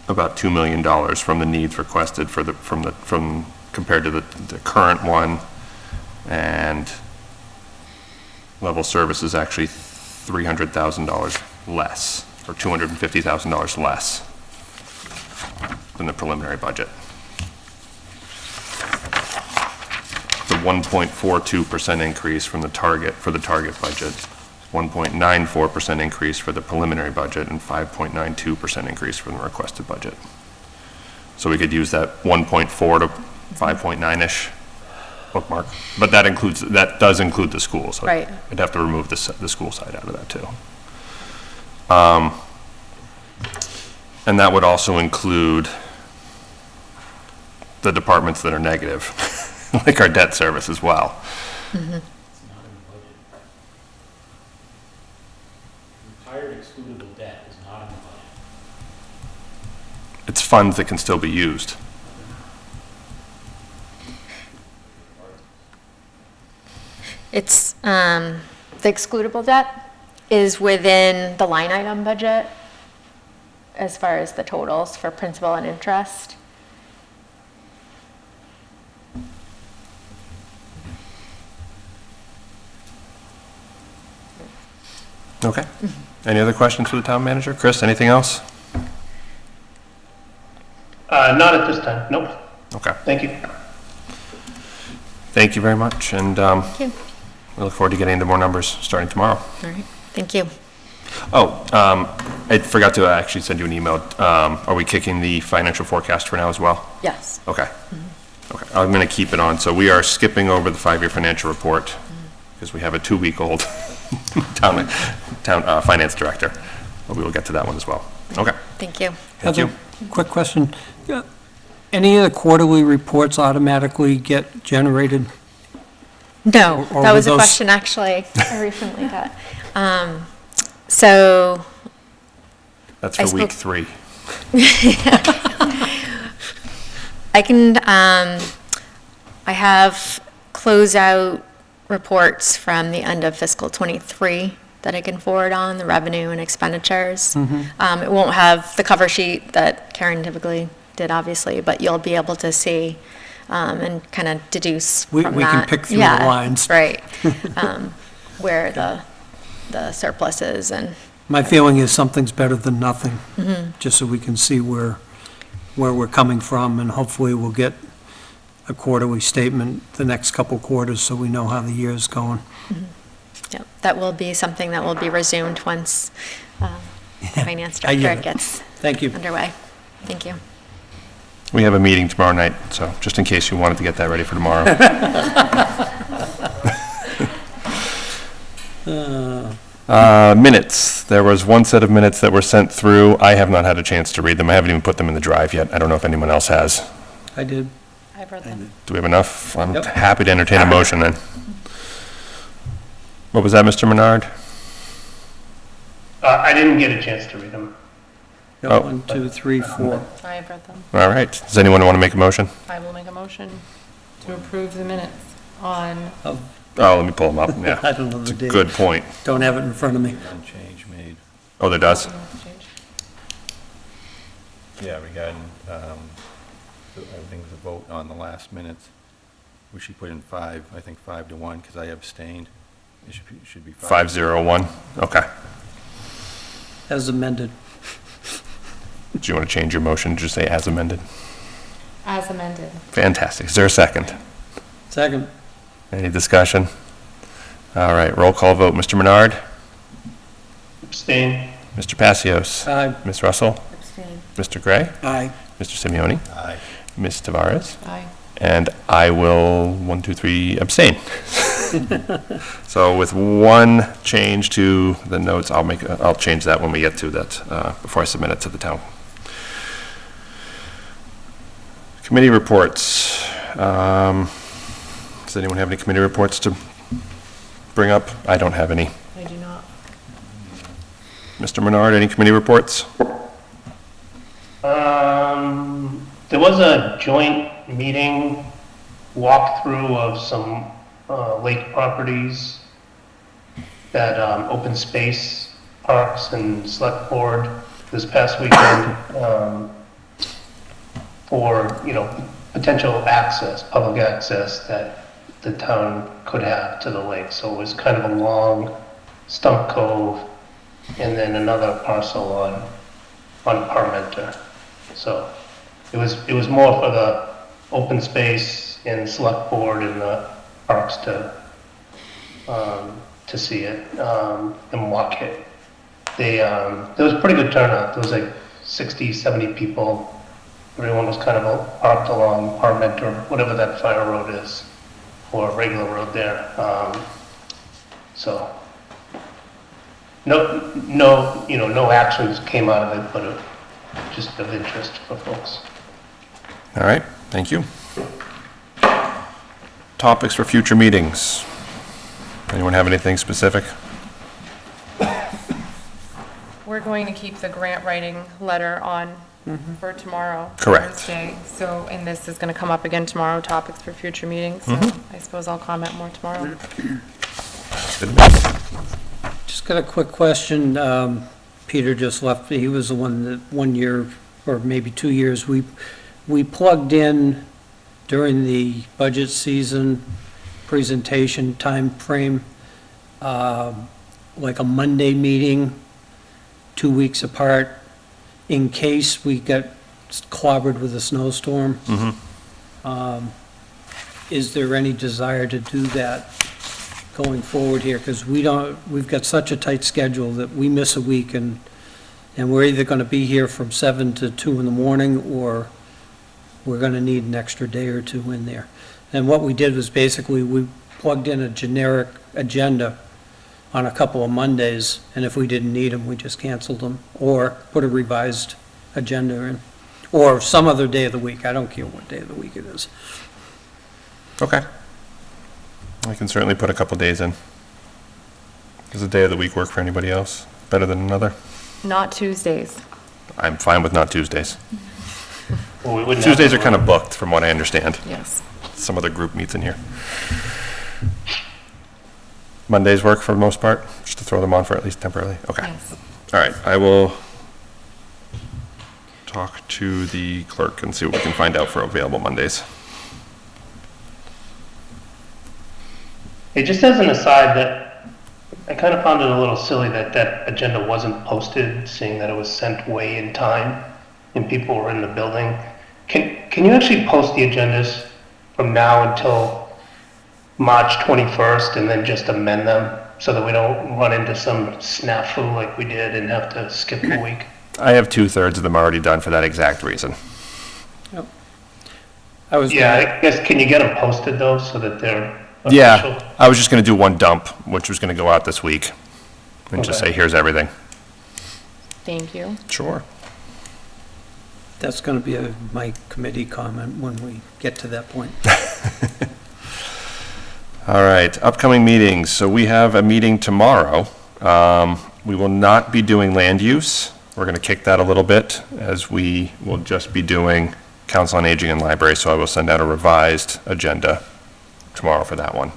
About $2 million from the needs requested from compared to the current one, and level service is actually $300,000 less, or $250,000 less than the preliminary budget. The 1.42% increase from the target, for the target budget, 1.94% increase for the preliminary budget, and 5.92% increase from the requested budget. So we could use that 1.4 to 5.9-ish bookmark, but that does include the schools. Right. I'd have to remove the school side out of that too. And that would also include the departments that are negative, like our debt service as well. Retired excludable debt is not in the budget. It's funds that can still be used. It's, the excludable debt is within the line item budget as far as the totals for principal and interest. Okay. Any other questions for the town manager? Chris, anything else? Not at this time, nope. Okay. Thank you. Thank you very much, and Thank you. we look forward to getting into more numbers starting tomorrow. All right, thank you. Oh, I forgot to actually send you an email. Are we kicking the financial forecast for now as well? Yes. Okay. Okay, I'm going to keep it on. So we are skipping over the 5-year financial report because we have a 2-week-old town finance director. But we will get to that one as well. Okay. Thank you. Thank you. Heather, quick question. Any of the quarterly reports automatically get generated? No, Or that were was a those- question actually I recently got. So That's I for week spoke- 3. I can, I have closeout reports from the end of fiscal '23 that I can forward on, the revenue and expenditures. It won't have the cover sheet that Karen typically did, obviously, but you'll be able to see and kind of deduce We from can that. pick through the Yeah, lines. Right. Where the surplus is and, My feeling is something's better than nothing, just so we can see where we're coming from, and hopefully we'll get a quarterly statement the next couple quarters, so we know how the year's going. yeah, that will be something that will be resumed once the finance I get director it. gets Thank you. underway. Thank you. We have a meeting tomorrow night, so just in case you wanted to get that ready for tomorrow. Minutes. There was one set of minutes that were sent through. I have not had a chance to read them. I haven't even put them in the drive yet. I don't know if anyone else has. I did. I've read them. Do we have enough? I'm Yep. happy to entertain a motion then. What was that, Mr. Menard? I didn't get a chance to read them. Oh. 1, 2, 3, 4. I have read them. All right. Does anyone want to make a motion? I will make a motion to approve the minutes on, Oh, let me pull them up. Yeah. I don't know the It's a date. good point. Don't have it in front of me. One change made. Oh, there does? Yeah, regarding, I think the vote on the last minutes. We should put in 5, I think 5-1, because I abstained. It should be 501. Okay. As amended. Do you want to change your motion to just say as amended? as amended. Fantastic. Is there a second? Second. Any discussion? All right, roll call vote. Mr. Menard? Abstain. Mr. Passios? Aye. Ms. Russell? Abstain. Mr. Gray? Aye. Mr. Simeoni? Aye. Ms. Tavares? Aye. And I will, 1, 2, 3, abstain. So with one change to the notes, I'll change that when we get to that, before I submit it to the town. Committee reports. Does anyone have any committee reports to bring up? I don't have any. I do not. Mr. Menard, any committee reports? There was a joint meeting walkthrough of some lake properties that open space parks and select board this past weekend for, potential access, public access that the town could have to the lake. So it was kind of a long stump cove and then another parcel on Parmenter. So it was more for the open space and select board and the parks to see it and walk it. There was a pretty good turnout. There was like 60, 70 people. Everyone was kind of parked along Parmenter, whatever that fire road is, or a regular road there. So no actions came out of it, but just of interest for folks. All right, thank you. Topics for future meetings. Anyone have anything specific? We're going to keep the grant writing letter on for tomorrow. Correct. Wednesday. So, and this is going to come up again tomorrow, topics for future meetings. So I suppose I'll comment more tomorrow. Just got a quick question. Peter just left. He was the one that 1 year, or maybe 2 years, we plugged in during the budget season presentation timeframe, like a Monday meeting, 2 weeks apart, in case we got clobbered with a snowstorm. Is there any desire to do that going forward here? Because we've got such a tight schedule that we miss a week and we're either going to be here from 7 to 2 in the morning, or we're going to need an extra day or two in there. And what we did was basically we plugged in a generic agenda on a couple of Mondays, and if we didn't need them, we just canceled them, or put a revised agenda in, or some other day of the week. I don't care what day of the week it is. Okay. I can certainly put a couple days in. Does a day of the week work for anybody else? Better than another? Not Tuesdays. I'm fine with not Tuesdays. Well, we wouldn't have Tuesdays to are kind of vote. booked, from what I understand. Yes. Some other group meets in here. Mondays work for the most part, just to throw them on for at least temporarily? Okay. Yes. All right, I will talk to the clerk and see what we can find out for available Mondays. Hey, just as an aside, that I kind of found it a little silly that that agenda wasn't posted, seeing that it was sent way in time and people were in the building. Can you actually post the agendas from now until March 21st and then just amend them so that we don't run into some snafu like we did and have to skip a week? I have 2/3 of them already done for that exact reason. I was Yeah, gonna- I guess, can you get them posted though so that they're Yeah, official? I was just gonna do one dump, which was gonna go out this week, and just Okay. say, here's everything. Thank you. Sure. That's going to be my committee comment when we get to that point. All right, upcoming meetings. So we have a meeting tomorrow. We will not be doing land use. We're going to kick that a little bit, as we will just be doing Council on Aging and Library, so I will send out a revised agenda tomorrow for that one.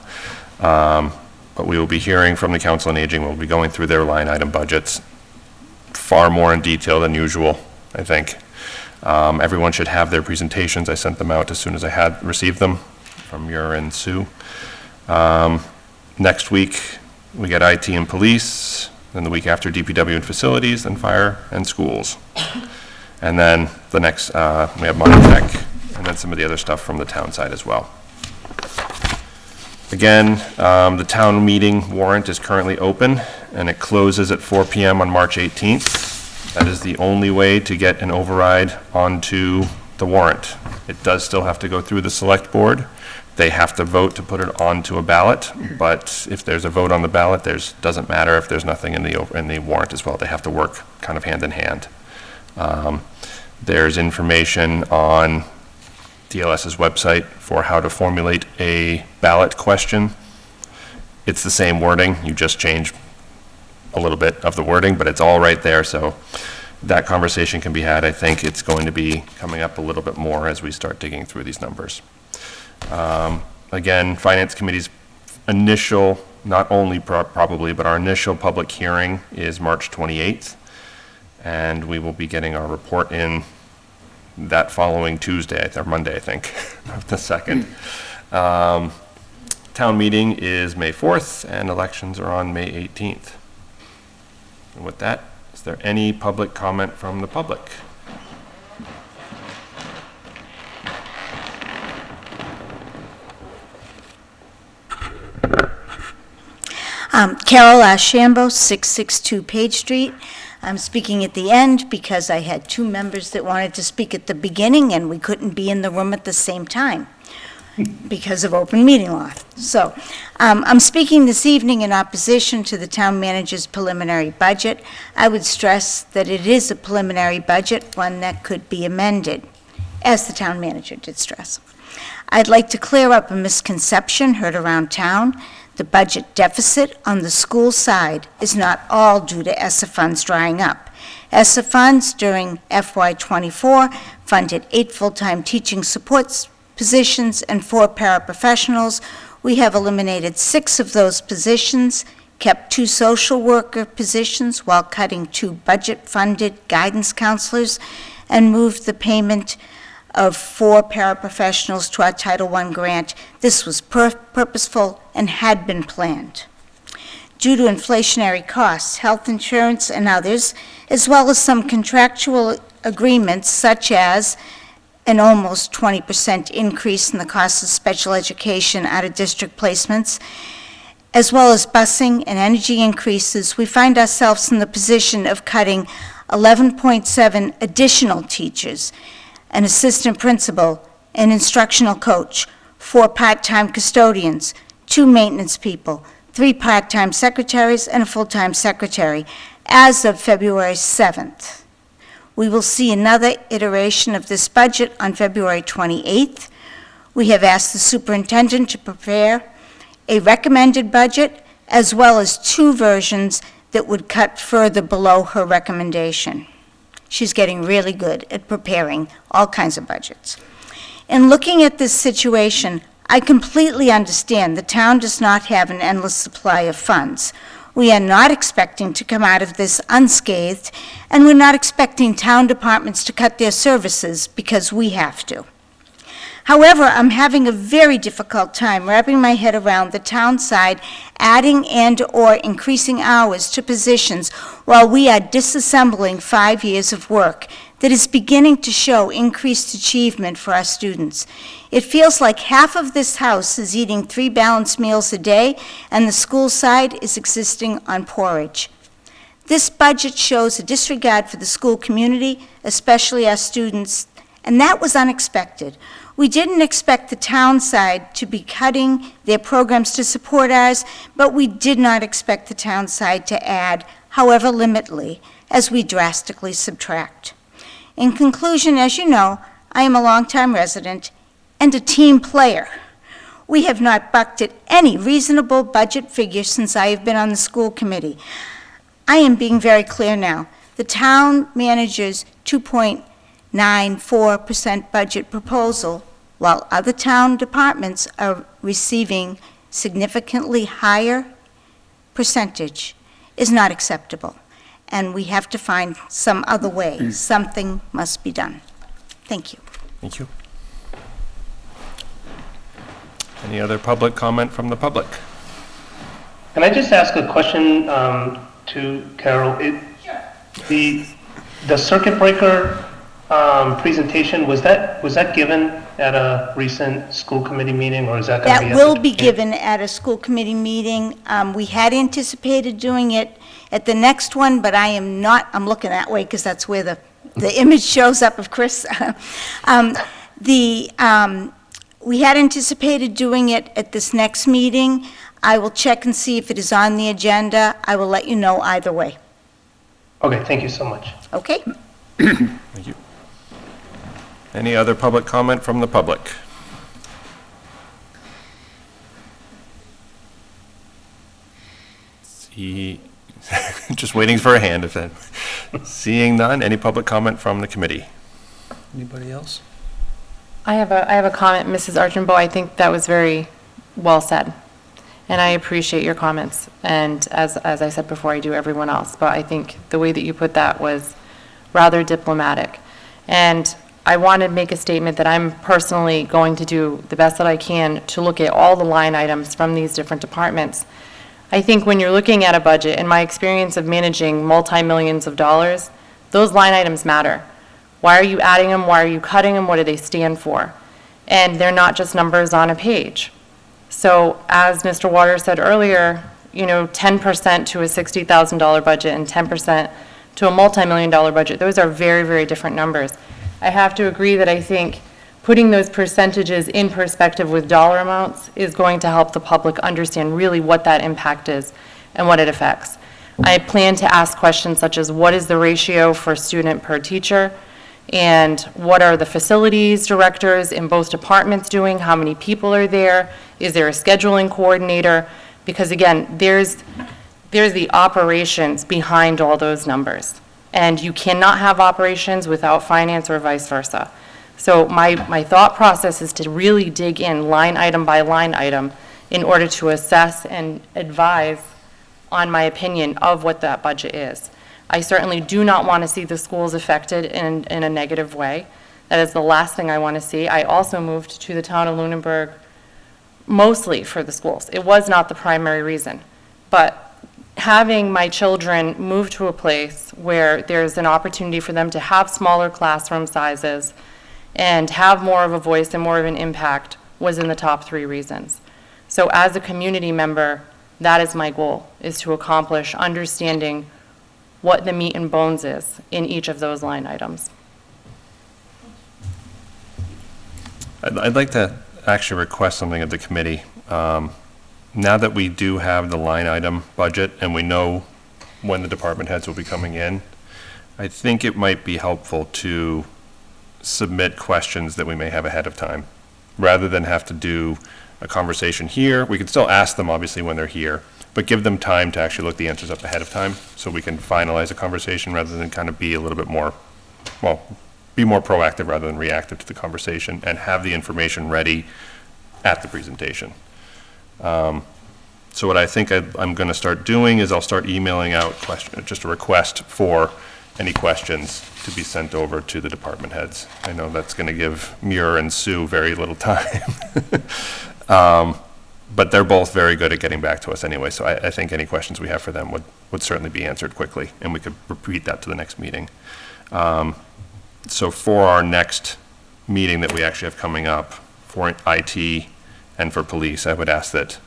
But we will be hearing from the Council on Aging. We'll be going through their line item budgets far more in detail than usual, I think. Everyone should have their presentations. I sent them out as soon as I had received them from Muir and Sue. Next week, we get IT and police, then the week after DPW and facilities, then fire and schools. And then the next, we have Monty Tech, and then some of the other stuff from the town side as well. Again, the town meeting warrant is currently open, and it closes at 4 PM on March 18th. That is the only way to get an override onto the warrant. It does still have to go through the select board. They have to vote to put it onto a ballot, but if there's a vote on the ballot, doesn't matter if there's nothing in the warrant as well. They have to work kind of hand in hand. There's information on DLS's website for how to formulate a ballot question. It's the same wording, you just change a little bit of the wording, but it's all right there, so that conversation can be had. I think it's going to be coming up a little bit more as we start digging through these numbers. Again, Finance Committee's initial, not only probably, but our initial public hearing is March 28th, and we will be getting our report in that following Tuesday, or Monday, I think, of the 2nd. Town meeting is May 4th, and elections are on May 18th. And with that, is there any public comment from the public? Carol Ashambo, 662 Page Street. I'm speaking at the end because I had two members that wanted to speak at the beginning, and we couldn't be in the room at the same time because of open meeting law. So I'm speaking this evening in opposition to the town manager's preliminary budget. I would stress that it is a preliminary budget, one that could be amended, as the town manager did stress. I'd like to clear up a misconception heard around town. The budget deficit on the school side is not all due to ESSA funds drying up. ESSA funds during FY24 funded 8 full-time teaching support positions and 4 paraprofessionals. We have eliminated 6 of those positions, kept 2 social worker positions while cutting 2 budget-funded guidance counselors, and moved the payment of 4 paraprofessionals to our Title I grant. This was purposeful and had been planned. Due to inflationary costs, health insurance and others, as well as some contractual agreements such as an almost 20% increase in the cost of special education out-of-district placements, as well as busing and energy increases, we find ourselves in the position of cutting 11.7 additional teachers, an assistant principal, an instructional coach, 4 part-time custodians, 2 maintenance people, 3 part-time secretaries, and a full-time secretary as of February 7th. We will see another iteration of this budget on February 28th. We have asked the superintendent to prepare a recommended budget as well as 2 versions that would cut further below her recommendation. She's getting really good at preparing all kinds of budgets. In looking at this situation, I completely understand the town does not have an endless supply of funds. We are not expecting to come out of this unscathed, and we're not expecting town departments to cut their services because we have to. However, I'm having a very difficult time wrapping my head around the town side adding and/or increasing hours to positions while we are disassembling 5 years of work that is beginning to show increased achievement for our students. It feels like half of this house is eating 3 balanced meals a day, and the school side is existing on porridge. This budget shows a disregard for the school community, especially our students, and that was unexpected. We didn't expect the town side to be cutting their programs to support ours, but we did not expect the town side to add, however limitedly, as we drastically subtract. In conclusion, as you know, I am a longtime resident and a team player. We have not bucked at any reasonable budget figure since I have been on the school committee. I am being very clear now. The town manager's 2.94% budget proposal, while other town departments are receiving significantly higher percentage, is not acceptable. And we have to find some other way. Something must be done. Thank you. Thank you. Any other public comment from the public? Can I just ask a question to Carol? The circuit breaker presentation, was that given at a recent school committee meeting, or is that going to be? That will be given at a school committee meeting. We had anticipated doing it at the next one, but I'm looking that way because that's where the image shows up of Chris. We had anticipated doing it at this next meeting. I will check and see if it is on the agenda. I will let you know either way. Okay, thank you so much. Okay? Thank you. Any other public comment from the public? Just waiting for a hand. Seeing none, any public comment from the committee? Anybody else? I have a comment, Mrs. Archambault. I think that was very well said, and I appreciate your comments. And as I said before, I do everyone else. But I think the way that you put that was rather diplomatic. And I want to make a statement that I'm personally going to do the best that I can to look at all the line items from these different departments. I think when you're looking at a budget, in my experience of managing multi-millions of dollars, those line items matter. Why are you adding them? Why are you cutting them? What do they stand for? And they're not just numbers on a page. So as Mr. Waters said earlier, 10% to a $60,000 budget and 10% to a multi-million-dollar budget, those are very, very different numbers. I have to agree that I think putting those percentages in perspective with dollar amounts is going to help the public understand really what that impact is and what it affects. I plan to ask questions such as what is the ratio for student per teacher, and what are the facilities directors in both departments doing? How many people are there? Is there a scheduling coordinator? Because again, there's the operations behind all those numbers. And you cannot have operations without finance or vice versa. So my thought process is to really dig in line item by line item in order to assess and advise on my opinion of what that budget is. I certainly do not want to see the schools affected in a negative way. That is the last thing I want to see. I also moved to the town of Lunenburg mostly for the schools. It was not the primary reason. But having my children move to a place where there's an opportunity for them to have smaller classroom sizes and have more of a voice and more of an impact was in the top 3 reasons. So as a community member, that is my goal, is to accomplish understanding what the meat and bones is in each of those line items. I'd like to actually request something of the committee. Now that we do have the line item budget and we know when the department heads will be coming in, I think it might be helpful to submit questions that we may have ahead of time, rather than have to do a conversation here. We can still ask them, obviously, when they're here, but give them time to actually look the answers up ahead of time so we can finalize a conversation rather than kind of be a little bit more be more proactive rather than reactive to the conversation and have the information ready at the presentation. So what I think I'm going to start doing is I'll start emailing out just a request for any questions to be sent over to the department heads. I know that's going to give Muir and Sue very little time. But they're both very good at getting back to us anyway, so I think any questions we have for them would certainly be answered quickly, and we could repeat that to the next meeting. So for our next meeting that we actually have coming up, for IT and for police, I would ask that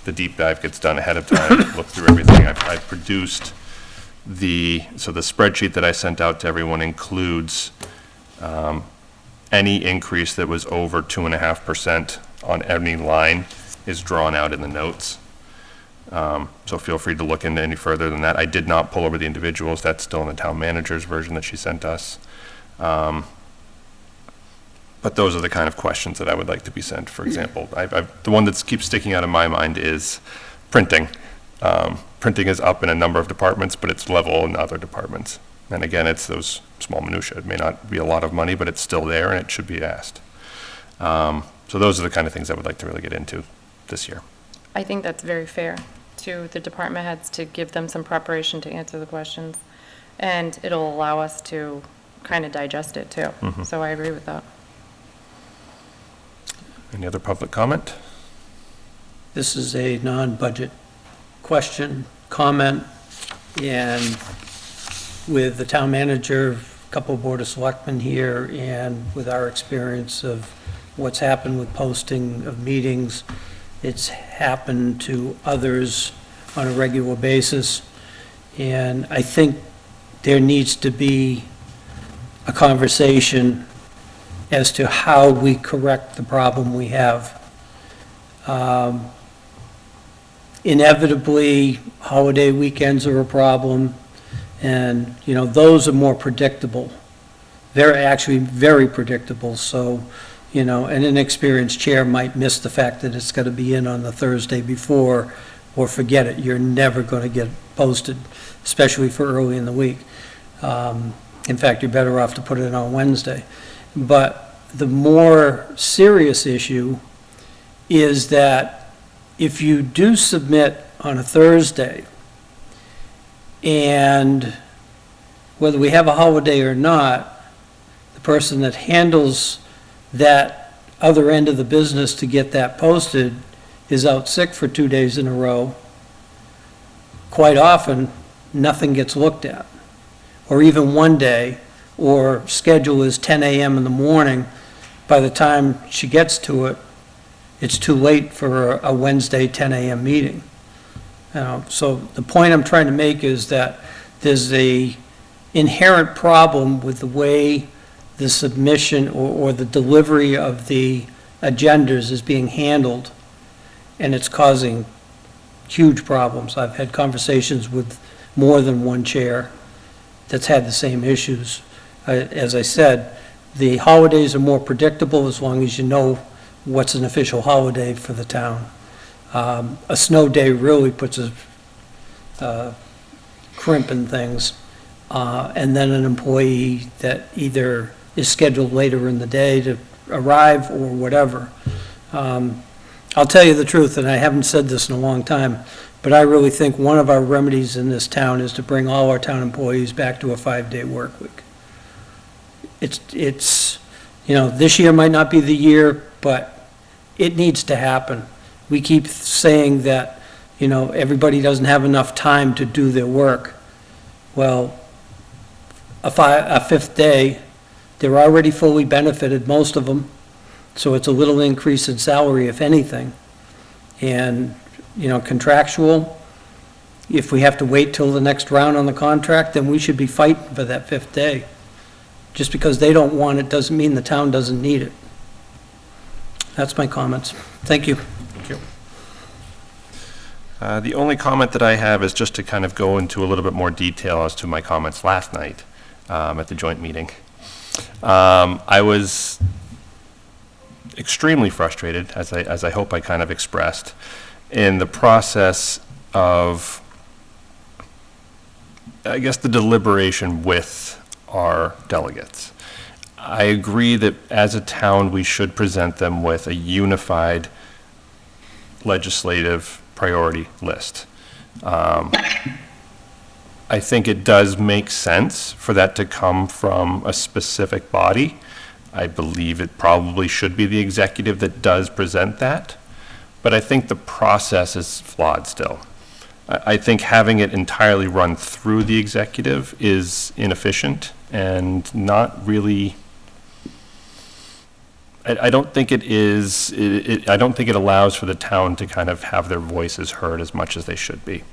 the deep dive gets done ahead of time, look through everything. I've produced the spreadsheet that I sent out to everyone includes any increase that was over 2.5% on any line is drawn out in the notes. So feel free to look into any further than that. I did not pull over the individuals. That's still in the town manager's version that she sent us. But those are the kind of questions that I would like to be sent. For example, the one that keeps sticking out in my mind is printing. Printing is up in a number of departments, but it's level in other departments. And again, it's those small minutiae. It may not be a lot of money, but it's still there and it should be asked. So those are the kind of things I would like to really get into this year. I think that's very fair to the department heads to give them some preparation to answer the questions. And it'll allow us to kind of digest it too. Mhm. So I agree with that. Any other public comment? This is a non-budget question, comment, and with the town manager, a couple of board of selectmen here, and with our experience of what's happened with posting of meetings, it's happened to others on a regular basis. And I think there needs to be a conversation as to how we correct the problem we have. Inevitably, holiday weekends are a problem, and, those are more predictable. They're actually very predictable, so, and an experienced chair might miss the fact that it's got to be in on the Thursday before, or forget it, you're never going to get posted, especially for early in the week. In fact, you're better off to put it on Wednesday. But the more serious issue is that if you do submit on a Thursday, and whether we have a holiday or not, the person that handles that other end of the business to get that posted is out sick for 2 days in a row, quite often, nothing gets looked at. Or even one day, or schedule is 10 a.m. in the morning, by the time she gets to it, it's too late for a Wednesday 10 a.m. meeting. So the point I'm trying to make is that there's a inherent problem with the way the submission or the delivery of the agendas is being handled, and it's causing huge problems. I've had conversations with more than one chair that's had the same issues. As I said, the holidays are more predictable as long as you know what's an official holiday for the town. A snow day really puts a crimp in things. And then an employee that either is scheduled later in the day to arrive or whatever. I'll tell you the truth, and I haven't said this in a long time, but I really think one of our remedies in this town is to bring all our town employees back to a 5-day work week. It's this year might not be the year, but it needs to happen. We keep saying that, everybody doesn't have enough time to do their work. Well, a fifth day, they're already fully benefited, most of them, so it's a little increase in salary, if anything. And, contractual, if we have to wait till the next round on the contract, then we should be fighting for that fifth day. Just because they don't want it doesn't mean the town doesn't need it. That's my comments. Thank you. Thank you. The only comment that I have is just to kind of go into a little bit more detail as to my comments last night at the joint meeting. I was extremely frustrated, as I hope I kind of expressed, in the process of, I guess, the deliberation with our delegates. I agree that as a town, we should present them with a unified legislative priority list. I think it does make sense for that to come from a specific body. I believe it probably should be the executive that does present that, but I think the process is flawed still. I think having it entirely run through the executive is inefficient and not really, I don't think it is, I don't think it allows for the town to kind of have their voices heard as much as they should be.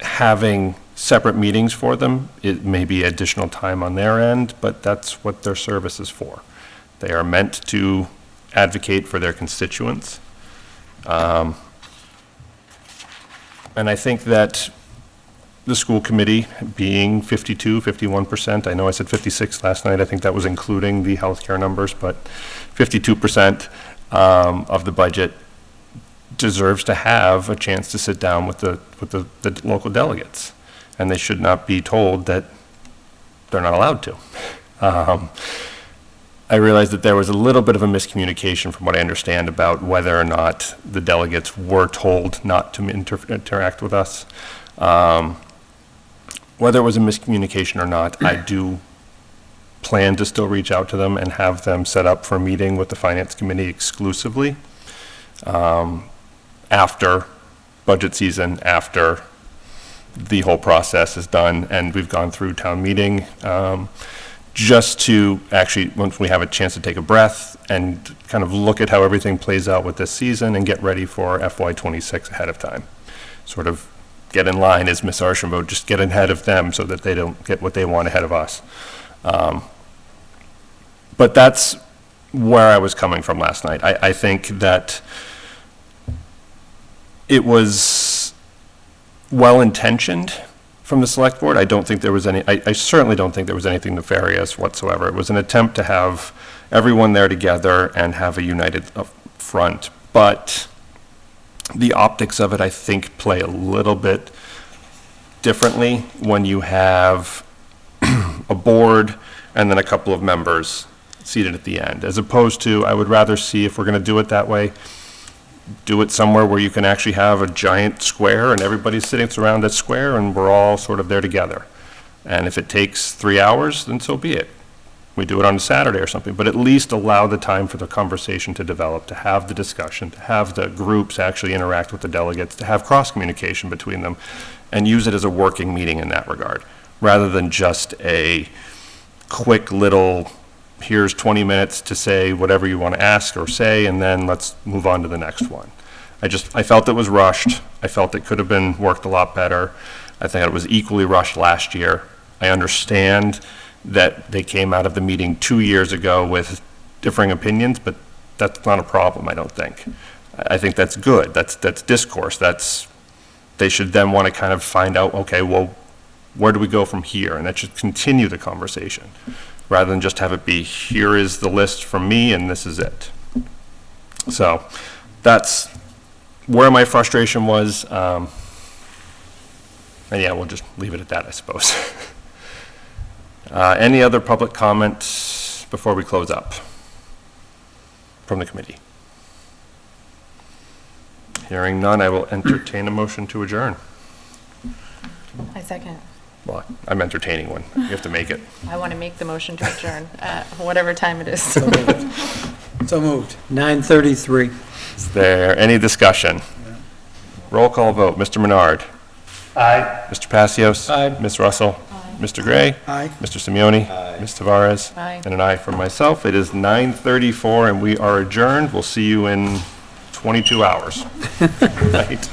Having separate meetings for them, it may be additional time on their end, but that's what their service is for. They are meant to advocate for their constituents. And I think that the school committee being 52, 51%, I know I said 56 last night, I think that was including the healthcare numbers, but 52% of the budget deserves to have a chance to sit down with the local delegates. And they should not be told that they're not allowed to. I realized that there was a little bit of a miscommunication from what I understand about whether or not the delegates were told not to interact with us. Whether it was a miscommunication or not, I do plan to still reach out to them and have them set up for a meeting with the Finance Committee exclusively after budget season, after the whole process is done and we've gone through town meeting, just to actually, once we have a chance to take a breath and kind of look at how everything plays out with this season and get ready for FY26 ahead of time. Sort of get in line, as Ms. Archambault, just get ahead of them so that they don't get what they want ahead of us. But that's where I was coming from last night. I think that it was well-intentioned from the select board. I don't think there was any, I certainly don't think there was anything nefarious whatsoever. It was an attempt to have everyone there together and have a united front. But the optics of it, I think, play a little bit differently when you have a board and then a couple of members seated at the end, as opposed to, I would rather see, if we're going to do it that way, do it somewhere where you can actually have a giant square and everybody's sitting around that square and we're all sort of there together. And if it takes 3 hours, then so be it. We do it on a Saturday or something, but at least allow the time for the conversation to develop, to have the discussion, to have the groups actually interact with the delegates, to have cross-communication between them, and use it as a working meeting in that regard, rather than just a quick little, here's 20 minutes to say whatever you want to ask or say, and then let's move on to the next one. I felt it was rushed. I felt it could have been worked a lot better. I think it was equally rushed last year. I understand that they came out of the meeting 2 years ago with differing opinions, but that's not a problem, I don't think. I think that's good. That's discourse. They should then want to kind of find out, okay, well, where do we go from here? And that should continue the conversation, rather than just have it be, here is the list from me and this is it. So that's where my frustration was. And yeah, we'll just leave it at that, I suppose. Any other public comments before we close up from the committee? Hearing none, I will entertain a motion to adjourn. I second. Well, I'm entertaining one. You have to make it. I want to make the motion to adjourn at whatever time it is. So moved. 9:33. Is there any discussion? Roll call vote. Mr. Menard. Aye. Mr. Passios. Aye. Ms. Russell. Mr. Gray. Aye. Mr. Simeoni. Ms. Tavares. Aye. And an aye from myself. It is 9:34 and we are adjourned. We'll see you in 22 hours. Right.